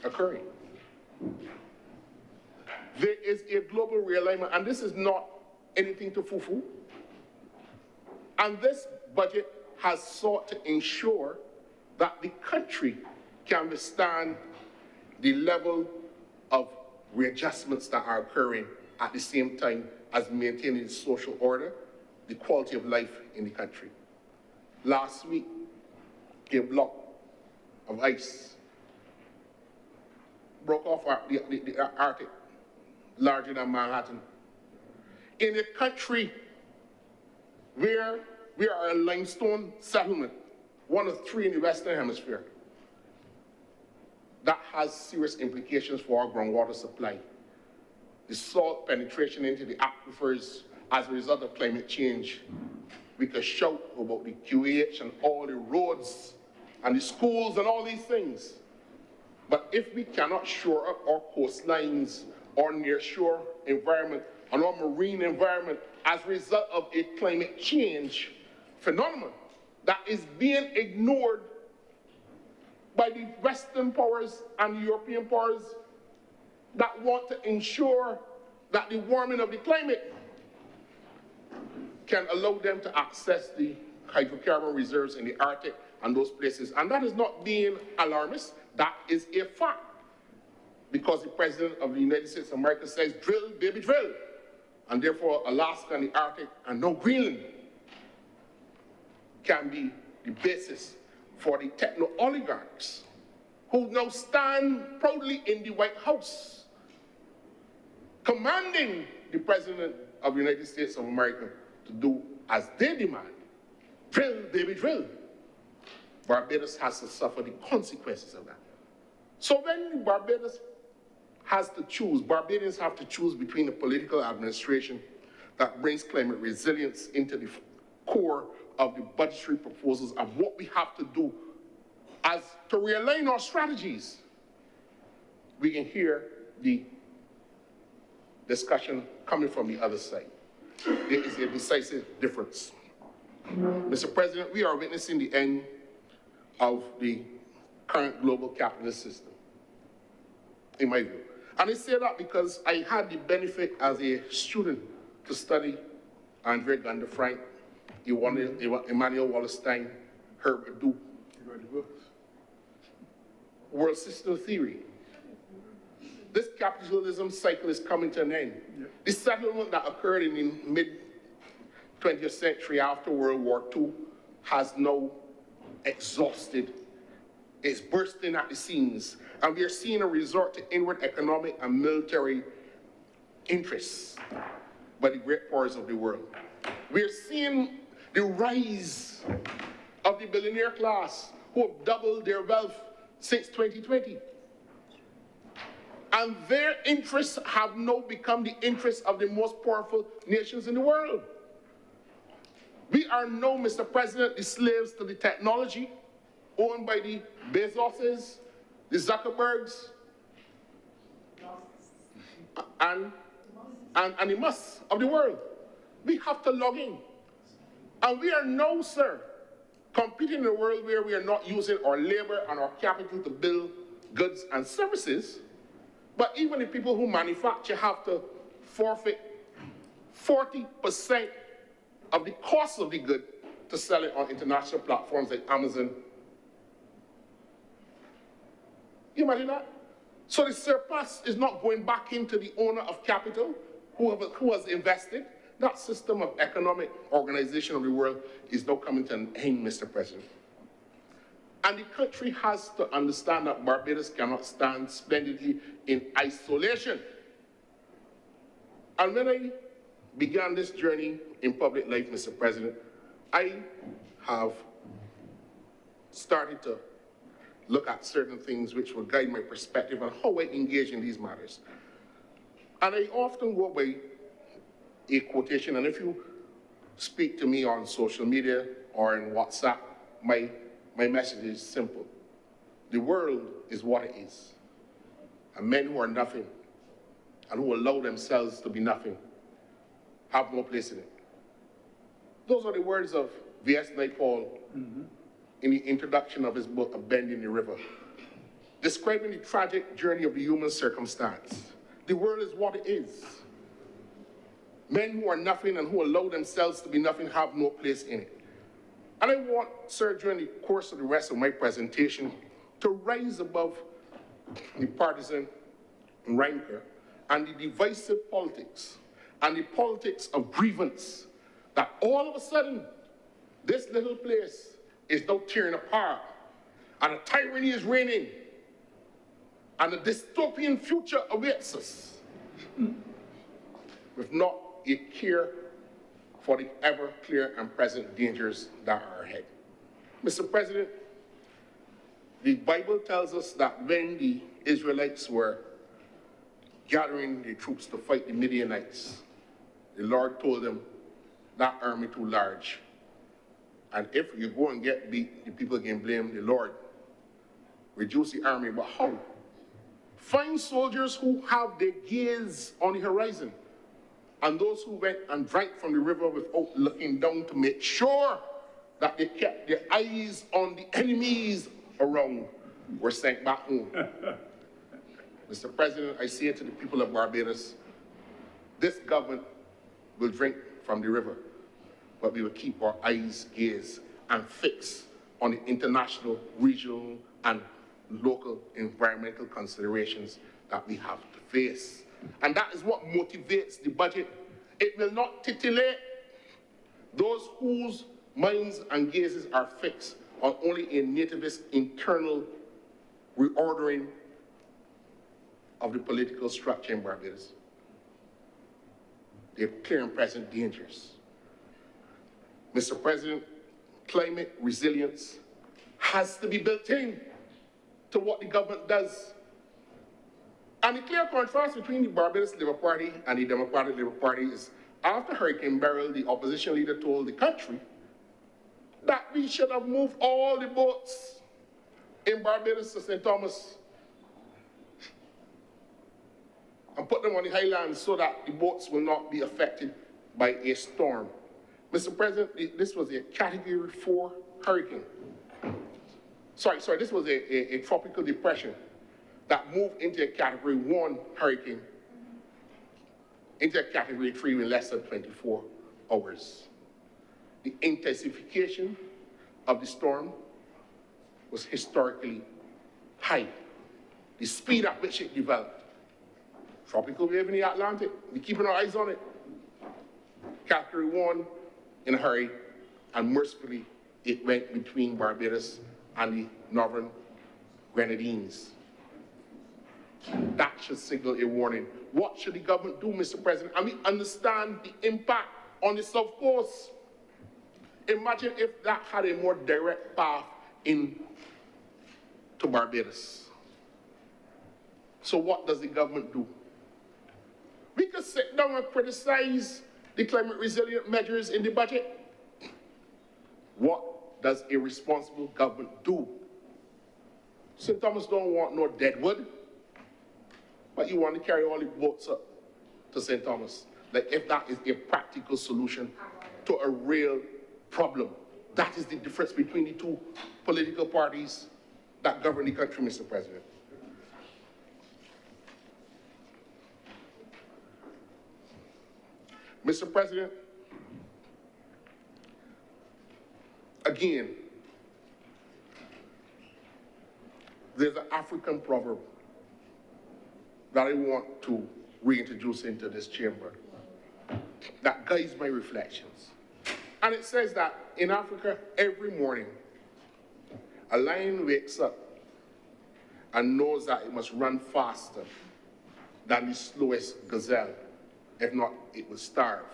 occurring. There is a global realignment, and this is not anything to foo-foo. And this budget has sought to ensure that the country can withstand the level of readjustments that are occurring at the same time as maintaining the social order, the quality of life in the country. Last week, a block of ice broke off the Arctic, larger than Manhattan. In a country where we are a limestone settlement, one of 3 in the Western Hemisphere, that has serious implications for our groundwater supply. The salt penetration into the aquifers as a result of climate change. We could shout about the QAH and all the roads and the schools and all these things. But if we cannot shore up our coastlines, our near-shore environment, and our marine environment as a result of a climate change phenomenon that is being ignored by the Western powers and the European powers that want to ensure that the warming of the climate can allow them to access the hydrocarbon reserves in the Arctic and those places. And that is not being alarmist, that is a fact. Because the President of the United States of America says, drill, baby, drill. And therefore, Alaska and the Arctic and now Greenland can be the basis for the techno-oligarchs who now stand proudly in the White House, commanding the President of the United States of America to do as they demand. Drill, baby, drill. Barbados has to suffer the consequences of that. So when Barbados has to choose, Barbadians have to choose between a political administration that brings climate resilience into the core of the budgetary proposals and what we have to do as to realign our strategies. We can hear the discussion coming from the other side. There is a decisive difference. Mr. President, we are witnessing the end of the current global capitalist system, in my view. And I say that because I had the benefit as a student to study Andre Gunder Frank, Emmanuel Wallerstein, Herbert Duke, world system theory. This capitalism cycle is coming to an end. Yeah. The settlement that occurred in the mid-20th century after World War II has now exhausted is bursting at the seams, and we are seeing a resort to inward economic and military interests by the great powers of the world. We are seeing the rise of the billionaire class who have doubled their wealth since 2020. And their interests have now become the interests of the most powerful nations in the world. We are now, Mr. President, the slaves to the technology owned by the Bezoses, the Zuckerbergs, and the Musks of the world. We have to log in. And we are now, sir, competing in a world where we are not using our labor and our capital to build goods and services, but even the people who manufacture have to forfeit 40% of the cost of the good to sell it on international platforms like Amazon. You imagine that? So the surplus is not going back into the owner of capital who has invested. That system of economic organization of the world is now coming to an end, Mr. President. And the country has to understand that Barbados cannot stand splendidly in isolation. And when I began this journey in public life, Mr. President, I have started to look at certain things which will guide my perspective on how I engage in these matters. And I often go by a quotation, and if you speak to me on social media or in WhatsApp, my message is simple. The world is what it is. And men who are nothing and who allow themselves to be nothing have no place in it. Those are the words of V.S. Naipaul in the introduction of his book, A Bend in the River, describing the tragic journey of the human circumstance. The world is what it is. Men who are nothing and who allow themselves to be nothing have no place in it. And I want, sir, during the course of the rest of my presentation, to rise above the partisan rancor and the divisive politics and the politics of grievance that all of a sudden this little place is now tearing apart and a tyranny is reigning and a dystopian future awaits us with not a care for the ever clear and present dangers that are ahead. Mr. President, the Bible tells us that when the Israelites were gathering the troops to fight the Midianites, the Lord told them, that army too large. And if you go and get beat, the people can blame the Lord. Reduce the army, but how? Find soldiers who have their gaze on the horizon, and those who went and drank from the river without looking down to make sure that they kept their eyes on the enemies around were sent back home. Mr. President, I say to the people of Barbados, this government will drink from the river, but we will keep our eyes, gaze, and fix on the international, regional, and local environmental considerations that we have to face. And that is what motivates the budget. It will not titillate those whose minds and gazes are fixed on only a nativist internal reordering of the political structure in Barbados. They have clear and present dangers. Mr. President, climate resilience has to be built in to what the government does. And the clear contrast between the Barbados Labour Party and the Democratic Labour Party is after Hurricane Beryl, the opposition leader told the country that we should have moved all the boats in Barbados to St. Thomas and put them on the highlands so that the boats will not be affected by a storm. Mr. President, this was a Category 4 hurricane. Sorry, this was a tropical depression that moved into a Category 1 hurricane, into a Category 3 in less than 24 hours. The intensification of the storm was historically high. The speed at which it developed. Tropical wave in the Atlantic, we're keeping our eyes on it. Category 1 in a hurry, and mercifully, it went between Barbados and the northern grenadines. That should signal a warning. What should the government do, Mr. President? And we understand the impact on the South Coast. Imagine if that had a more direct path in to Barbados. So what does the government do? We could sit down and criticize the climate resilient measures in the budget. What does a responsible government do? St. Thomas don't want no deadwood, but you want to carry all the boats up to St. Thomas. Like if that is a practical solution to a real problem. That is the difference between the two political parties that govern the country, Mr. President. Mr. President, again, there's an African proverb that I want to reintroduce into this chamber that guides my reflections. And it says that in Africa, every morning, a lion wakes up and knows that it must run faster than the slowest gazelle. If not, it will starve.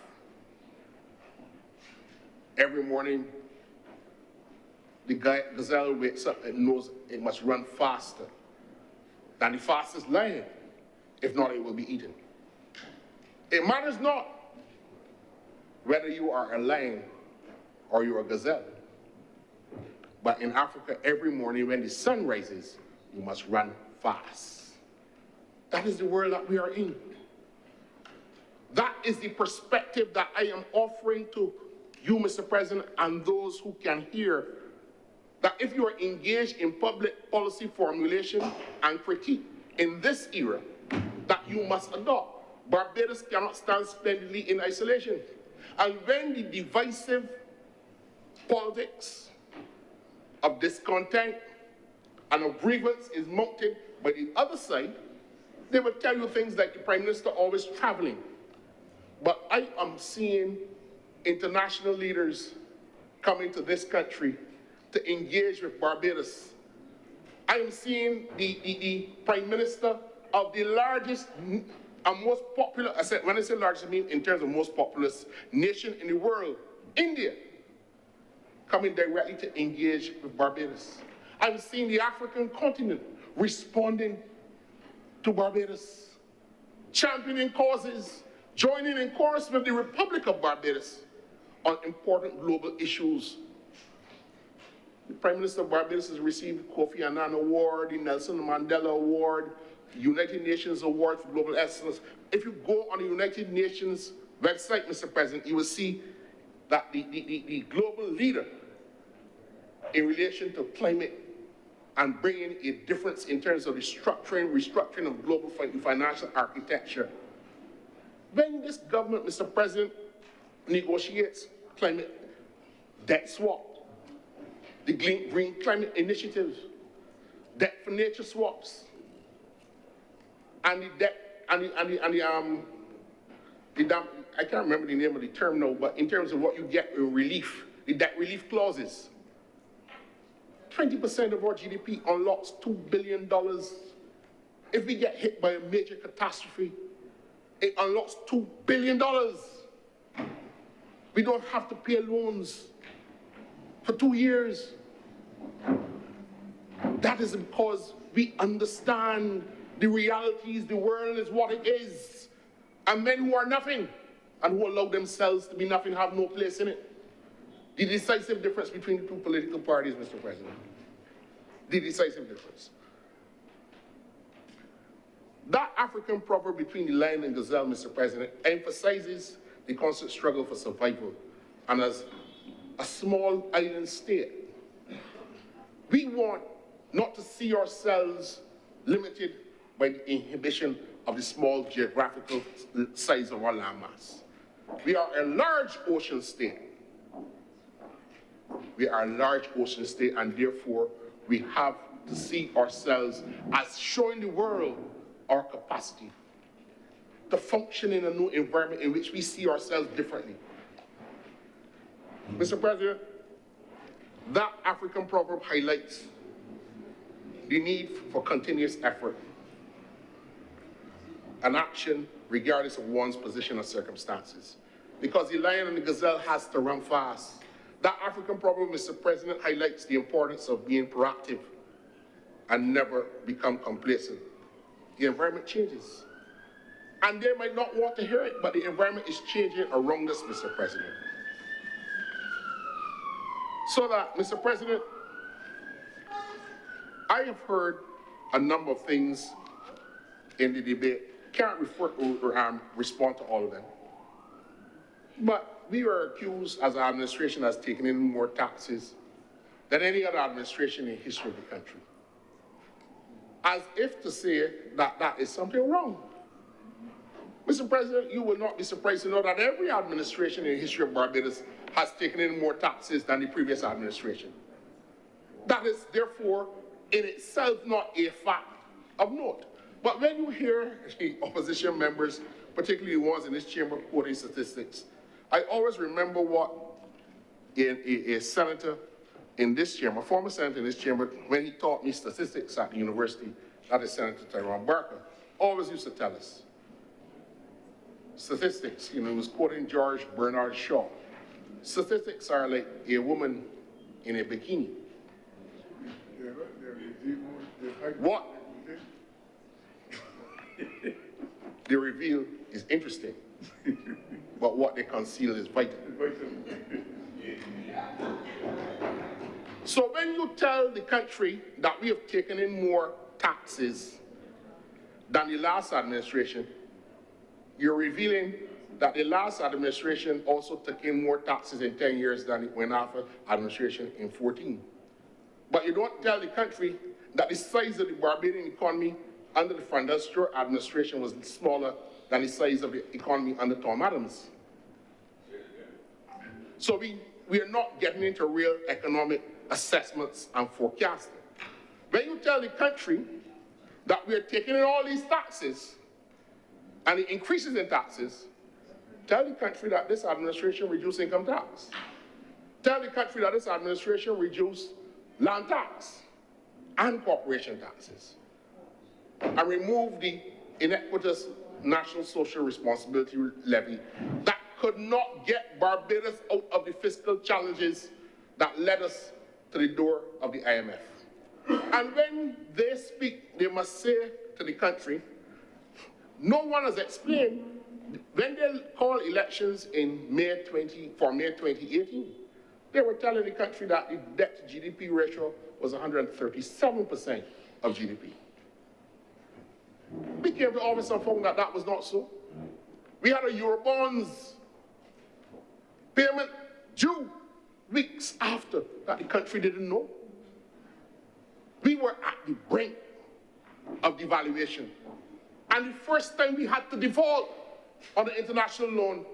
Every morning, the gazelle wakes up and knows it must run faster than the fastest lion. If not, it will be eaten. It matters not whether you are a lion or you're a gazelle. But in Africa, every morning when the sun rises, you must run fast. That is the world that we are in. That is the perspective that I am offering to you, Mr. President, and those who can hear, that if you are engaged in public policy formulation and critique in this era, that you must adopt. Barbados cannot stand splendidly in isolation. And when the divisive politics of discontent and of grievance is mounted by the other side, they will tell you things like the Prime Minister always traveling. But I am seeing international leaders coming to this country to engage with Barbados. I am seeing the Prime Minister of the largest and most popular, when I say largest, I mean in terms of most populous nation in the world, India, coming directly to engage with Barbados. I'm seeing the African continent responding to Barbados, championing causes, joining in chorus with the Republic of Barbados on important global issues. The Prime Minister of Barbados has received the Kofi Annan Award, the Nelson Mandela Award, United Nations Award for Global Excellence. If you go on the United Nations website, Mr. President, you will see that the global leader in relation to climate and bringing a difference in terms of the restructuring of global financial architecture. When this government, Mr. President, negotiates climate debt swap, the Green Climate Initiative, debt for nature swaps, and the debt, I can't remember the name of the term now, but in terms of what you get in relief, the debt relief clauses, 20% of our GDP unlocks $2 billion. If we get hit by a major catastrophe, it unlocks $2 billion. We don't have to pay loans for 2 years. That is because we understand the realities, the world is what it is. And men who are nothing and who allow themselves to be nothing have no place in it. The decisive difference between the two political parties, Mr. President. The decisive difference. That African proverb between the lion and gazelle, Mr. President, emphasizes the constant struggle for survival. And as a small island state, we want not to see ourselves limited by the inhibition of the small geographical size of our landmass. We are a large ocean state. We are a large ocean state, and therefore we have to see ourselves as showing the world our capacity to function in a new environment in which we see ourselves differently. Mr. President, that African proverb highlights the need for continuous effort and action regardless of one's position or circumstances. Because the lion and the gazelle has to run fast. That African problem, Mr. President, highlights the importance of being proactive and never become complacent. The environment changes. And they might not want to hear it, but the environment is changing around us, Mr. President. So that, Mr. President, I have heard a number of things in the debate. Can't respond to all of them. But we are accused as an administration as taking in more taxes than any other administration in the history of the country. As if to say that that is something wrong. Mr. President, you will not be surprised to know that every administration in the history of Barbados has taken in more taxes than the previous administration. That is, therefore, in itself not a fact of note. But when you hear the opposition members, particularly the ones in this chamber quoting statistics, I always remember what a senator in this chamber, a former senator in this chamber, when he taught me statistics at the university, that is Senator Tyrone Barker, always used to tell us. Statistics, he was quoting George Bernard Shaw. Statistics are like a woman in a bikini. What they reveal is interesting, but what they conceal is vital. So when you tell the country that we have taken in more taxes than the last administration, you're revealing that the last administration also took in more taxes in 10 years than it went after administration in 14. But you don't tell the country that the size of the Barbadian economy under the Van der Steur administration was smaller than the size of the economy under Tom Adams. So we are not getting into real economic assessments and forecasting. When you tell the country that we are taking in all these taxes and the increases in taxes, tell the country that this administration reduced income tax. Tell the country that this administration reduced land tax and corporation taxes and remove the inequitous national social responsibility levy that could not get Barbados out of the fiscal challenges that led us to the door of the IMF. And when they speak, they must say to the country, no one has explained, when they called elections in May 2018, they were telling the country that the debt to GDP ratio was 137% of GDP. We came to office and found that that was not so. We had a Eurobonds payment due weeks after that the country didn't know. We were at the brink of devaluation. And the first time we had to default on the international loan,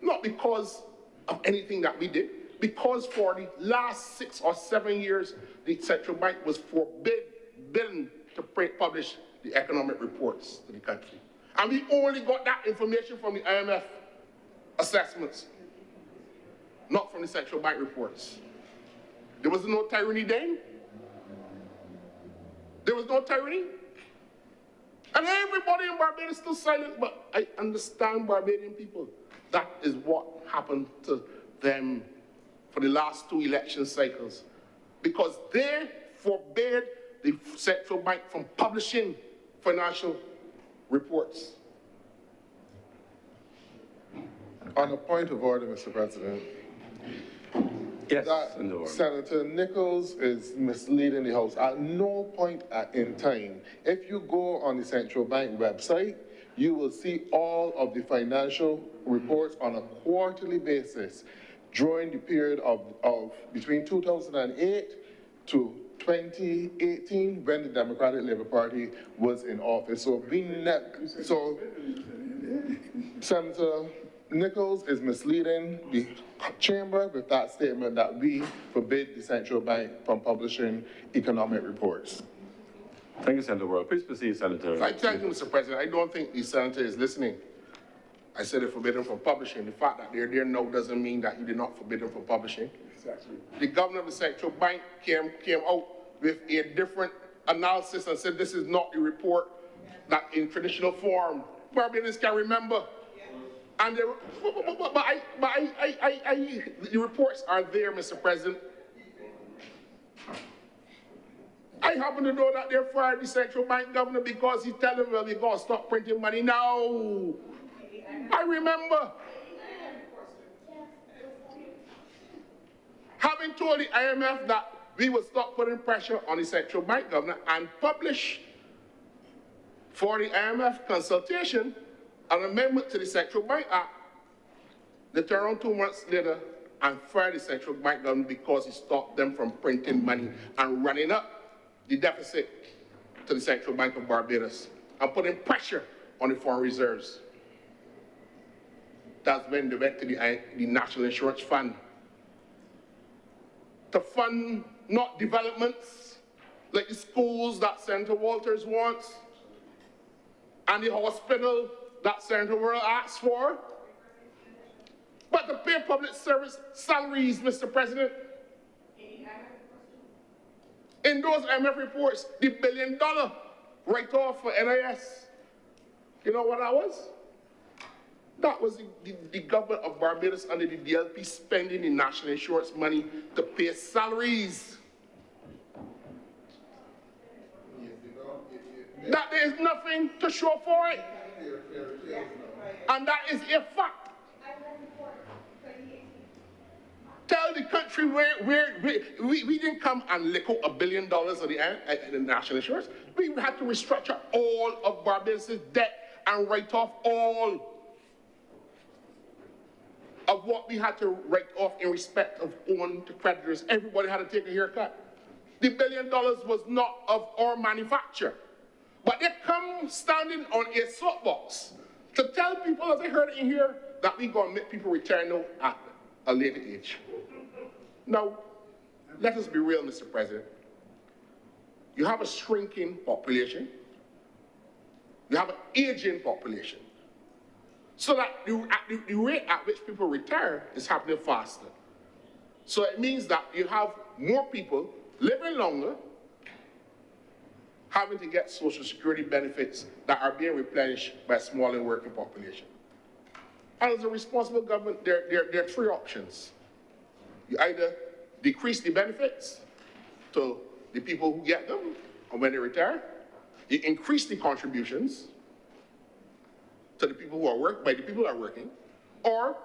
not because of anything that we did, because for the last 6 or 7 years, the central bank was forbidden to publish the economic reports to the country. And we only got that information from the IMF assessments, not from the central bank reports. There was no tyranny then. There was no tyranny. And everybody in Barbados is still silent, but I understand Barbadian people. That is what happened to them for the last 2 election cycles, because they forbade the central bank from publishing financial reports. On a point of order, Mr. President, Yes, that Senator Nichols is misleading the House. At no point in time, if you go on the central bank website, you will see all of the financial reports on a quarterly basis during the period of between 2008 to 2018, when the Democratic Labour Party was in office. So Senator Nichols is misleading the chamber with that statement that we forbid the central bank from publishing economic reports. Thank you, Senator Worrell. Please proceed, Senator. Thank you, Mr. President. I don't think the senator is listening. I said it forbid him from publishing. The fact that they're there now doesn't mean that he did not forbid him from publishing. Exactly. The governor of the central bank came out with a different analysis and said this is not the report that in traditional form Barbadians can remember. And the reports are there, Mr. President. I happen to know that they fired the central bank governor because he told them, well, we're going to stop printing money now. I remember having told the IMF that we would stop putting pressure on the central bank governor and publish for the IMF consultation an amendment to the Central Bank Act. They turned around 2 months later and fired the central bank governor because he stopped them from printing money and running up the deficit to the Central Bank of Barbados and putting pressure on the foreign reserves. That's when they went to the National Insurance Fund to fund not developments like the schools that Senator Walters wants and the hospital that Senator Worrell asks for, but to pay public service salaries, Mr. President. In those IMF reports, the $1 billion write-off for NIS, you know what that was? That was the government of Barbados under the DLP spending the national insurance money to pay salaries. That there is nothing to show for it. And that is a fact. Tell the country where we didn't come and lick out $1 billion of the national insurance. We had to restructure all of Barbados' debt and write off all of what we had to write off in respect of owing to creditors. Everybody had to take a haircut. The $1 billion was not of our manufacture. But they come standing on a soapbox to tell people, as I heard in here, that we're going to make people retire now at a later age. Now, let us be real, Mr. President. You have a shrinking population. You have an aging population. So that the rate at which people retire is happening faster. So it means that you have more people living longer, having to get Social Security benefits that are being replenished by a smaller working population. And as a responsible government, there are three options. You either decrease the benefits to the people who get them or when they retire, you increase the contributions to the people who are working, or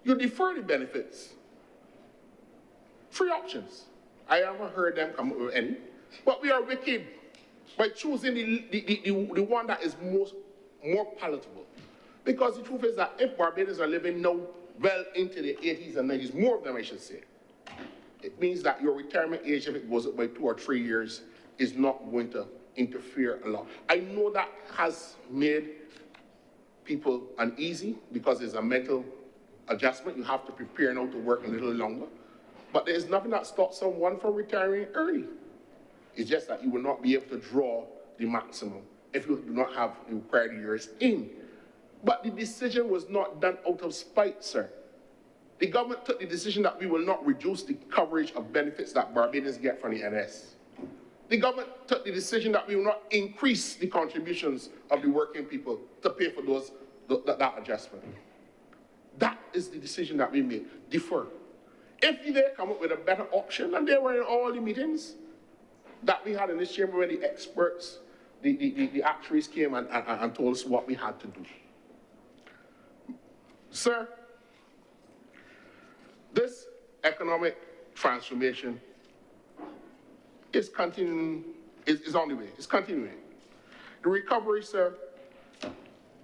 you defer the benefits. Three options. I haven't heard them come up with any, but we are wicked by choosing the one that is more palatable. Because the truth is that if Barbadians are living now well into the 80s and 90s, more of them I should say, it means that your retirement age, if it goes up by 2 or 3 years, is not going to interfere a lot. I know that has made people uneasy because there's a mental adjustment. You have to prepare now to work a little longer. But there's nothing that stops someone from retiring early. It's just that you will not be able to draw the maximum if you do not have the required years in. But the decision was not done out of spite, sir. The government took the decision that we will not reduce the coverage of benefits that Barbadians get from the NS. The government took the decision that we will not increase the contributions of the working people to pay for that adjustment. That is the decision that we made, defer. If they come up with a better option, and they were in all the meetings that we had in this chamber where the experts, the actuaries came and told us what we had to do. Sir, this economic transformation is continuing, is on the way, it's continuing. The recovery, sir,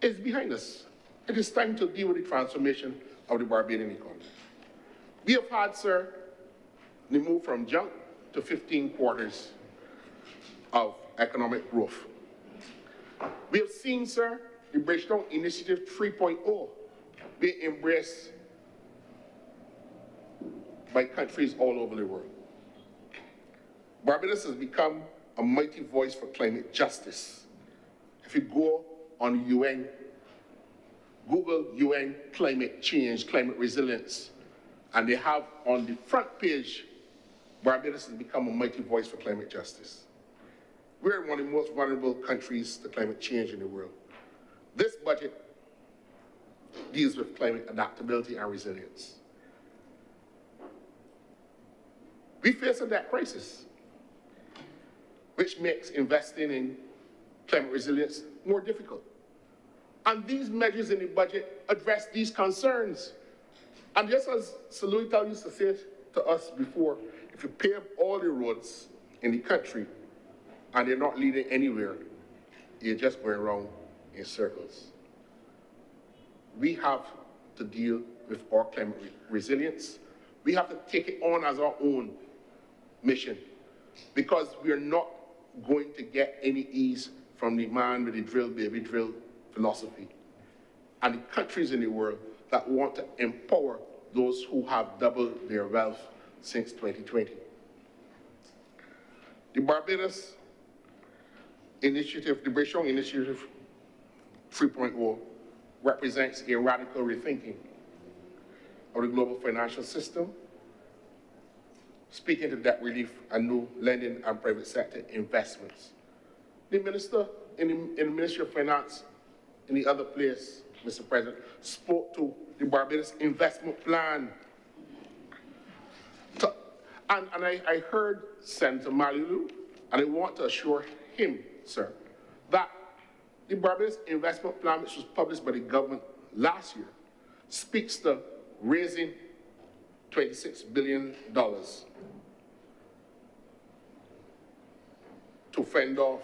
is behind us. It is time to deal with the transformation of the Barbadian economy. We have had, sir, the move from junk to 15 quarters of economic growth. We have seen, sir, the Bridgetown Initiative 3.0 being embraced by countries all over the world. Barbados has become a mighty voice for climate justice. If you go on UN, Google UN climate change, climate resilience, and they have on the front page, Barbados has become a mighty voice for climate justice. We're one of the most vulnerable countries to climate change in the world. This budget deals with climate adaptability and resilience. We face a debt crisis, which makes investing in climate resilience more difficult. And these measures in the budget address these concerns. And just as Sir Louis Tal used to say to us before, if you pave all the roads in the country and they're not leading anywhere, you're just going around in circles. We have to deal with our climate resilience. We have to take it on as our own mission, because we are not going to get any ease from the man with the drill, baby drill philosophy. And the countries in the world that want to empower those who have doubled their wealth since 2020. The Barbados Initiative, the British Initiative 3.0 represents a radical rethinking of the global financial system, speaking to debt relief and new lending and private sector investments. The minister in the Ministry of Finance in the other place, Mr. President, spoke to the Barbados investment plan. And I heard Senator Malilu, and I want to assure him, sir, that the Barbados investment plan, which was published by the government last year, speaks to raising $26 billion to fend off,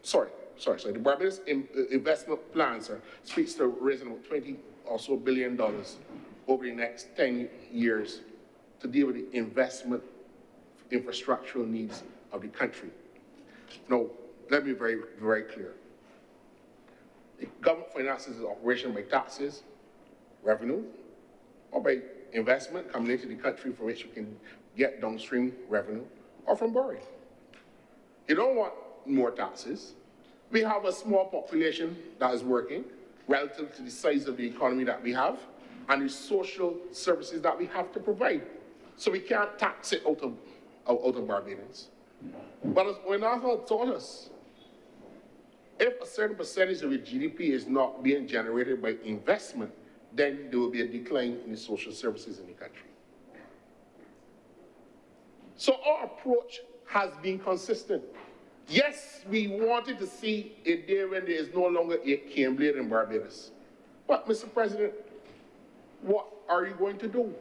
the Barbados investment plan, sir, speaks to raising about $20 or so billion over the next 10 years to deal with the investment infrastructural needs of the country. Now, let me be very, very clear. The government finances its operation by taxes, revenue, or by investment coming into the country from which you can get downstream revenue, or from borrowing. You don't want more taxes. We have a small population that is working relative to the size of the economy that we have and the social services that we have to provide. So we can't tax it out of Barbadians. But as Oinaka taught us, if a certain percentage of your GDP is not being generated by investment, then there will be a decline in the social services in the country. So our approach has been consistent. Yes, we wanted to see a day when there is no longer a cane blade in Barbados. But, Mr. President, what are you going to do?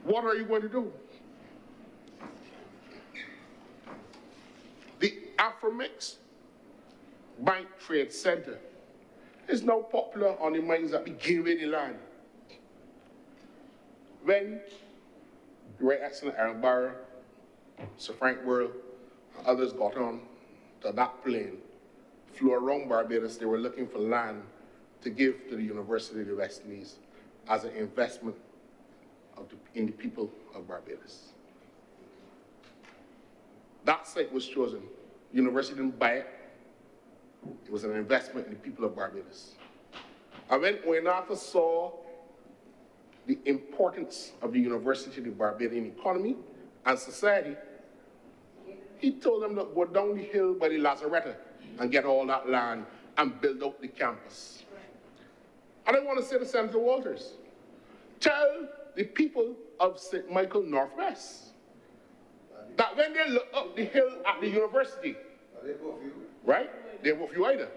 What are you going to do? The Afromix Bank Trade Center is now popular on the minds that we give away the land. When the Right Excellent Aaron Barra, Sir Frank Worrell, and others got on to that plane, flew around Barbados, they were looking for land to give to the University of the West Indies as an investment in the people of Barbados. That site was chosen. The university didn't buy it. It was an investment in the people of Barbados. And when Oinaka saw the importance of the university to the Barbadian economy and society, he told them to go down the hill by the Lazaretta and get all that land and build out the campus. And I want to say to Senator Walters, tell the people of St. Michael Northwest that when they look up the hill at the university, right? They vote for you either.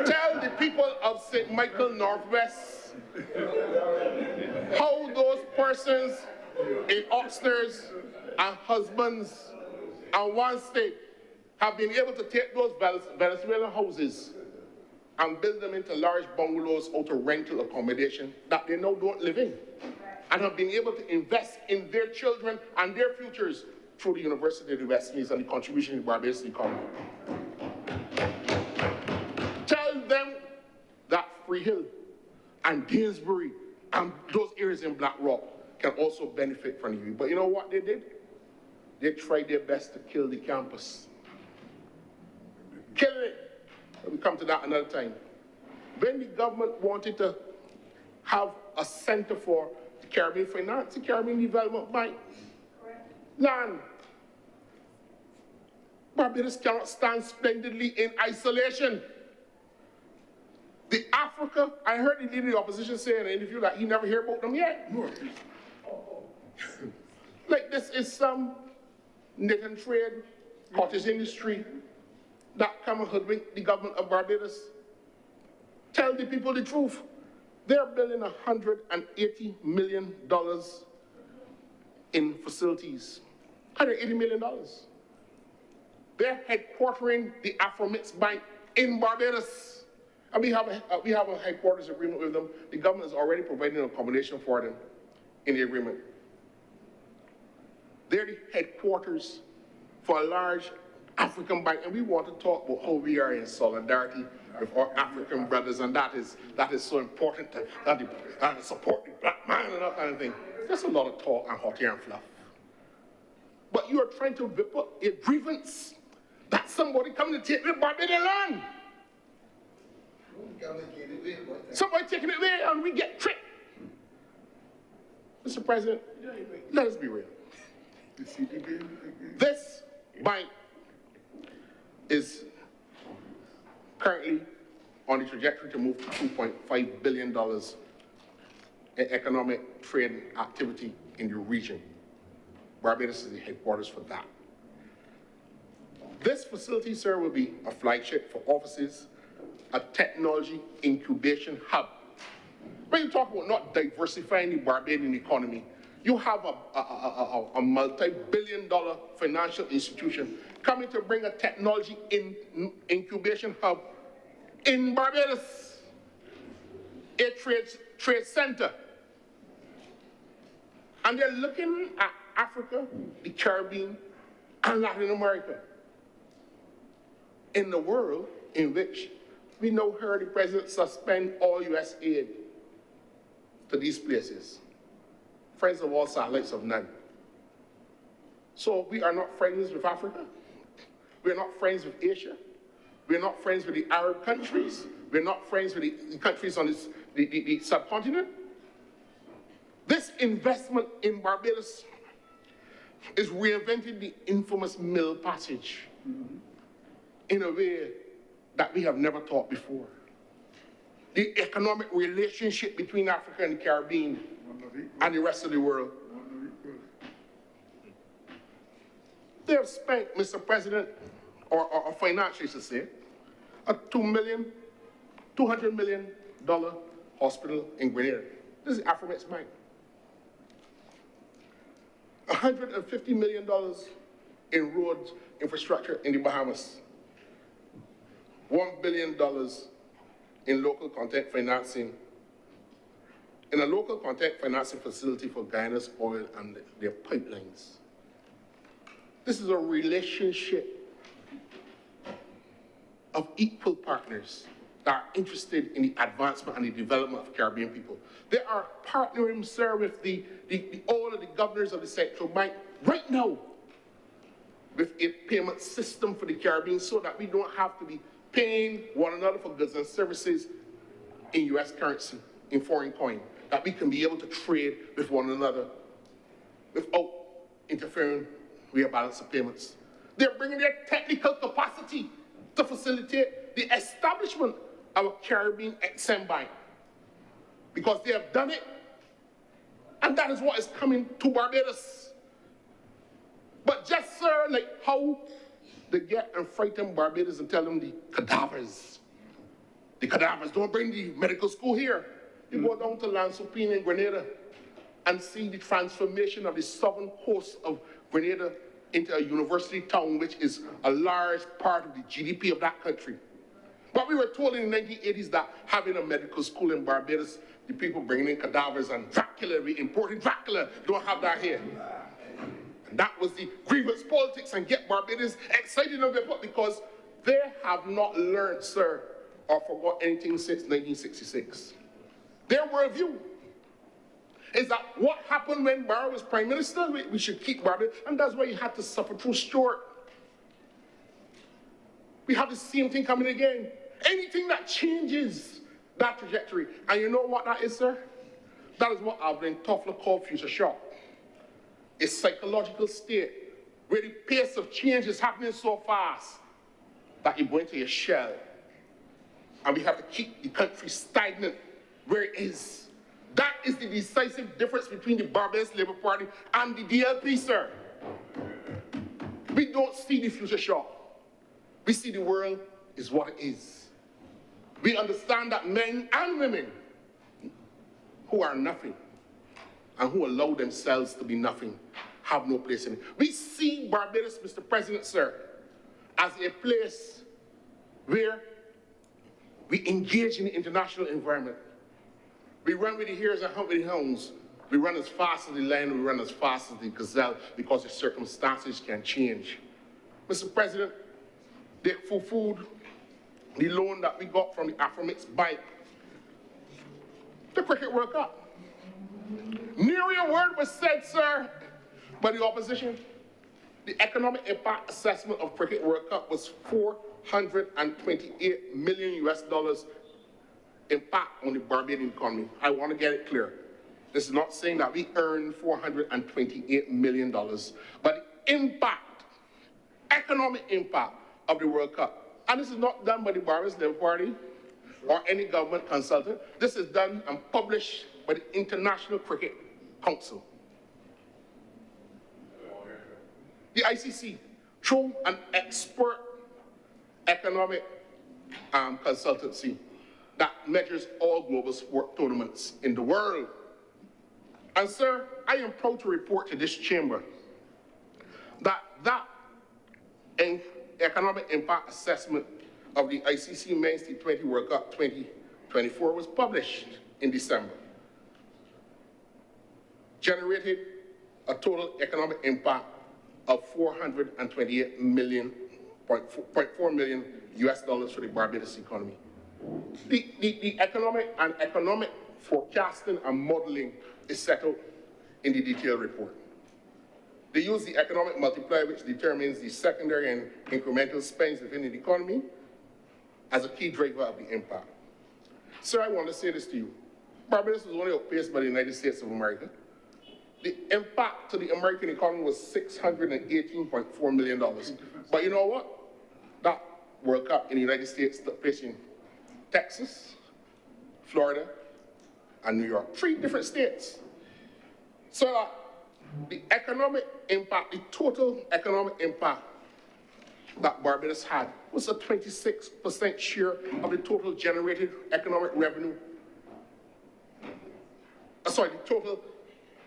Tell the people of St. Michael Northwest how those persons in upstairs and husbands and one state have been able to take those Venezuelan houses and build them into large bungalows out of rental accommodation that they now don't live in, and have been able to invest in their children and their futures through the University of the West Indies and the contribution to the Barbados economy. Tell them that Freehill and Gainsbury and those areas in Black Rock can also benefit from you. But you know what they did? They tried their best to kill the campus. Kill it. We'll come to that another time. When the government wanted to have a center for the Caribbean Finance, the Caribbean Development Bank. Land. Barbados cannot stand splendidly in isolation. The Africa, I heard the leader of the opposition say in an interview that he never heard about them yet. Like this is some knit and trade, cottage industry that come and hoodwink the government of Barbados. Tell the people the truth. They're building $180 million in facilities. $180 million. They're headquartering the Afromix Bank in Barbados. And we have a headquarters agreement with them. The government is already providing accommodation for them in the agreement. They're the headquarters for a large African bank, and we want to talk about how we are in solidarity with our African brothers, and that is so important to support the black man and that kind of thing. There's a lot of talk and hot air and fluff. But you are trying to whip up a grievance that somebody coming to take the Barbadian land. Somebody taking it there and we get tricked. Mr. President, let us be real. This bank is currently on the trajectory to move to $2.5 billion in economic trade activity in the region. Barbados is the headquarters for that. This facility, sir, will be a flagship for offices, a technology incubation hub. When you talk about not diversifying the Barbadian economy, you have a multi-billion-dollar financial institution coming to bring a technology incubation hub in Barbados, a trade center. And they're looking at Africa, the Caribbean, and Latin America. In the world in which we now heard the president suspend all U.S. aid to these places. Friends of all, satellites of none. So we are not friends with Africa. We're not friends with Asia. We're not friends with the Arab countries. We're not friends with the countries on the subcontinent. This investment in Barbados is reinventing the infamous Mill Passage in a way that we have never taught before. The economic relationship between Africa and the Caribbean and the rest of the world. They have spent, Mr. President, or financially to say, a $200 million hospital in Grenada. This is Afromix Bank. $150 million in roads infrastructure in the Bahamas. $1 billion in local content financing, in a local content financing facility for Guyana's oil and their pipelines. This is a relationship of equal partners that are interested in the advancement and the development of Caribbean people. They are partnering, sir, with all of the governors of the central bank right now with a payment system for the Caribbean so that we don't have to be paying one another for goods and services in U.S. currency, in foreign coin, that we can be able to trade with one another without interfering with a balance of payments. They're bringing their technical capacity to facilitate the establishment of a Caribbean Exim Bank because they have done it, and that is what is coming to Barbados. But just, sir, like how they get and frighten Barbados and tell them the cadavers, don't bring the medical school here. You go down to Lansopine in Grenada and see the transformation of the southern coast of Grenada into a university town, which is a large part of the GDP of that country. But we were told in the 1980s that having a medical school in Barbados, the people bringing in cadavers and Dracula, we importing Dracula, don't have that here. And that was the grievance politics and get Barbados excited of it because they have not learned, sir, or forgot anything since 1966. Their worldview is that what happened when Barrow was prime minister, we should keep Barbados, and that's why you had to suffer through Stuart. We have the same thing coming again. Anything that changes that trajectory, and you know what that is, sir? That is what Alvin Toffler called future shock. A psychological state where the pace of change is happening so fast that you go into a shell. And we have to keep the country stagnant where it is. That is the decisive difference between the Barbados Labour Party and the DLP, sir. We don't see the future shock. We see the world is what it is. We understand that men and women who are nothing and who allow themselves to be nothing have no place in it. We see Barbados, Mr. President, sir, as a place where we engage in the international environment. We run with the hares and hunt with the hounds. We run as fast as the lion, we run as fast as the gazelle because the circumstances can change. Mr. President, the food, the loan that we got from the Afromix Bank, the Cricket World Cup. Nearly a word was said, sir, by the opposition. The economic impact assessment of Cricket World Cup was $428 million impact on the Barbadian economy. I want to get it clear. This is not saying that we earned $428 million, but the impact, economic impact of the World Cup. And this is not done by the Barbados Labour Party or any government consultant. This is done and published by the International Cricket Council. The ICC, through an expert economic consultancy that measures all global sport tournaments in the world. And sir, I am proud to report to this chamber that economic impact assessment of the ICC Men's T20 World Cup 2024 was published in December. Generated a total economic impact of $428.4 million US dollars for the Barbados economy. The economic forecasting and modeling is set out in the detailed report. They use the economic multiplier, which determines the secondary and incremental spends within the economy, as a key driver of the impact. Sir, I want to say this to you. Barbados was only outpaced by the United States of America. The impact to the American economy was $618.4 million. But you know what? That World Cup in the United States took place in Texas, Florida, and New York. 3 different states. So the economic impact, the total economic impact that Barbados had was a 26% share of the total generated economic revenue. The total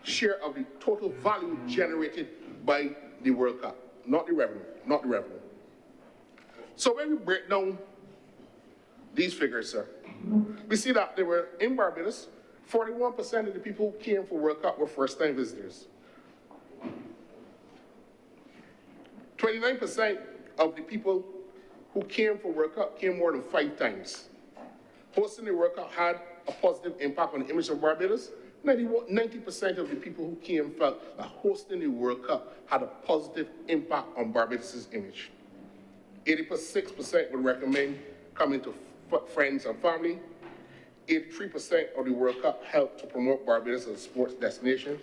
share of the total value generated by the World Cup, not the revenue. So when we break down these figures, sir, we see that there were, in Barbados, 41% of the people who came for World Cup were first-time visitors. 29% of the people who came for World Cup came more than 5 times. Hosting the World Cup had a positive impact on the image of Barbados. 90% of the people who came felt that hosting the World Cup had a positive impact on Barbados' image. 86% would recommend coming to friends and family. 83% of the World Cup helped to promote Barbados as a sports destination.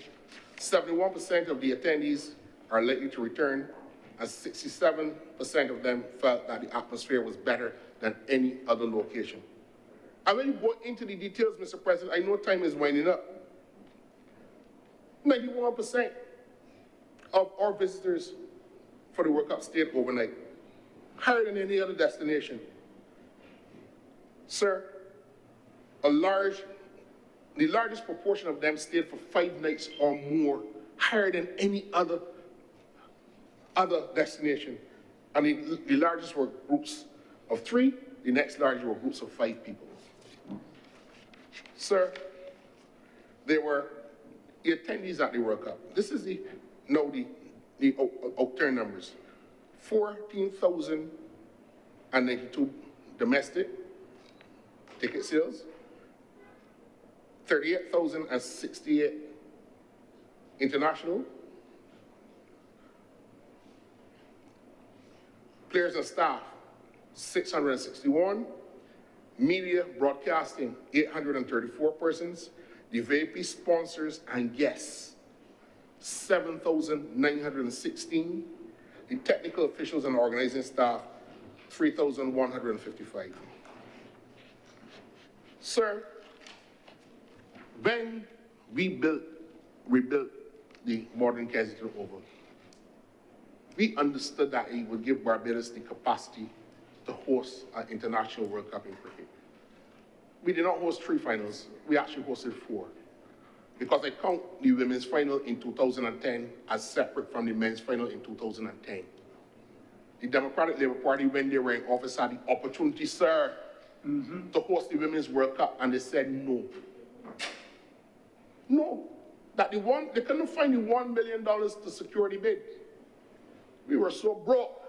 71% of the attendees are likely to return, and 67% of them felt that the atmosphere was better than any other location. And when you go into the details, Mr. President, I know time is winding up. 91% of our visitors for the World Cup stayed overnight, higher than any other destination. Sir, the largest proportion of them stayed for 5 nights or more, higher than any other destination. And the largest were groups of 3, the next largest were groups of 5 people. Sir, there were the attendees at the World Cup. This is the outturn numbers. 14,092 domestic ticket sales, 38,068 international, players and staff, 661, media broadcasting, 834 persons, the VIP sponsors and guests, 7,916. The technical officials and organizing staff, 3,155. Sir, when we built the modern Kensington Oval, we understood that it would give Barbados the capacity to host an international World Cup in cricket. We did not host 3 finals, we actually hosted 4. Because I count the women's final in 2010 as separate from the men's final in 2010. The Democratic Labour Party, when they were in office, had the opportunity, sir, to host the Women's World Cup, and they said no. No. That they couldn't find the $1 million to secure the bid. We were so broke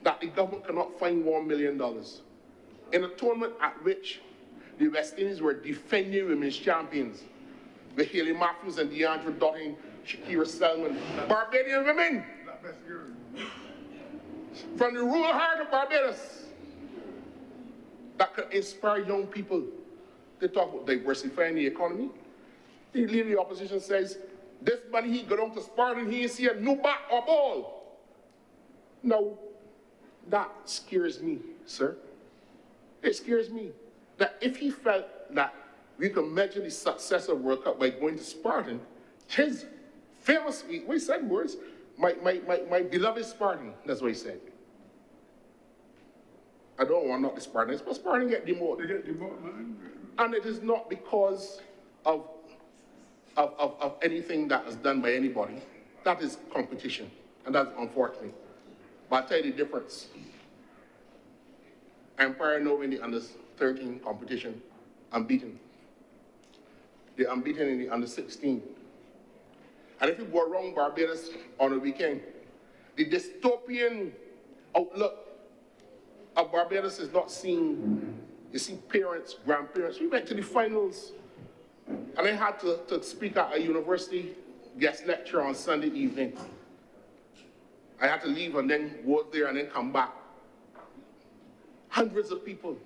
that the government cannot find $1 million. In a tournament at which the West Indies were defending women's champions, with Haley Matthews and Deandra Dotting, Shakira Selman, Barbadian women from the rural heart of Barbados that could inspire young people. They talk about diversifying the economy. The leader of the opposition says, this money he go down to Spartan, he ain't see a new bat or ball. Now, that scares me, sir. It scares me that if he felt that we could measure the success of World Cup by going to Spartan, his famous, what he said words, my beloved Spartan, that's what he said. I don't want not the Spartans, but Spartan get demoted. They get demoted, man. And it is not because of anything that is done by anybody. That is competition, and that's unfortunate. But I'll tell you the difference. Empire now in the under-13 competition, unbeaten. They're unbeaten in the under-16. And if you go around Barbados on a weekend, the dystopian outlook of Barbados is not seen. You see parents, grandparents. We went to the finals, and I had to speak at a university guest lecture on Sunday evening. I had to leave and then go there and then come back. Hundreds of people.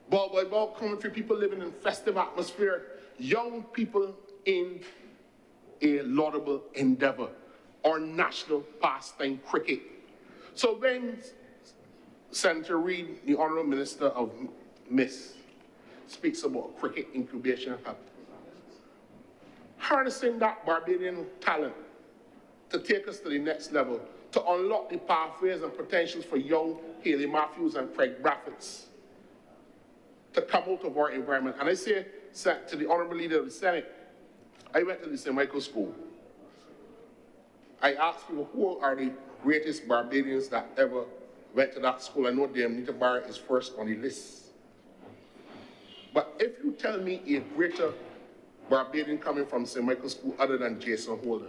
Ball by ball, commentary, people living in festive atmosphere, young people in a laudable endeavor, or national pastime cricket. So when Senator Reid, the Honourable Minister of MIS, speaks about cricket incubation hub, harnessing that Barbadian talent to take us to the next level, to unlock the pathways and potentials for young Haley Matthews and Craig Braffitts to come out of our environment. And I say to the Honourable Leader of the Senate, I went to the St. Michael School. I asked people who are the greatest Barbadians that ever went to that school. I know Nita Barr is first on the list. But if you tell me a greater Barbadian coming from St. Michael School other than Jason Holder,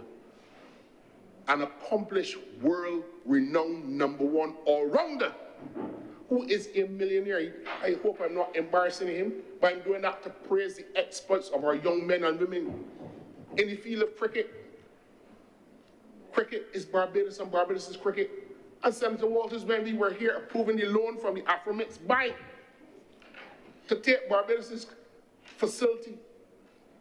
an accomplished, world-renowned #1 all-rounder who is a millionaire. I hope I'm not embarrassing him, but I'm doing that to praise the exploits of our young men and women in the field of cricket. Cricket is Barbados and Barbados is cricket. And Senator Walters, when we were here approving the loan from the Afromix Bank to take Barbados' facility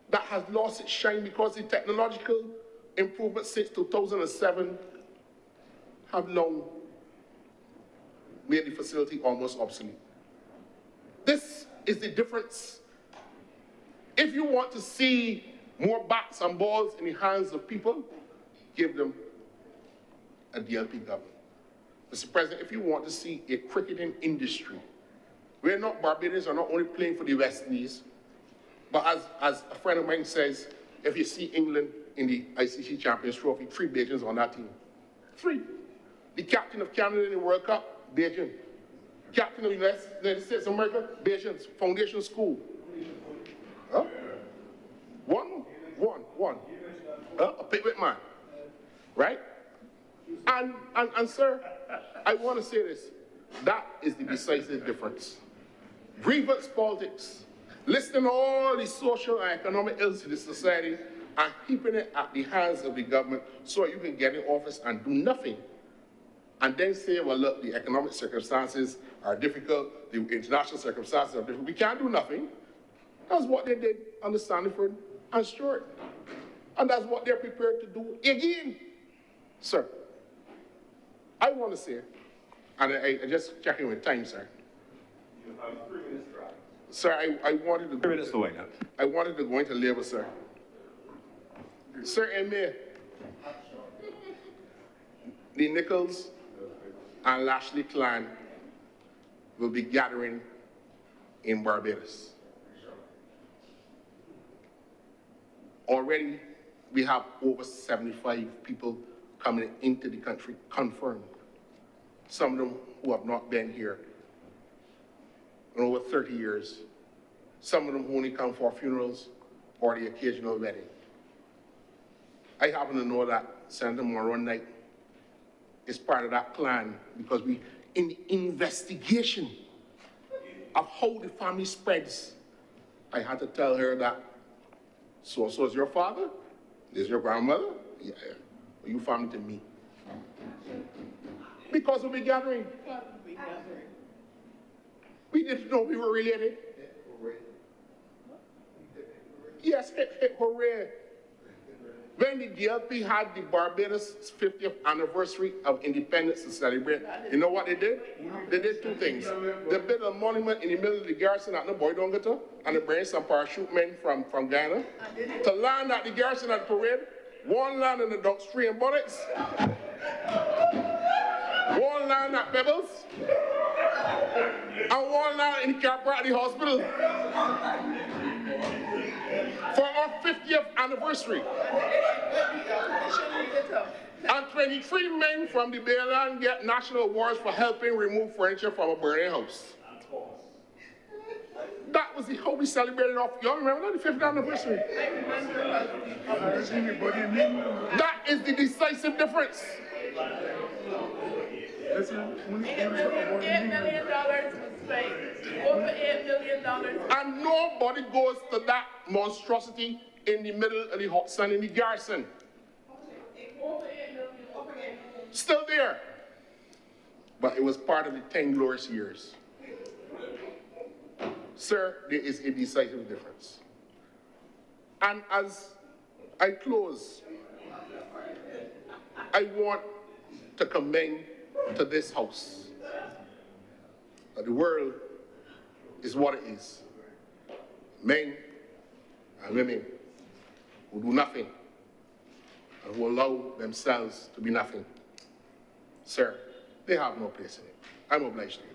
that has lost its shine because the technological improvements since 2007 have now made the facility almost obsolete. This is the difference. If you want to see more bats and balls in the hands of people, give them a DLP government. Mr. President, if you want to see a cricketing industry, where Barbadians are not only playing for the West Indies, but as a friend of mine says, if you see England in the ICC Champions Trophy, 3 Bajans on that team. 3. The captain of Canada in the World Cup, Bajan. Captain of the United States of America, Bajans, Foundation School. Huh? One. A Pittman man. Right? And sir, I want to say this. That is the decisive difference. Grievance politics, listing all the social and economic ills of the society and keeping it at the hands of the government so you can get in office and do nothing. And then say, well, look, the economic circumstances are difficult, the international circumstances are difficult. We can't do nothing. That's what they did under Sandiford and Stewart. And that's what they're prepared to do again. Sir, I want to say, and I just checking with time, sir. You have 3 minutes, right? Sir, I wanted to 3 minutes to wind up. I wanted to go into labor, sir. Sir, and Mayor, the Nichols and Lashley clan will be gathering in Barbados. Already, we have over 75 people coming into the country, confirmed. Some of them who have not been here in over 30 years. Some of them who only come for funerals or the occasional wedding. I happen to know that Senator Monroe Knight is part of that plan because in the investigation of how the family spreads, I had to tell her that so-and-so is your father, this is your grandmother, yeah, well, you family to me. Because we'll be gathering. We didn't know we were related. Yes, hooray. When the DLP had the Barbados 50th anniversary of independence to celebrate, you know what they did? They did 2 things. They built a monument in the middle of the garrison at the boy don't get to, and they bring some parachute men from Ghana to land at the garrison at the parade. One land in the Ducks Tree and Bonnets, one land at Pebbles, and one land in the Carpathy Hospital. For our 50th anniversary. And 23 men from the Bayland get national awards for helping remove furniture from a burning house. That was how we celebrated our, y'all remember that, the 50th anniversary? That is the decisive difference. $8 million was spent. Over $8 million. And nobody goes to that monstrosity in the middle of the hot sun in the garrison. Still there. But it was part of the 10 glorious years. Sir, there is a decisive difference. And as I close, I want to commend to this house that the world is what it is. Men and women who do nothing and who allow themselves to be nothing. Sir, they have no place in it. I'm obliged to you.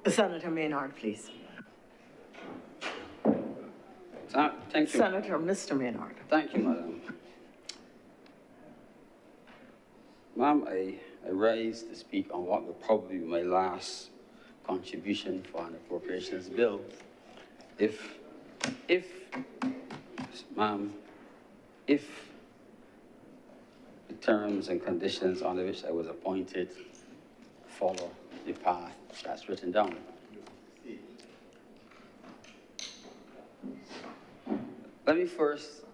Senator Maynard, please. Thank you. Senator, Mr. Maynard. Thank you, Madam. Ma'am, I rise to speak on what will probably be my last contribution for an appropriations bill. If the terms and conditions under which I was appointed follow the path that's written down. Let me first,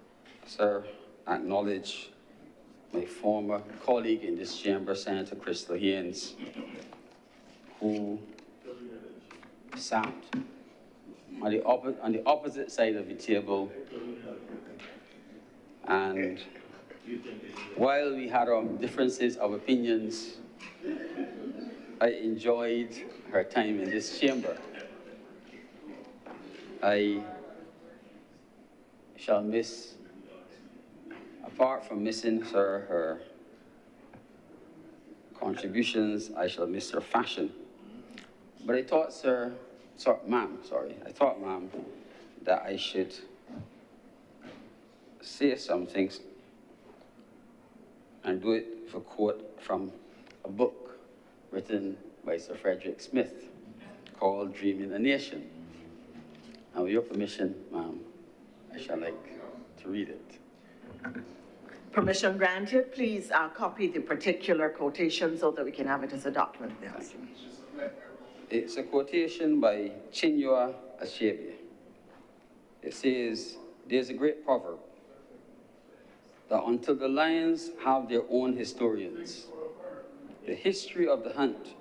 sir, acknowledge my former colleague in this chamber, Senator Crystal Haynes, who sat on the opposite side of the table, and while we had our differences of opinions, I enjoyed her time in this chamber. I shall miss, apart from missing her contributions, I shall miss her fashion. But I thought, sir, sorry, ma'am, I thought, ma'am, that I should say some things and do it with a quote from a book written by Sir Frederick Smith called Dreaming a Nation. And with your permission, ma'am, I shall like to read it. Permission granted. Please copy the particular quotation so that we can have it as a document. Yes. It's a quotation by Chinua Achebe. It says, there's a great proverb that until the lions have their own historians, the history of the hunt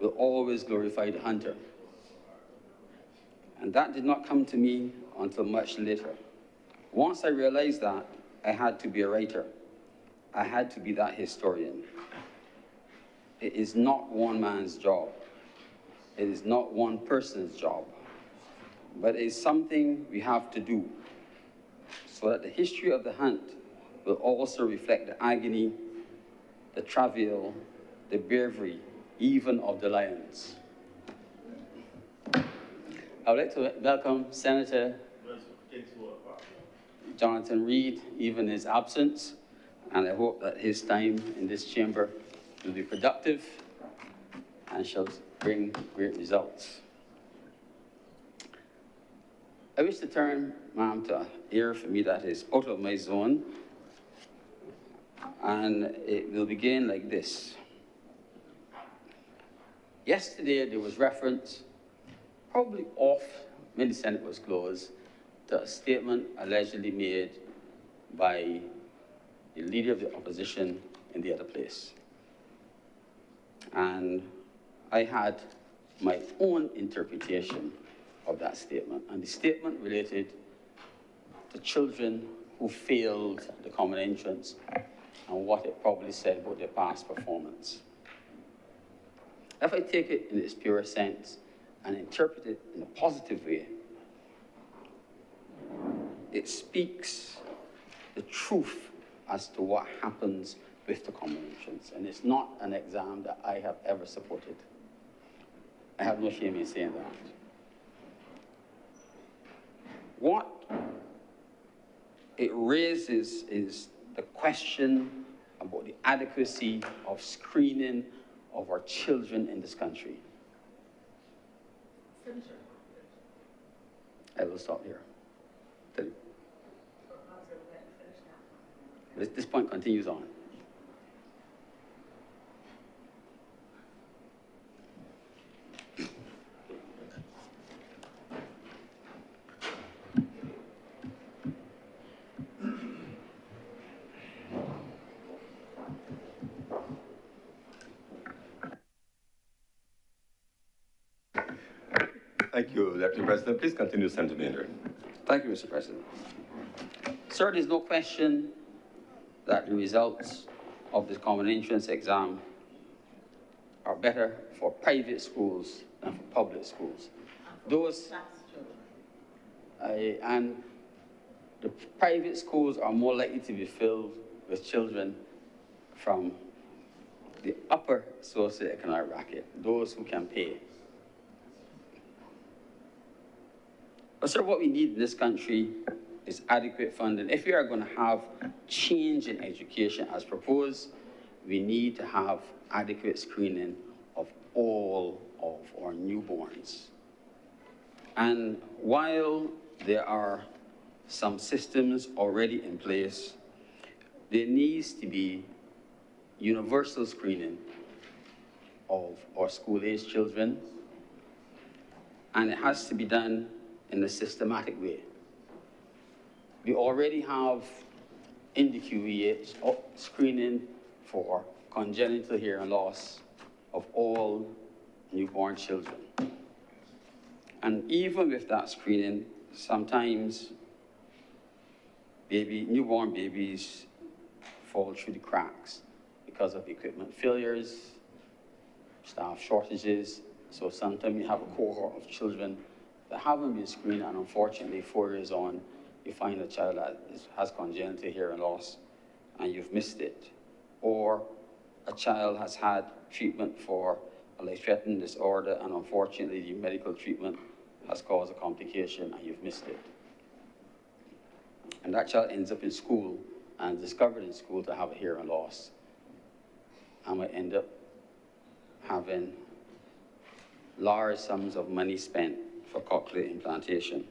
will always glorify the hunter. And that did not come to me until much later. Once I realized that, I had to be a writer. I had to be that historian. It is not one man's job. It is not one person's job. But it is something we have to do so that the history of the hunt will also reflect the agony, the travail, the bravery, even of the lions. I would like to welcome Senator Jonathan Reed, even in his absence, and I hope that his time in this chamber will be productive and shall bring great results. I wish to turn, ma'am, to an area for me that is out of my zone, and it will begin like this. Yesterday, there was reference, probably off when the Senate was closed, to a statement allegedly made by the leader of the opposition in the other place. And I had my own interpretation of that statement. And the statement related to children who failed the common entrance and what it probably said about their past performance. If I take it in its pure sense and interpret it in a positive way, it speaks the truth as to what happens with the common entrance. And it's not an exam that I have ever supported. I have no shame in saying that. What it raises is the question about the adequacy of screening of our children in this country. I will stop here. This point continues on. Thank you, Deputy President. Please continue, Senator Maynard. Thank you, Mr. President. Sir, there's no question that the results of this common entrance exam are better for private schools than for public schools. And the private schools are more likely to be filled with children from the upper socioeconomic bracket, those who can pay. But sir, what we need in this country is adequate funding. If we are going to have change in education as proposed, we need to have adequate screening of all of our newborns. And while there are some systems already in place, there needs to be universal screening of our school-age children, and it has to be done in a systematic way. We already have in the QEH screening for congenital hearing loss of all newborn children. And even with that screening, sometimes newborn babies fall through the cracks because of equipment failures, staff shortages. So sometimes you have a cohort of children that haven't been screened, and unfortunately, 4 years on, you find a child that has congenital hearing loss, and you've missed it. Or a child has had treatment for a life-threatening disorder, and unfortunately, the medical treatment has caused a complication and you've missed it. And that child ends up in school and discovered in school to have a hearing loss. And might end up having large sums of money spent for cochlear implantation.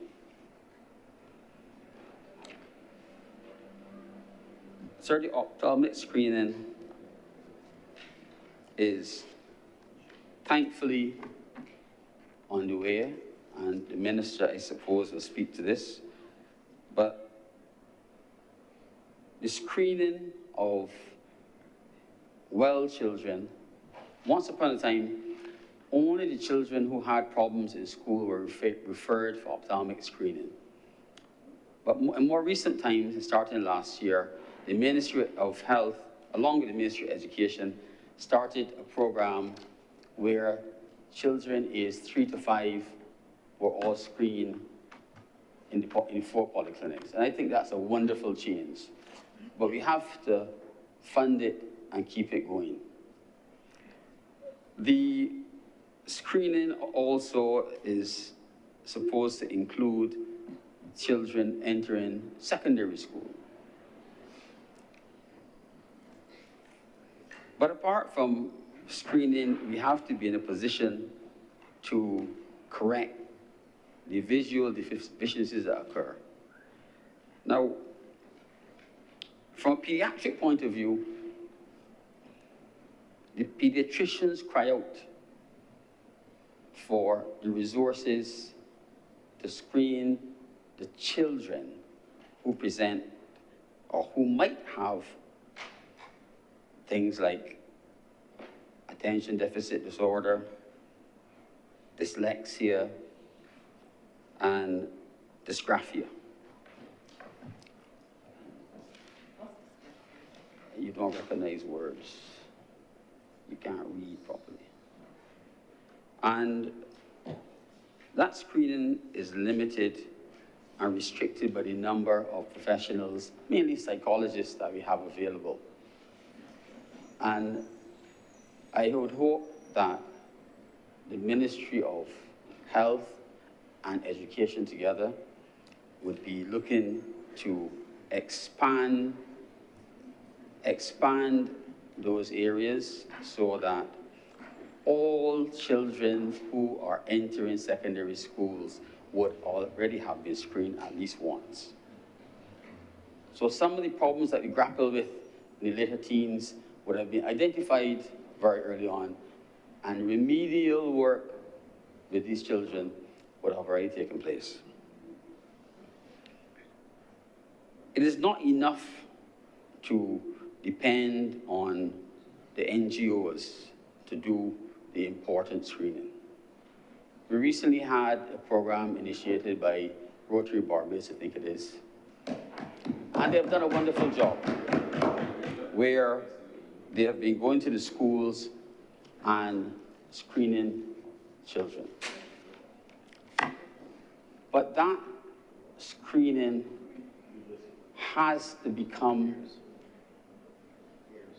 So the ophthalmic screening is thankfully on the way, and the minister, I suppose, will speak to this. But the screening of well children, once upon a time, only the children who had problems in school were referred for ophthalmic screening. But in more recent times, starting last year, the Ministry of Health, along with the Ministry of Education, started a program where children aged 3 to 5 were all screened in 4 polyclinics. And I think that's a wonderful change. But we have to fund it and keep it going. The screening also is supposed to include children entering secondary school. But apart from screening, we have to be in a position to correct the visual deficiencies that occur. Now, from a pediatric point of view, the pediatricians cry out for the resources to screen the children who present or who might have things like attention deficit disorder, dyslexia, and dysgraphia. You don't recognize words. You can't read properly. And that screening is limited and restricted by the number of professionals, mainly psychologists, that we have available. And I would hope that the Ministry of Health and Education together would be looking to expand those areas so that all children who are entering secondary schools would already have been screened at least once. So some of the problems that we grapple with in the later teens would have been identified very early on, and remedial work with these children would have already taken place. It is not enough to depend on the NGOs to do the important screening. We recently had a program initiated by Rotary Barbados, I think it is, and they've done a wonderful job where they have been going to the schools and screening children. But that screening has to become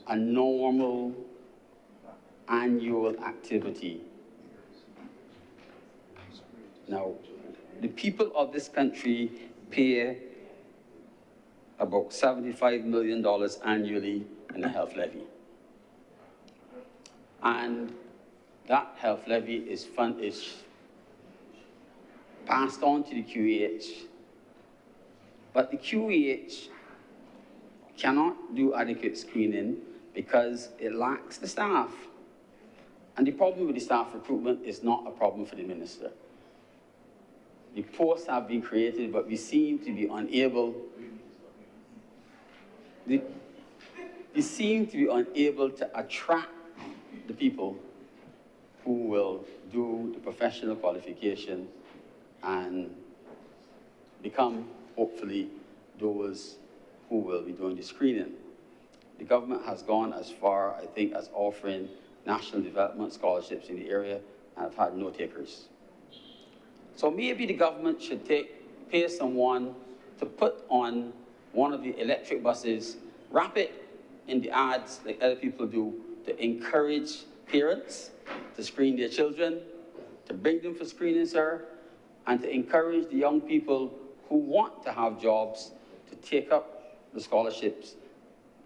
a normal annual activity. Now, the people of this country pay about $75 million annually in the health levy. And that health levy is passed on to the QEH. But the QEH cannot do adequate screening because it lacks the staff. And the problem with the staff recruitment is not a problem for the minister. The posts have been created, but we seem to be unable to attract the people who will do the professional qualification and become, hopefully, those who will be doing the screening. The government has gone as far, I think, as offering national development scholarships in the area, and have had no takers. So maybe the government should pay someone to put on one of the electric buses, wrap it in the ads like other people do, to encourage parents to screen their children, to bring them for screening, sir, and to encourage the young people who want to have jobs to take up the scholarships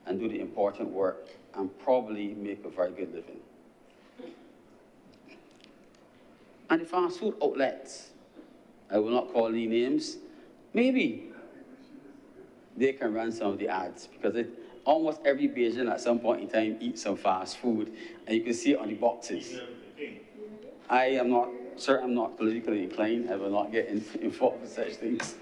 and do the important work and probably make a very good living. And the fast food outlets, I will not call any names, maybe they can run some of the ads, because almost every Bajan at some point in time eats some fast food, and you can see it on the boxes. I am not, sir, I'm not politically inclined. I will not get involved with such things.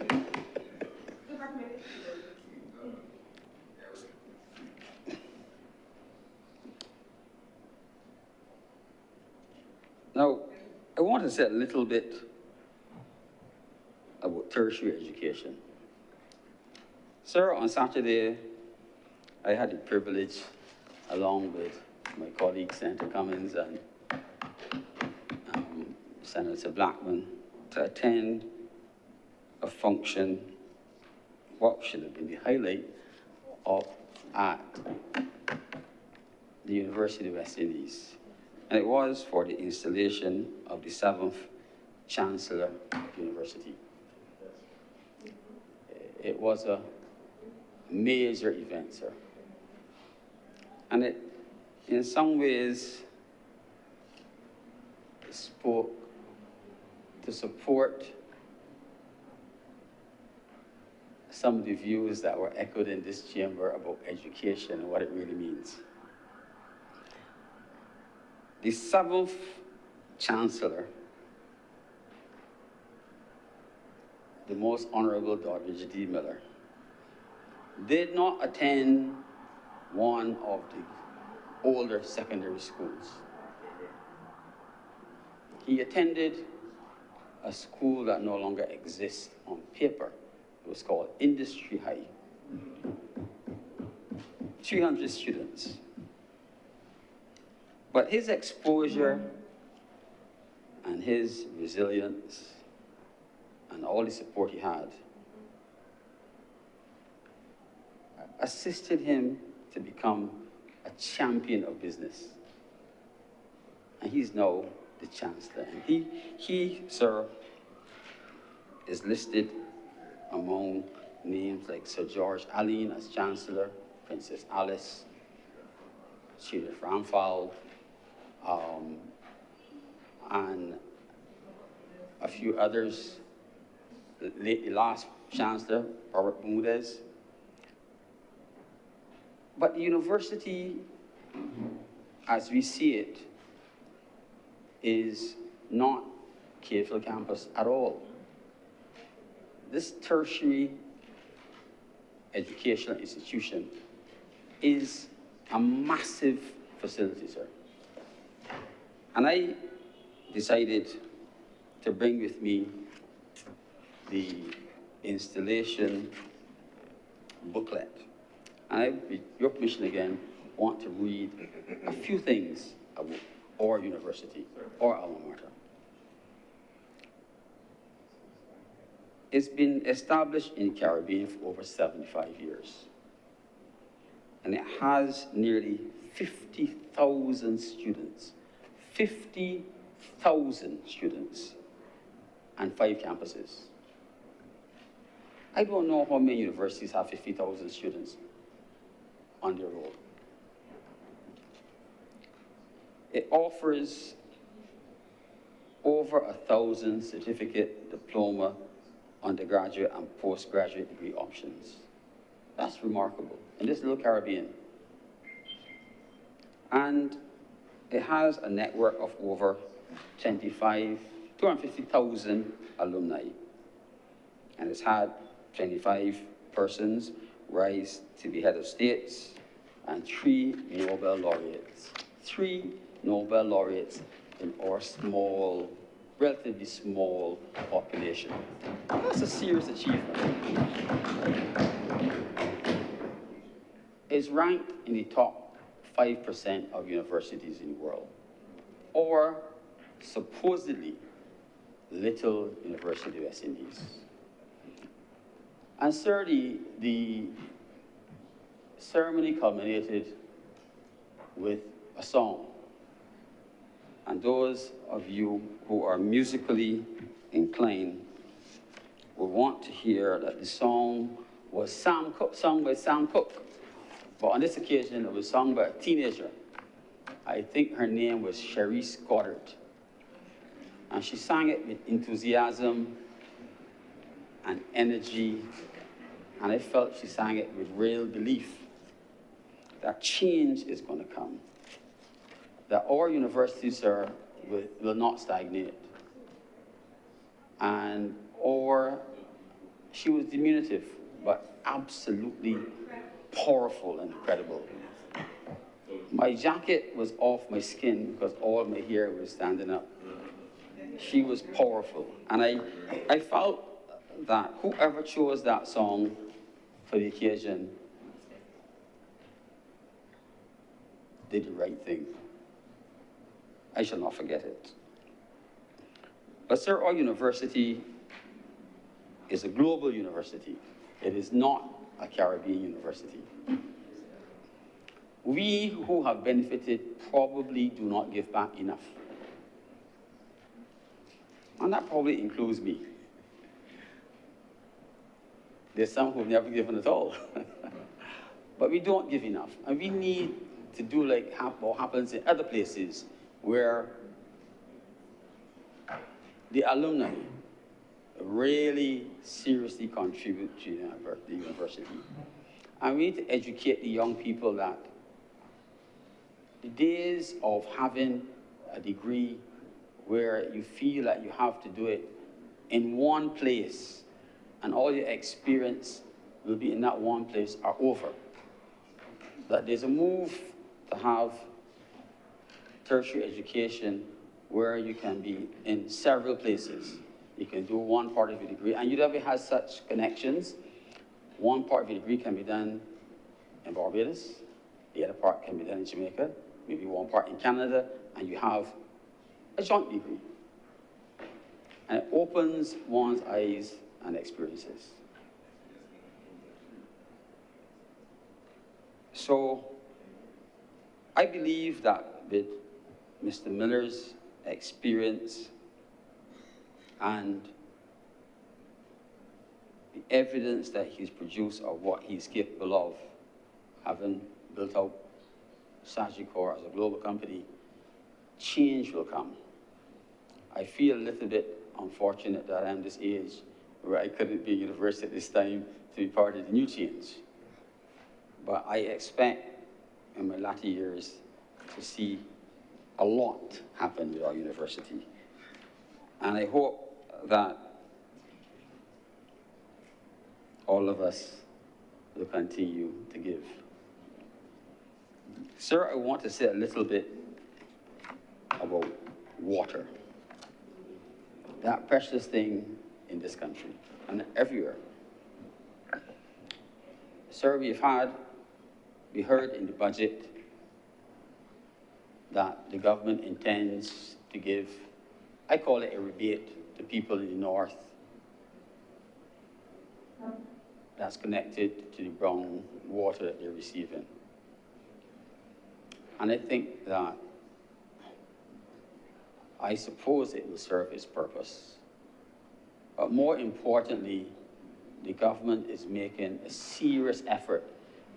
Now, I want to say a little bit about tertiary education. Sir, on Saturday, I had the privilege, along with my colleague, Senator Cummins and Senator Blackman, to attend a function, what should have been the highlight of at the University of West Indies. And it was for the installation of the 7th Chancellor of the University. It was a major event, sir. And it, in some ways, spoke to support some of the views that were echoed in this chamber about education and what it really means. The 7th Chancellor, the Most Honorable Dr. G.D. Miller, did not attend one of the older secondary schools. He attended a school that no longer exists on paper. It was called Industry High. 300 students. But his exposure and his resilience and all the support he had assisted him to become a champion of business. And he's now the Chancellor. And he, sir, is listed among names like Sir George Allen as Chancellor, Princess Alice, Sheila Ramphal, and a few others. The last Chancellor, Robert Bermudez. But the university, as we see it, is not Cave Hill campus at all. This tertiary educational institution is a massive facility, sir. And I decided to bring with me the installation booklet. And I, with your permission again, want to read a few things about our university, our alma mater. It's been established in the Caribbean for over 75 years. And it has nearly 50,000 students. 50,000 students and 5 campuses. I don't know how many universities have 50,000 students on their roll. It offers over 1,000 certificate, diploma, undergraduate and postgraduate degree options. That's remarkable in this little Caribbean. And it has a network of over 250,000 alumni. And it's had 25 persons rise to be head of states and 3 Nobel laureates. 3 Nobel laureates in our small, relatively small population. That's a serious achievement. It's ranked in the top 5% of universities in the world, or supposedly Little University of West Indies. And thirdly, the ceremony culminated with a song. And those of you who are musically inclined would want to hear that the song was sung by Sam Cooke. But on this occasion, it was sung by a teenager. I think her name was Cherise Goddard. And she sang it with enthusiasm and energy, and I felt she sang it with real belief that change is going to come, that our universities, sir, will not stagnate. And she was diminutive, but absolutely powerful and incredible. My jacket was off my skin because all my hair was standing up. She was powerful. And I felt that whoever chose that song for the occasion did the right thing. I shall not forget it. But sir, our university is a global university. It is not a Caribbean university. We who have benefited probably do not give back enough. And that probably includes me. There's some who've never given at all. But we don't give enough. And we need to do like what happens in other places where the alumni really seriously contribute to the university. And we need to educate the young people that the days of having a degree where you feel that you have to do it in one place and all your experience will be in that one place are over. That there's a move to have tertiary education where you can be in several places. You can do one part of your degree, and UW has such connections. One part of your degree can be done in Barbados, the other part can be done in Jamaica, maybe one part in Canada, and you have a joint degree. And it opens one's eyes and experiences. So I believe that with Mr. Miller's experience and the evidence that he's produced of what he's capable of, having built out Sagicor as a global company, change will come. I feel a little bit unfortunate that I'm this age where I couldn't be at university at this time to be part of the new change. But I expect in my latter years to see a lot happen with our university. And I hope that all of us will continue to give. Sir, I want to say a little bit about water. That precious thing in this country and everywhere. Sir, we heard in the budget that the government intends to give, I call it a rebate to people in the north that's connected to the brown water that they're receiving. And I think that, I suppose it will serve its purpose. But more importantly, the government is making a serious effort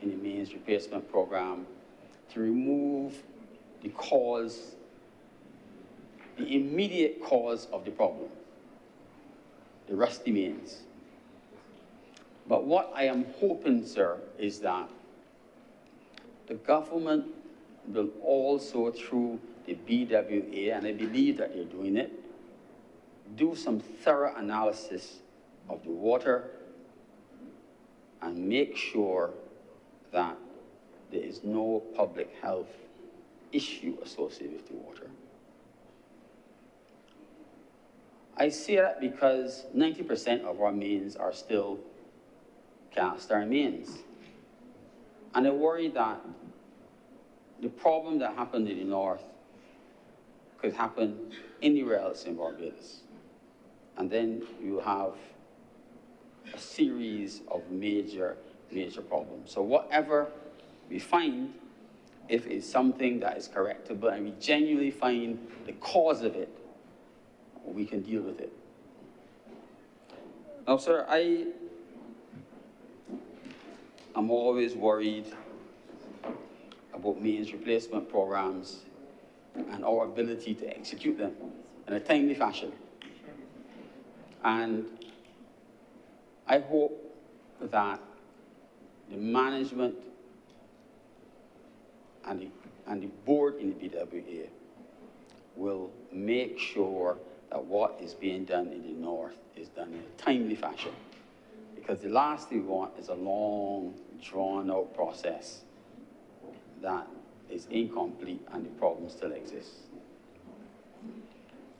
in the mains replacement program to remove the cause, the immediate cause of the problem, the rusty mains. But what I am hoping, sir, is that the government will also, through the BWA, and I believe that they're doing it, do some thorough analysis of the water and make sure that there is no public health issue associated with the water. I say that because 90% of our mains are still cast iron mains. And I worry that the problem that happened in the north could happen anywhere else in Barbados. And then you have a series of major problems. So whatever we find, if it's something that is correctable and we genuinely find the cause of it, we can deal with it. Now, sir, I'm always worried about mains replacement programs and our ability to execute them in a timely fashion. And I hope that the management and the board in the BWA will make sure that what is being done in the north is done in a timely fashion. Because the last thing we want is a long, drawn-out process that is incomplete and the problem still exists.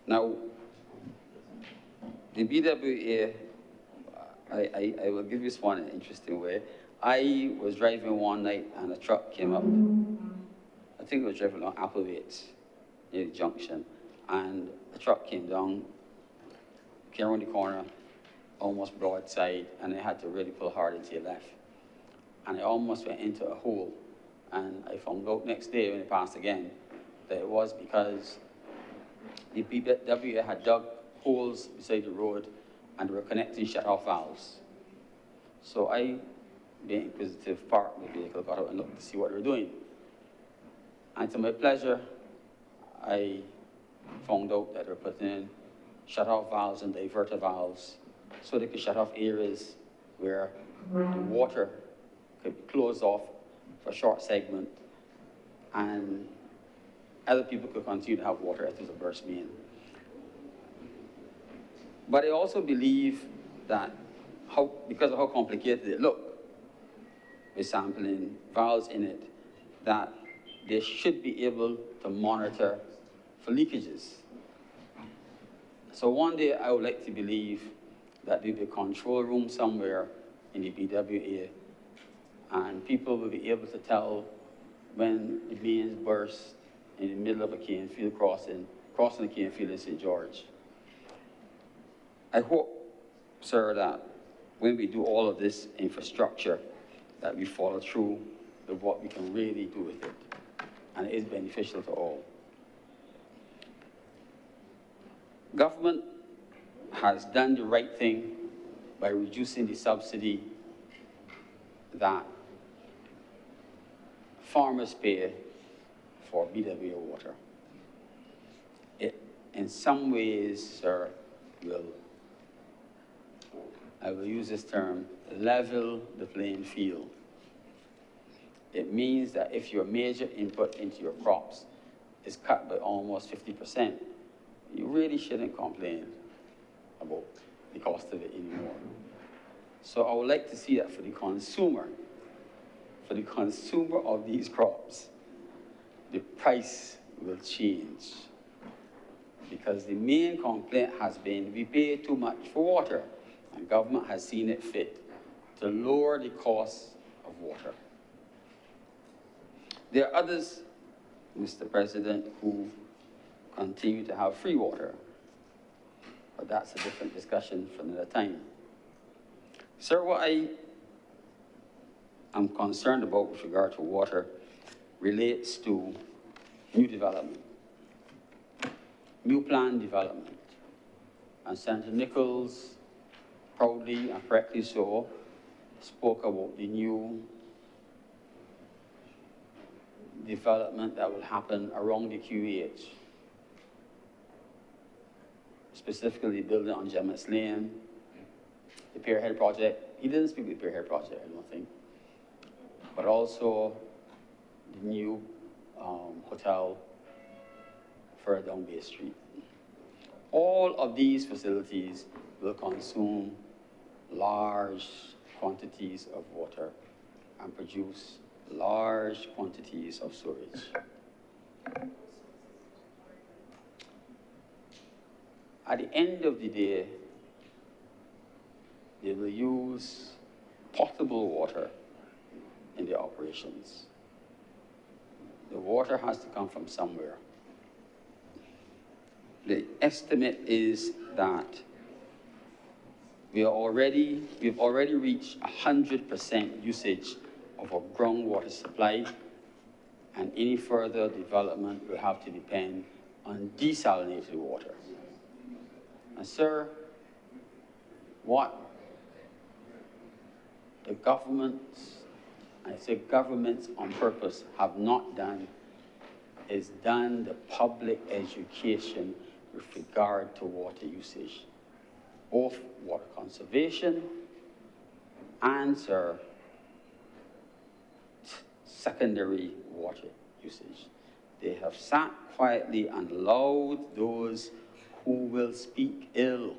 Now, the BWA, I will give you this one in an interesting way. I was driving one night and a truck came up. I think it was driving along Applewaite near the junction, and the truck came down, came around the corner, almost broadside, and I had to really pull hard into the left. And I almost went into a hole. And I found out next day when I passed again that it was because the BWA had dug holes beside the road and they were connecting shut-off valves. So I, being inquisitive, parked the vehicle, got out and looked to see what they were doing. And to my pleasure, I found out that they were putting in shut-off valves and diverter valves so they could shut off areas where the water could be closed off for a short segment, and other people could continue to have water if there's a burst main. But I also believe that because of how complicated it looked, with sampling valves in it, that they should be able to monitor for leakages. So one day I would like to believe that there'll be a control room somewhere in the BWA, and people will be able to tell when the mains burst in the middle of a cane field crossing the cane field in St. George. I hope, sir, that when we do all of this infrastructure, that we follow through with what we can really do with it, and it is beneficial to all. Government has done the right thing by reducing the subsidy that farmers pay for BWA water. It, in some ways, sir, I will use this term, level the playing field. It means that if your major input into your crops is cut by almost 50%, you really shouldn't complain about the cost of it anymore. So I would like to see that for the consumer of these crops, the price will change. Because the main complaint has been we pay too much for water, and government has seen it fit to lower the cost of water. There are others, Mr. President, who continue to have free water, but that's a different discussion for another time. Sir, what I am concerned about with regard to water relates to new development, new plan development. And Senator Nichols, proudly and correctly so, spoke about the new development that will happen around the QEH, specifically building on Gemmett's Lane, the Pierhead project. He didn't speak of the Pierhead project, I don't think, but also the new hotel further down Bay Street. All of these facilities will consume large quantities of water and produce large quantities of sewage. At the end of the day, they will use potable water in their operations. The water has to come from somewhere. The estimate is that we've already reached 100% usage of our groundwater supply, and any further development will have to depend on desalinated water. And sir, what the governments, I say governments on purpose, have not done is done the public education with regard to water usage, both water conservation and, sir, secondary water usage. They have sat quietly and allowed those who will speak ill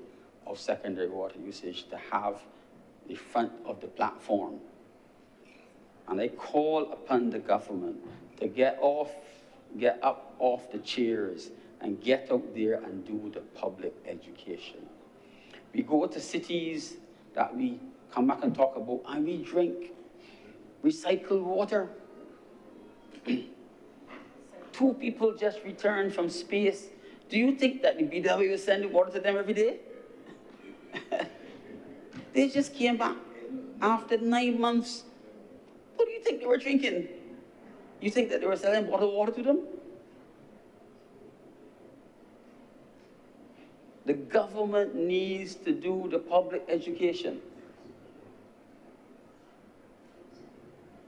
of secondary water usage to have the front of the platform. And I call upon the government to get up off the chairs and get out there and do the public education. We go to cities that we come back and talk about, and we drink recycled water. 2 people just returned from space. Do you think that the BW is sending water to them every day? They just came back after 9 months. What do you think they were drinking? You think that they were selling bottled water to them? The government needs to do the public education.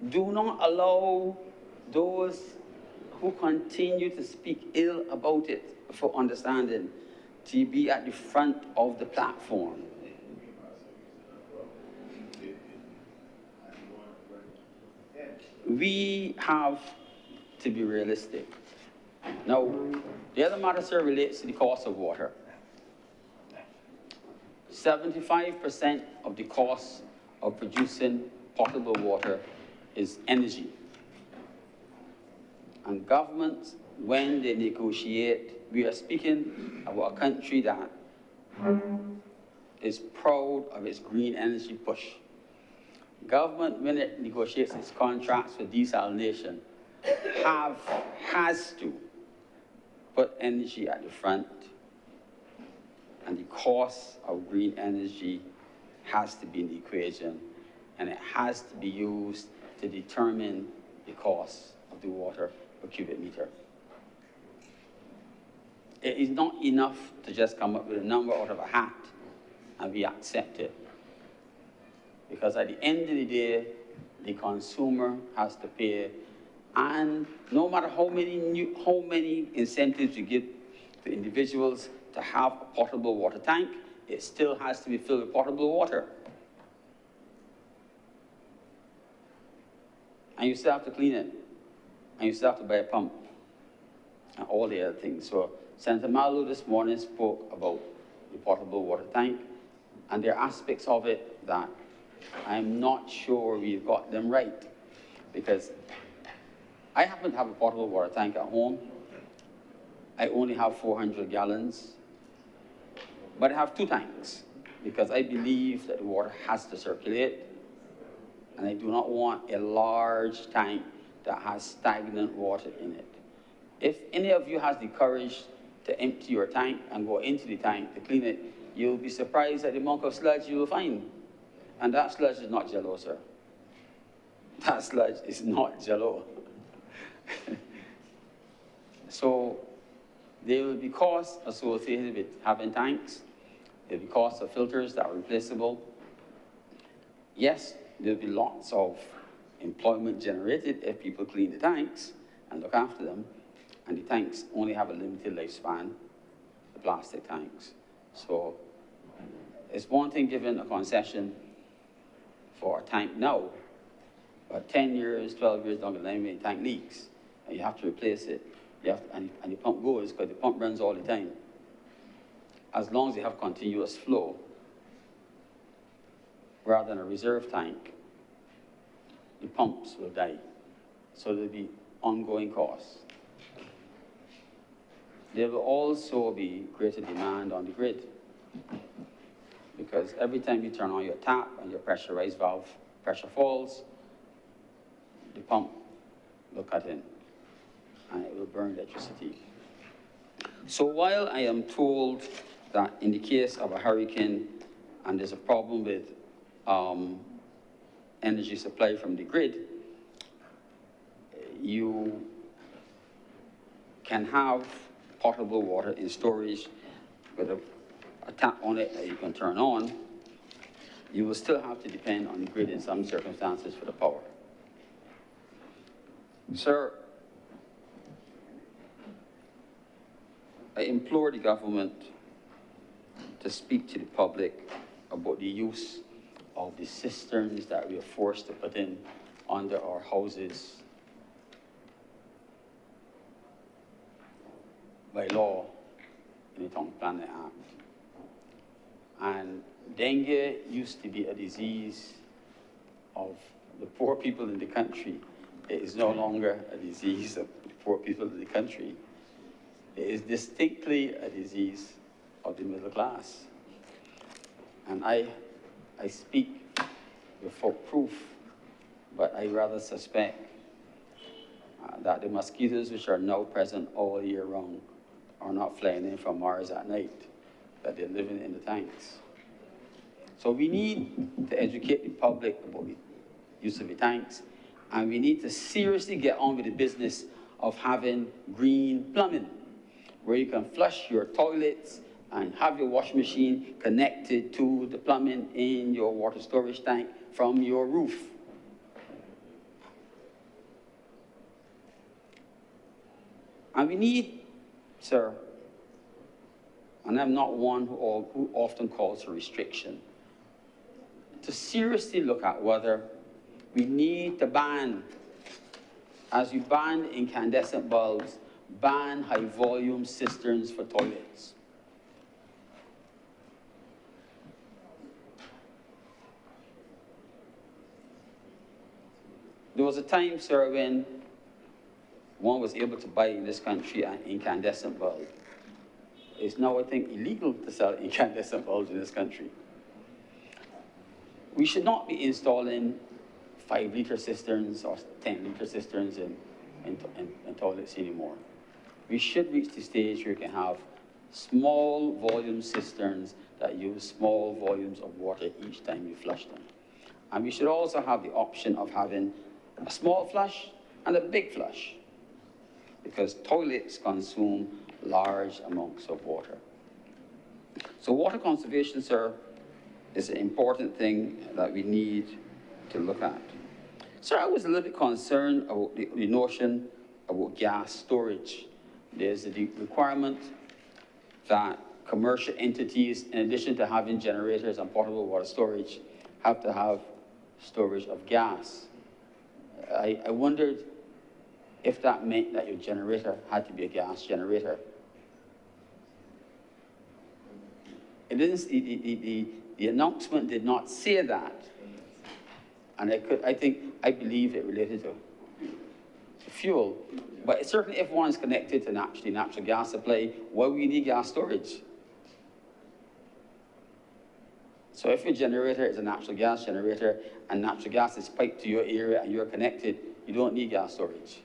Do not allow those who continue to speak ill about it for understanding to be at the front of the platform. We have to be realistic. Now, the other matter, sir, relates to the cost of water. 75% of the cost of producing potable water is energy. And governments, when they negotiate, we are speaking about a country that is proud of its green energy push. Government, when it negotiates its contracts for desalination, has to put energy at the front, and the cost of green energy has to be in the equation, and it has to be used to determine the cost of the water per cubic meter. It is not enough to just come up with a number out of a hat and we accept it. Because at the end of the day, the consumer has to pay, and no matter how many incentives you give to individuals to have a potable water tank, it still has to be filled with potable water. And you still have to clean it, and you still have to buy a pump, and all the other things. So Senator Malu this morning spoke about the potable water tank, and there are aspects of it that I'm not sure we've got them right, because I happen to have a potable water tank at home. I only have 400 gallons, but I have 2 tanks because I believe that the water has to circulate, and I do not want a large tank that has stagnant water in it. If any of you has the courage to empty your tank and go into the tank to clean it, you'll be surprised at the amount of sludge you will find. And that sludge is not Jell-O, sir. That sludge is not Jell-O. So there will be costs associated with having tanks. There will be costs of filters that are replaceable. Yes, there will be lots of employment generated if people clean the tanks and look after them. And the tanks only have a limited lifespan, the plastic tanks. So it's one thing giving a concession for a tank now, but 10 years, 12 years down the line, when the tank leaks, and you have to replace it, and the pump goes, because the pump runs all the time. As long as you have continuous flow, rather than a reserve tank, the pumps will die. So there'll be ongoing costs. There will also be greater demand on the grid, because every time you turn on your tap and your pressurized valve pressure falls, the pump will cut in and it will burn electricity. So while I am told that in the case of a hurricane and there's a problem with energy supply from the grid, you can have potable water in storage with a tap on it that you can turn on. you will still have to depend on the grid in some circumstances for the power. Sir, I implore the government to speak to the public about the use of the cisterns that we are forced to put in under our houses by law in the Town Planning Act. And dengue used to be a disease of the poor people in the country. It is no longer a disease of the poor people in the country. It is distinctly a disease of the middle class. And I speak without proof, but I rather suspect that the mosquitoes which are now present all year round are not flying in from Mars at night, that they're living in the tanks. So we need to educate the public about the use of the tanks, and we need to seriously get on with the business of having green plumbing, where you can flush your toilets and have your washing machine connected to the plumbing in your water storage tank from your roof. And we need, sir, and I'm not one who often calls for restriction, to seriously look at whether we need to ban, as we ban incandescent bulbs, ban high-volume cisterns for toilets. There was a time, sir, when one was able to buy in this country an incandescent bulb. It's now, I think, illegal to sell incandescent bulbs in this country. We should not be installing 5-liter cisterns or 10-liter cisterns in toilets anymore. We should reach the stage where you can have small volume cisterns that use small volumes of water each time you flush them. And we should also have the option of having a small flush and a big flush, because toilets consume large amounts of water. So water conservation, sir, is an important thing that we need to look at. Sir, I was a little bit concerned about the notion about gas storage. There's the requirement that commercial entities, in addition to having generators and portable water storage, have to have storage of gas. I wondered if that meant that your generator had to be a gas generator. It didn't, the announcement did not say that. And I believe it related to fuel. But certainly if one is connected to natural gas supply, why would you need gas storage? So if your generator is a natural gas generator and natural gas is piped to your area and you're connected, you don't need gas storage.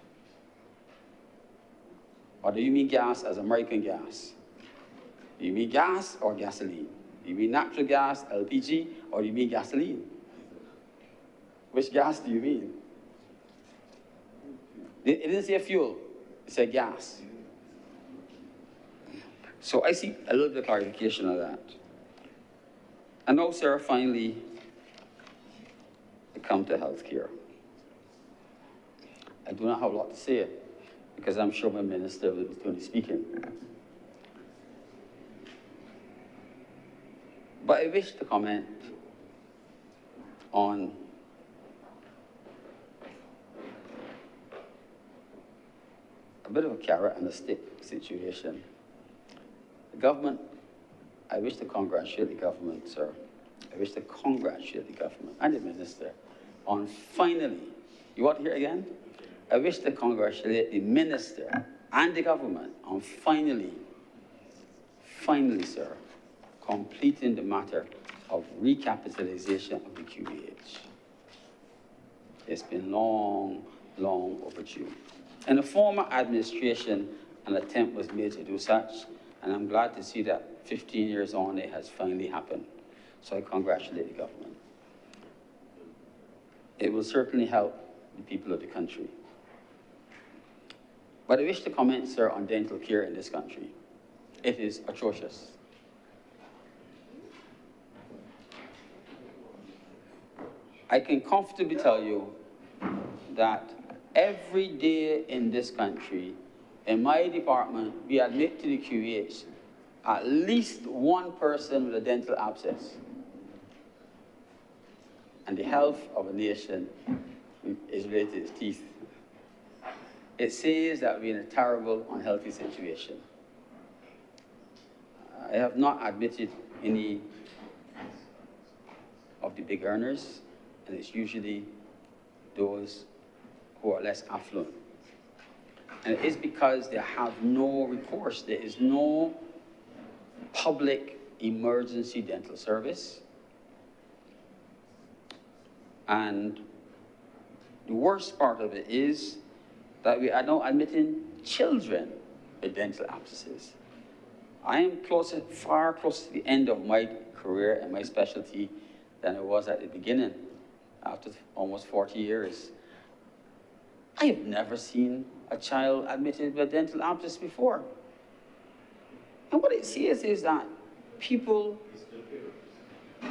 Or do you mean gas as American gas? Do you mean gas or gasoline? Do you mean natural gas, LPG, or do you mean gasoline? Which gas do you mean? It didn't say fuel, it said gas. So I see a little bit of clarification of that. And now, sir, finally, I come to healthcare. I do not have a lot to say, because I'm sure my minister will be going to be speaking. But I wish to comment on a bit of a carrot and a stick situation. The government, I wish to congratulate the government, sir. I wish to congratulate the government and the minister on finally, you want to hear again? I wish to congratulate the minister and the government on finally, sir, completing the matter of recapitalization of the QBH. It's been long, long overdue. In the former administration, an attempt was made to do such, and I'm glad to see that 15 years on, it has finally happened. So I congratulate the government. It will certainly help the people of the country. But I wish to comment, sir, on dental care in this country. It is atrocious. I can comfortably tell you that every day in this country, in my department, we admit to the QEH at least one person with a dental abscess. And the health of a nation is related to its teeth. It says that we're in a terrible, unhealthy situation. I have not admitted any of the big earners, and it's usually those who are less affluent. And it is because they have no recourse. There is no public emergency dental service. And the worst part of it is that we are now admitting children with dental abscesses. I am far closer to the end of my career and my specialty than I was at the beginning, after almost 40 years. I have never seen a child admitted with a dental abscess before. And what it says is that people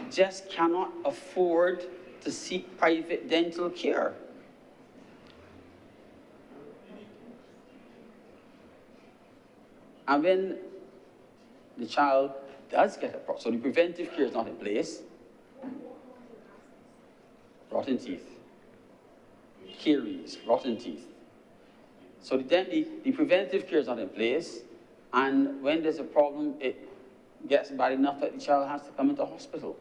just cannot afford to seek private dental care. And when the child does get a problem, so the preventive care is not in place, rotten teeth, caries, rotten teeth. So the preventive care is not in place, and when there's a problem, it gets bad enough that the child has to come into hospital.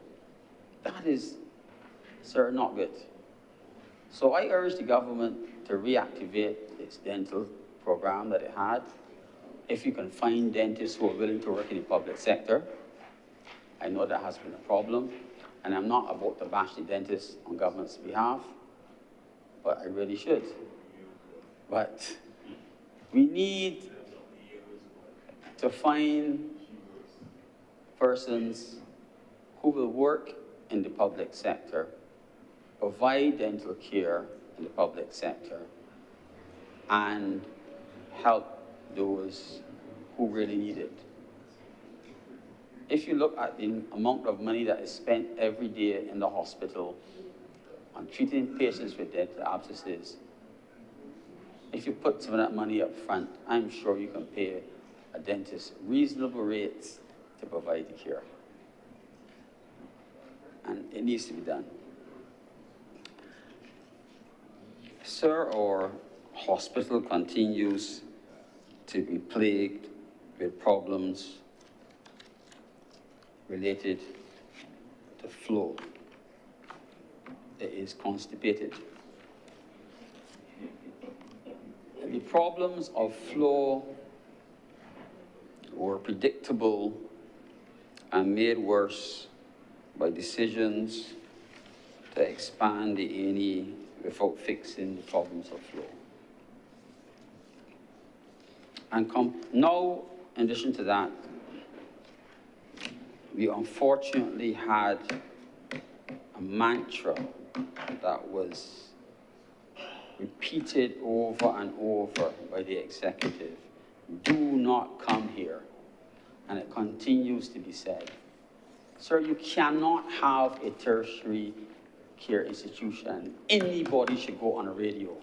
That is, sir, not good. So I urge the government to reactivate its dental program that it had. If you can find dentists who are willing to work in the public sector, I know that has been a problem, and I'm not about to bash the dentists on government's behalf, but I really should. But we need to find persons who will work in the public sector, provide dental care in the public sector, and help those who really need it. If you look at the amount of money that is spent every day in the hospital on treating patients with dental abscesses, if you put some of that money up front, I'm sure you can pay a dentist reasonable rates to provide the care. And it needs to be done. Sir, our hospital continues to be plagued with problems related to flow. It is constipated. The problems of flow were predictable and made worse by decisions to expand the A&E without fixing the problems of flow. And now, in addition to that, we unfortunately had a mantra that was repeated over and over by the executive. Do not come here. And it continues to be said. Sir, you cannot have a tertiary care institution. Anybody should go on a radio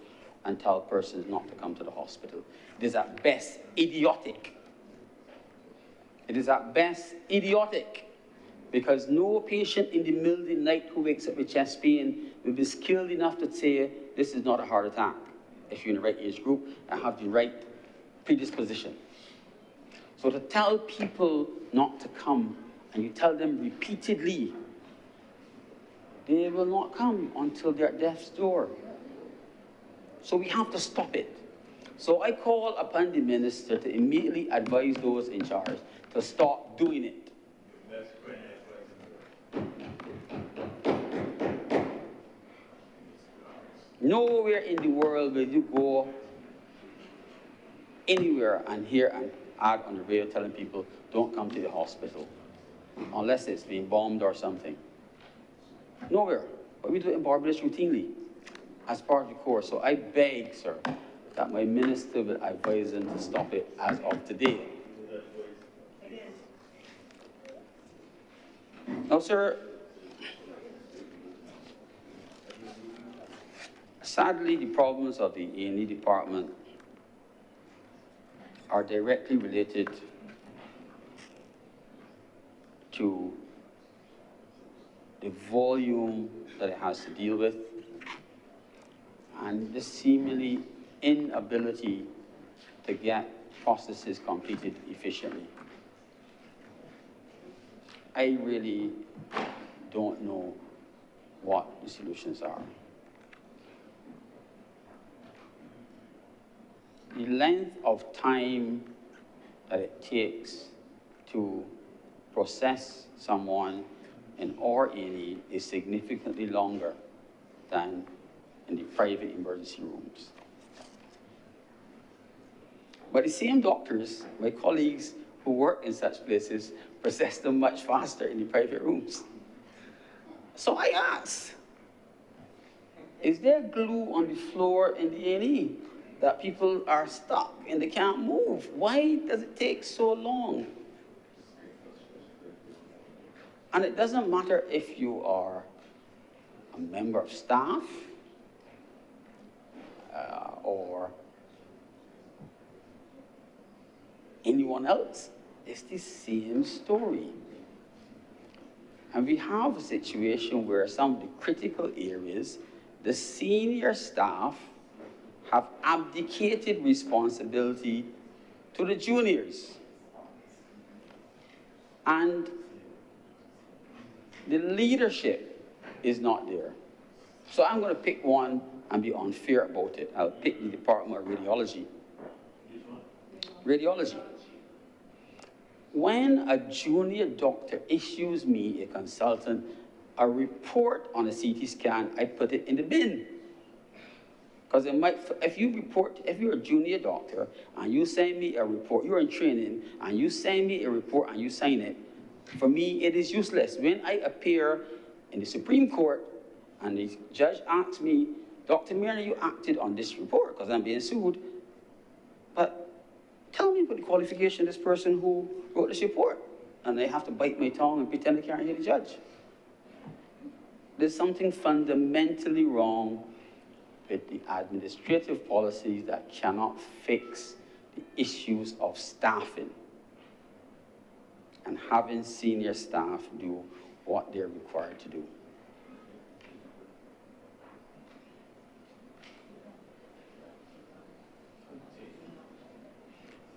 and tell persons not to come to the hospital. It is at best idiotic. It is at best idiotic, because no patient in the middle of the night who wakes up with chest pain will be skilled enough to say, this is not a heart attack, if you're in the right age group and have the right predisposition. So to tell people not to come, and you tell them repeatedly, they will not come until they're at death's door. So we have to stop it. So I call upon the minister to immediately advise those in charge to stop doing it. Nowhere in the world will you go anywhere and hear an ad on the radio telling people, don't come to the hospital, unless it's being bombed or something. Nowhere. But we do it in Barbados routinely as part of the course. So I beg, sir, that my minister will advise them to stop it as of today. Now, sir, Sadly, the problems of the A&E department are directly related to the volume that it has to deal with and the seemingly inability to get processes completed efficiently. I really don't know what the solutions are. The length of time that it takes to process someone in our A&E is significantly longer than in the private emergency rooms. But the same doctors, my colleagues who work in such places, process them much faster in the private rooms. So I ask, is there glue on the floor in the A&E that people are stuck and they can't move? Why does it take so long? And it doesn't matter if you are a member of staff or anyone else. It's the same story. And we have a situation where some of the critical areas, the senior staff have abdicated responsibility to the juniors. And the leadership is not there. So I'm going to pick one and be unfair about it. I'll pick the Department of Radiology. Radiology. When a junior doctor issues me, a consultant, a report on a CT scan, I put it in the bin. Because if you're a junior doctor and you send me a report, you're in training, and you send me a report and you sign it, for me, it is useless. When I appear in the Supreme Court and the judge asks me, Dr. Mariner, you acted on this report because I'm being sued, but tell me what the qualification of this person who wrote this report. And I have to bite my tongue and pretend I can't hear the judge. There's something fundamentally wrong with the administrative policies that cannot fix the issues of staffing and having senior staff do what they're required to do.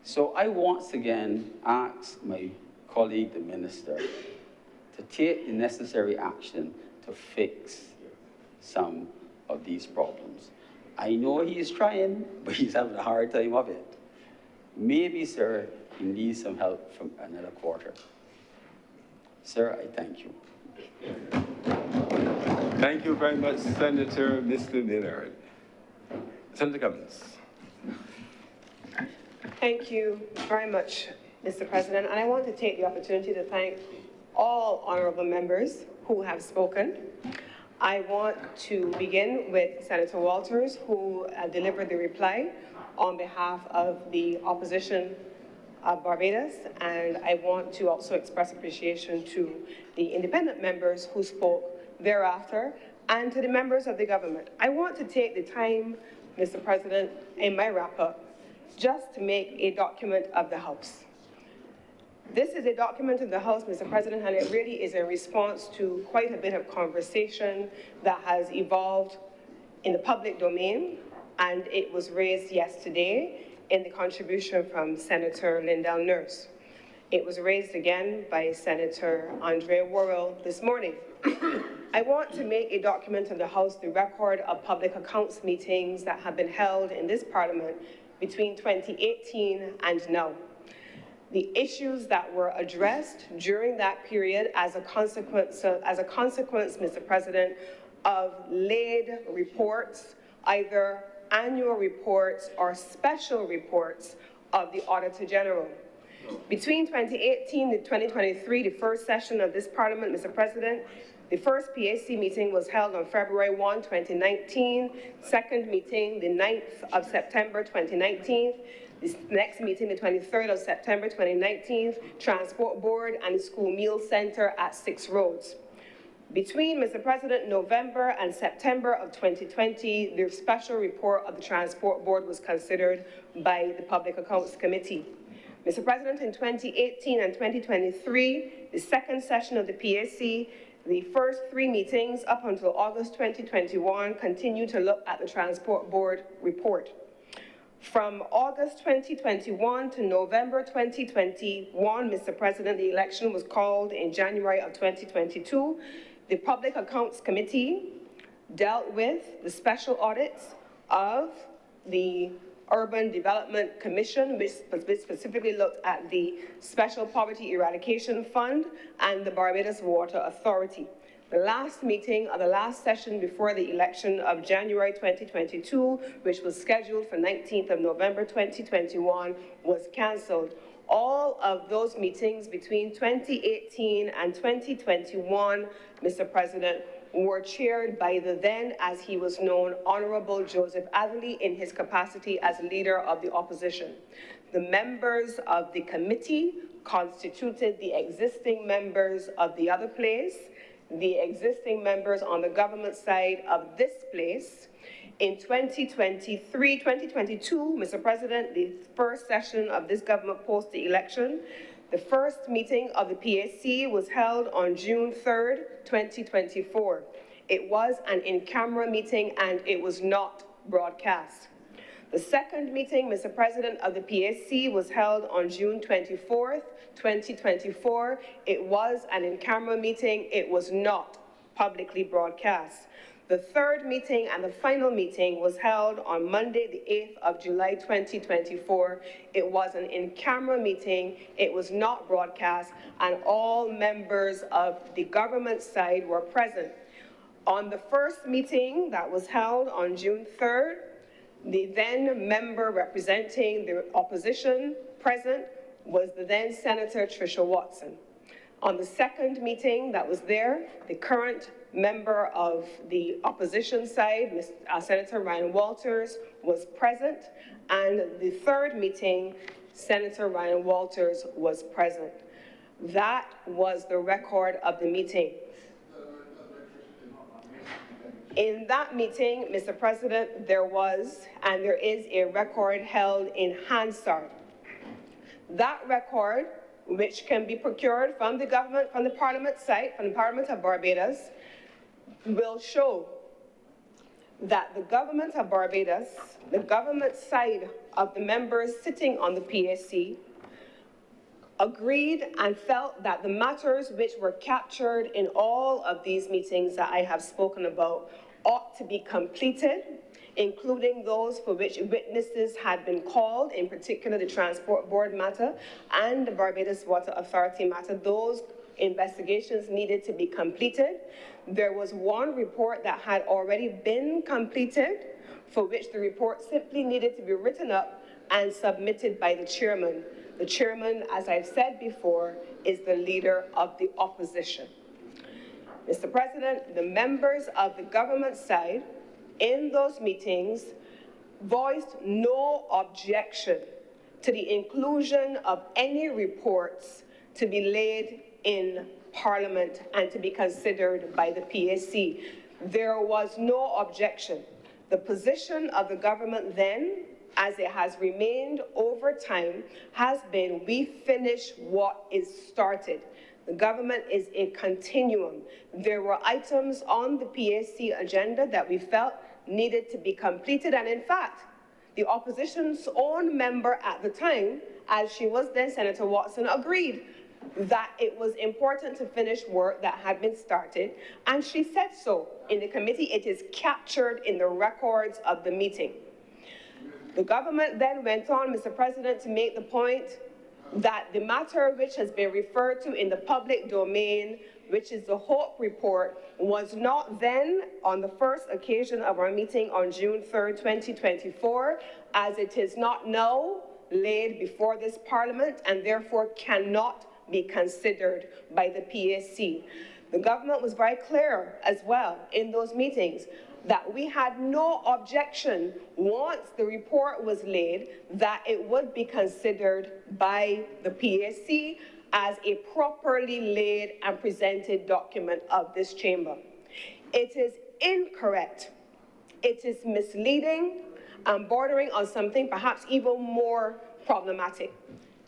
So I once again ask my colleague, the minister, to take the necessary action to fix some of these problems. I know he is trying, but he's having a hard time of it. Maybe, sir, he needs some help from another quarter. Sir, I thank you. Thank you very much, Senator Mr. Minard. Senator Cummins. Thank you very much, Mr. President. And I want to take the opportunity to thank all honorable members who have spoken. I want to begin with Senator Walters, who delivered the reply on behalf of the opposition of Barbados. And I want to also express appreciation to the independent members who spoke thereafter and to the members of the government. I want to take the time, Mr. President, in my wrap-up, just to make a document of the House. This is a document of the House, Mr. President, and it really is a response to quite a bit of conversation that has evolved in the public domain, and it was raised yesterday in the contribution from Senator Lindell Nurse. It was raised again by Senator Andrea Worrell this morning. I want to make a document of the House the record of public accounts meetings that have been held in this Parliament between 2018 and now. The issues that were addressed during that period as a consequence, Mr. President, of late reports, either annual reports or special reports of the Auditor General. Between 2018 and 2023, the first session of this Parliament, Mr. President, the first PAC meeting was held on February 1, 2019, second meeting the 9th of September 2019, the next meeting the 23rd of September 2019, Transport Board and the School Meal Center at 6 Roads. Between, Mr. President, November and September of 2020, the special report of the Transport Board was considered by the Public Accounts Committee. Mr. President, in 2018 and 2023, the second session of the PAC, the first 3 meetings up until August 2021 continue to look at the Transport Board report. From August 2021 to November 2021, Mr. President, the election was called in January of 2022. The Public Accounts Committee dealt with the special audits of the Urban Development Commission, which specifically looked at the Special Poverty Eradication Fund and the Barbados Water Authority. The last meeting of the last session before the election of January 2022, which was scheduled for 19th of November 2021, was cancelled. All of those meetings between 2018 and 2021, Mr. President, were chaired by the then, as he was known, Honorable Joseph Atherley in his capacity as leader of the opposition. The members of the committee constituted the existing members of the other place, the existing members on the government side of this place. In 2022, Mr. President, the first session of this government post the election, the first meeting of the PAC was held on June 3rd, 2024. It was an in-camera meeting and it was not broadcast. The second meeting, Mr. President, of the PAC was held on June 24th, 2024. It was an in-camera meeting. It was not publicly broadcast. The third meeting and the final meeting was held on Monday, the 8th of July, 2024. It was an in-camera meeting. It was not broadcast, and all members of the government side were present. On the first meeting that was held on June 3rd, the then member representing the opposition present was the then Senator Tricia Watson. On the second meeting that was there, the current member of the opposition side, Senator Ryan Walters, was present, and the third meeting, Senator Ryan Walters was present. That was the record of the meeting. In that meeting, Mr. President, there was and there is a record held in Hansard. That record, which can be procured from the government, from the Parliament site, from the Parliament of Barbados, will show that the government of Barbados, the government side of the members sitting on the PAC, agreed and felt that the matters which were captured in all of these meetings that I have spoken about ought to be completed, including those for which witnesses had been called, in particular the Transport Board matter and the Barbados Water Authority matter. Those investigations needed to be completed. There was one report that had already been completed, for which the report simply needed to be written up and submitted by the chairman. The chairman, as I've said before, is the leader of the opposition. Mr. President, the members of the government side in those meetings voiced no objection to the inclusion of any reports to be laid in Parliament and to be considered by the PAC. There was no objection. The position of the government then, as it has remained over time, has been we finish what is started. The government is a continuum. There were items on the PAC agenda that we felt needed to be completed, and in fact, the opposition's own member at the time, as she was then Senator Watson, agreed that it was important to finish work that had been started, and she said so in the committee. It is captured in the records of the meeting. The government then went on, Mr. President, to make the point that the matter which has been referred to in the public domain, which is the Hope report, was not then, on the first occasion of our meeting on June 3rd, 2024, as it is not now laid before this Parliament and therefore cannot be considered by the PAC. The government was very clear as well in those meetings that we had no objection once the report was laid that it would be considered by the PAC as a properly laid and presented document of this chamber. It is incorrect. It is misleading and bordering on something perhaps even more problematic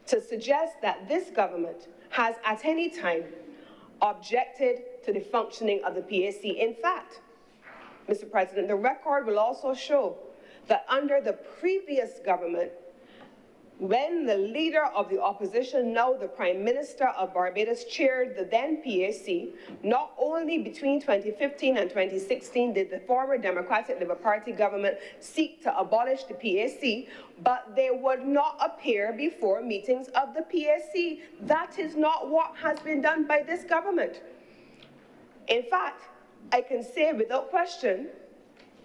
to suggest that this government has at any time objected to the functioning of the PAC. In fact, Mr. President, the record will also show that under the previous government, when the leader of the opposition, now the Prime Minister of Barbados, chaired the then PAC, not only between 2015 and 2016 did the former Democratic Labour Party government seek to abolish the PAC, but they would not appear before meetings of the PAC. That is not what has been done by this government. In fact, I can say without question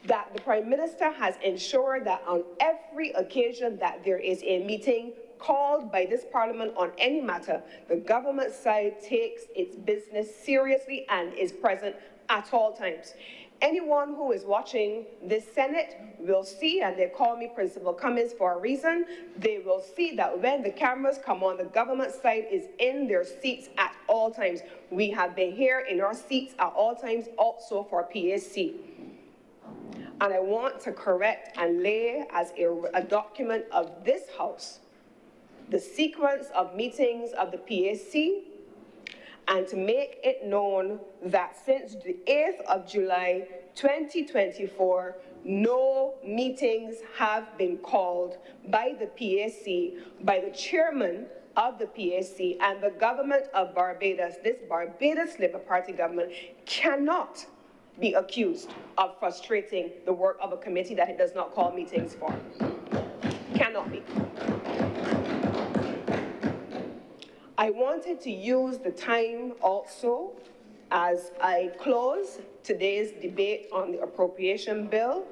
that the Prime Minister has ensured that on every occasion that there is a meeting called by this Parliament on any matter, the government side takes its business seriously and is present at all times. Anyone who is watching this Senate will see, and they call me Principal Cummins for a reason, they will see that when the cameras come on, the government side is in their seats at all times. We have been here in our seats at all times, also for PAC. And I want to correct and lay as a document of this House the sequence of meetings of the PAC, and to make it known that since the 8th of July 2024, no meetings have been called by the PAC, by the chairman of the PAC, and the government of Barbados. This Barbados Labour Party government cannot be accused of frustrating the work of a committee that it does not call meetings for. Cannot be. I wanted to use the time also as I close today's debate on the appropriation bill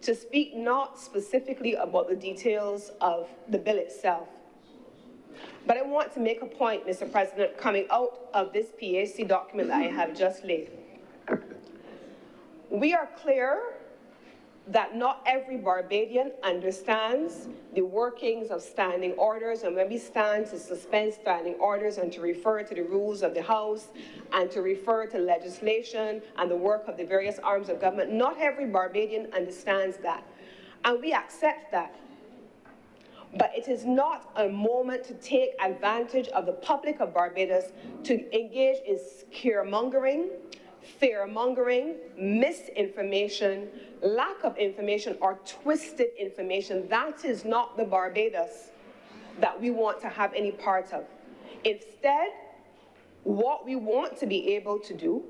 to speak not specifically about the details of the bill itself, but I want to make a point, Mr. President, coming out of this PAC document that I have just laid. We are clear that not every Barbadian understands the workings of standing orders, and when we stand to suspend standing orders and to refer to the rules of the House and to refer to legislation and the work of the various arms of government, not every Barbadian understands that, and we accept that. But it is not a moment to take advantage of the public of Barbados to engage in scaremongering, fear-mongering, misinformation, lack of information, or twisted information. That is not the Barbados that we want to have any part of. Instead, what we want to be able to do,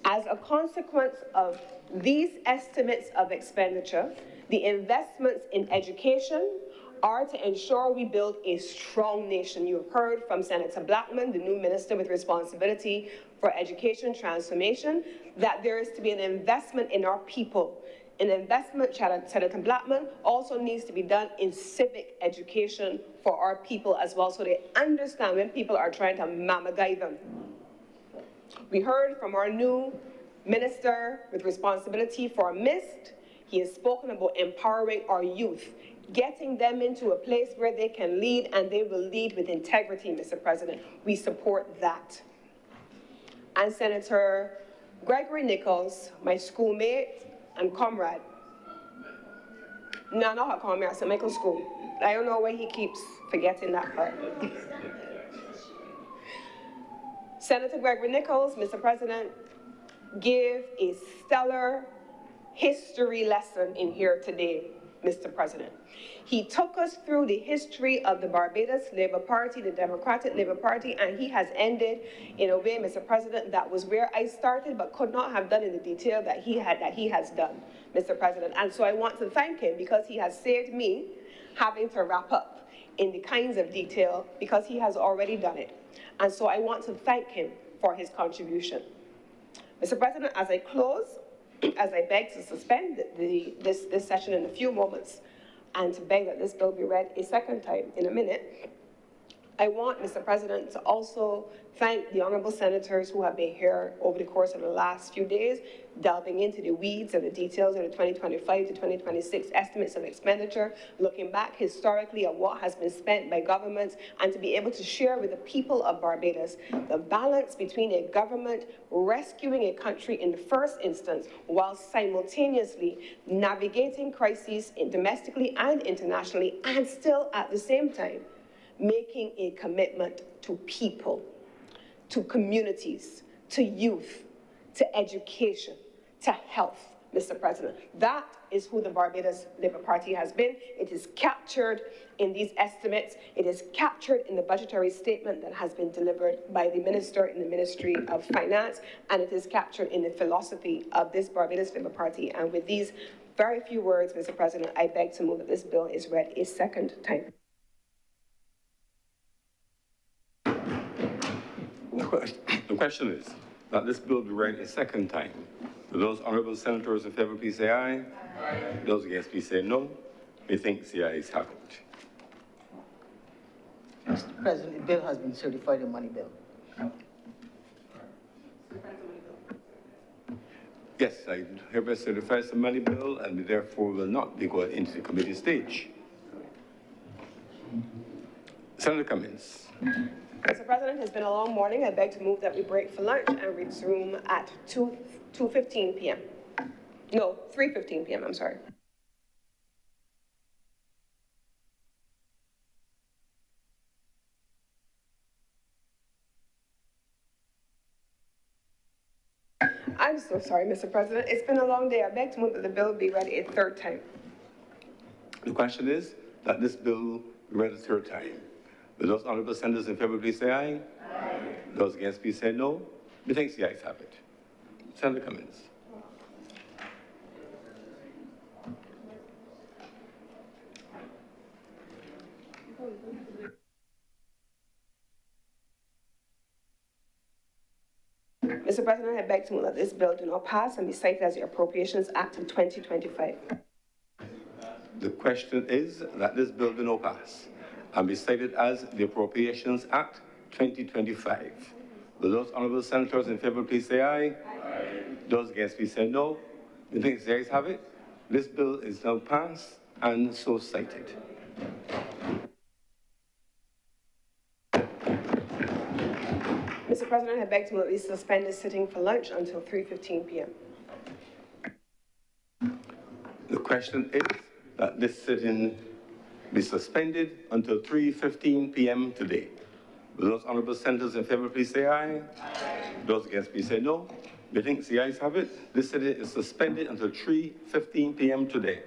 as a consequence of these estimates of expenditure, the investments in education, are to ensure we build a strong nation. You have heard from Senator Blackman, the new minister with responsibility for education transformation, that there is to be an investment in our people. An investment, Senator Blackman, also needs to be done in civic education for our people as well, so they understand when people are trying to mamagay them. We heard from our new minister with responsibility for MIST. He has spoken about empowering our youth, getting them into a place where they can lead, and they will lead with integrity, Mr. President. We support that. And Senator Gregory Nichols, my schoolmate and comrade. No, not her comrade, at St. Michael's School. I don't know why he keeps forgetting that part. Senator Gregory Nichols, Mr. President, gave a stellar history lesson in here today, Mr. President. He took us through the history of the Barbados Labour Party, the Democratic Labour Party, and he has ended in a way, Mr. President, that was where I started but could not have done in the detail that he has done, Mr. President. And so I want to thank him because he has saved me having to wrap up in the kinds of detail because he has already done it. And so I want to thank him for his contribution. Mr. President, as I close, as I beg to suspend this session in a few moments and to beg that this bill be read a second time in a minute, I want, Mr. President, to also thank the honorable senators who have been here over the course of the last few days, delving into the weeds and the details of the 2025 to 2026 estimates of expenditure, looking back historically at what has been spent by governments, and to be able to share with the people of Barbados the balance between a government rescuing a country in the first instance while simultaneously navigating crises domestically and internationally, and still at the same time making a commitment to people, to communities, to youth, to education, to health, Mr. President. That is who the Barbados Labour Party has been. It is captured in these estimates. It is captured in the budgetary statement that has been delivered by the Minister in the Ministry of Finance, and it is captured in the philosophy of this Barbados Labour Party. And with these very few words, Mr. President, I beg to move that this bill is read a second time. The question is that this bill be read a second time. For those honorable senators in favor, please say aye. Aye. Those against, please say no. Methinks the ayes have it. Mr. President, the bill has been certified a money bill. Yes, I hereby certify the money bill, and we therefore will not be going into the committee stage. Senator Cummins. Mr. President, it's been a long morning. I beg to move that we break for lunch and resume at 2:15 p.m. No, 3:15 p.m., I'm sorry. I'm so sorry, Mr. President. It's been a long day. I beg to move that the bill be read a third time. The question is that this bill be read a third time. Will those honorable senators in favor, please say aye. Aye. Those against, please say no. Methinks the ayes have it. Senator Cummins. Mr. President, I beg to move that this bill do not pass and be cited as the Appropriations Act of 2025. The question is that this bill do not pass and be cited as the Appropriations Act 2025. Will those honorable senators in favor please say aye? Aye. Those against please say no. Methinks the ayes have it. This bill is now passed and so cited. Mr. President, I beg to move that we suspend this sitting for lunch until 3:15 p.m. The question is that this sitting be suspended until 3:15 p.m. today. Will those honorable senators in favor please say aye? Aye. Those against please say no. Methinks the ayes have it. This sitting is suspended until 3:15 p.m. today.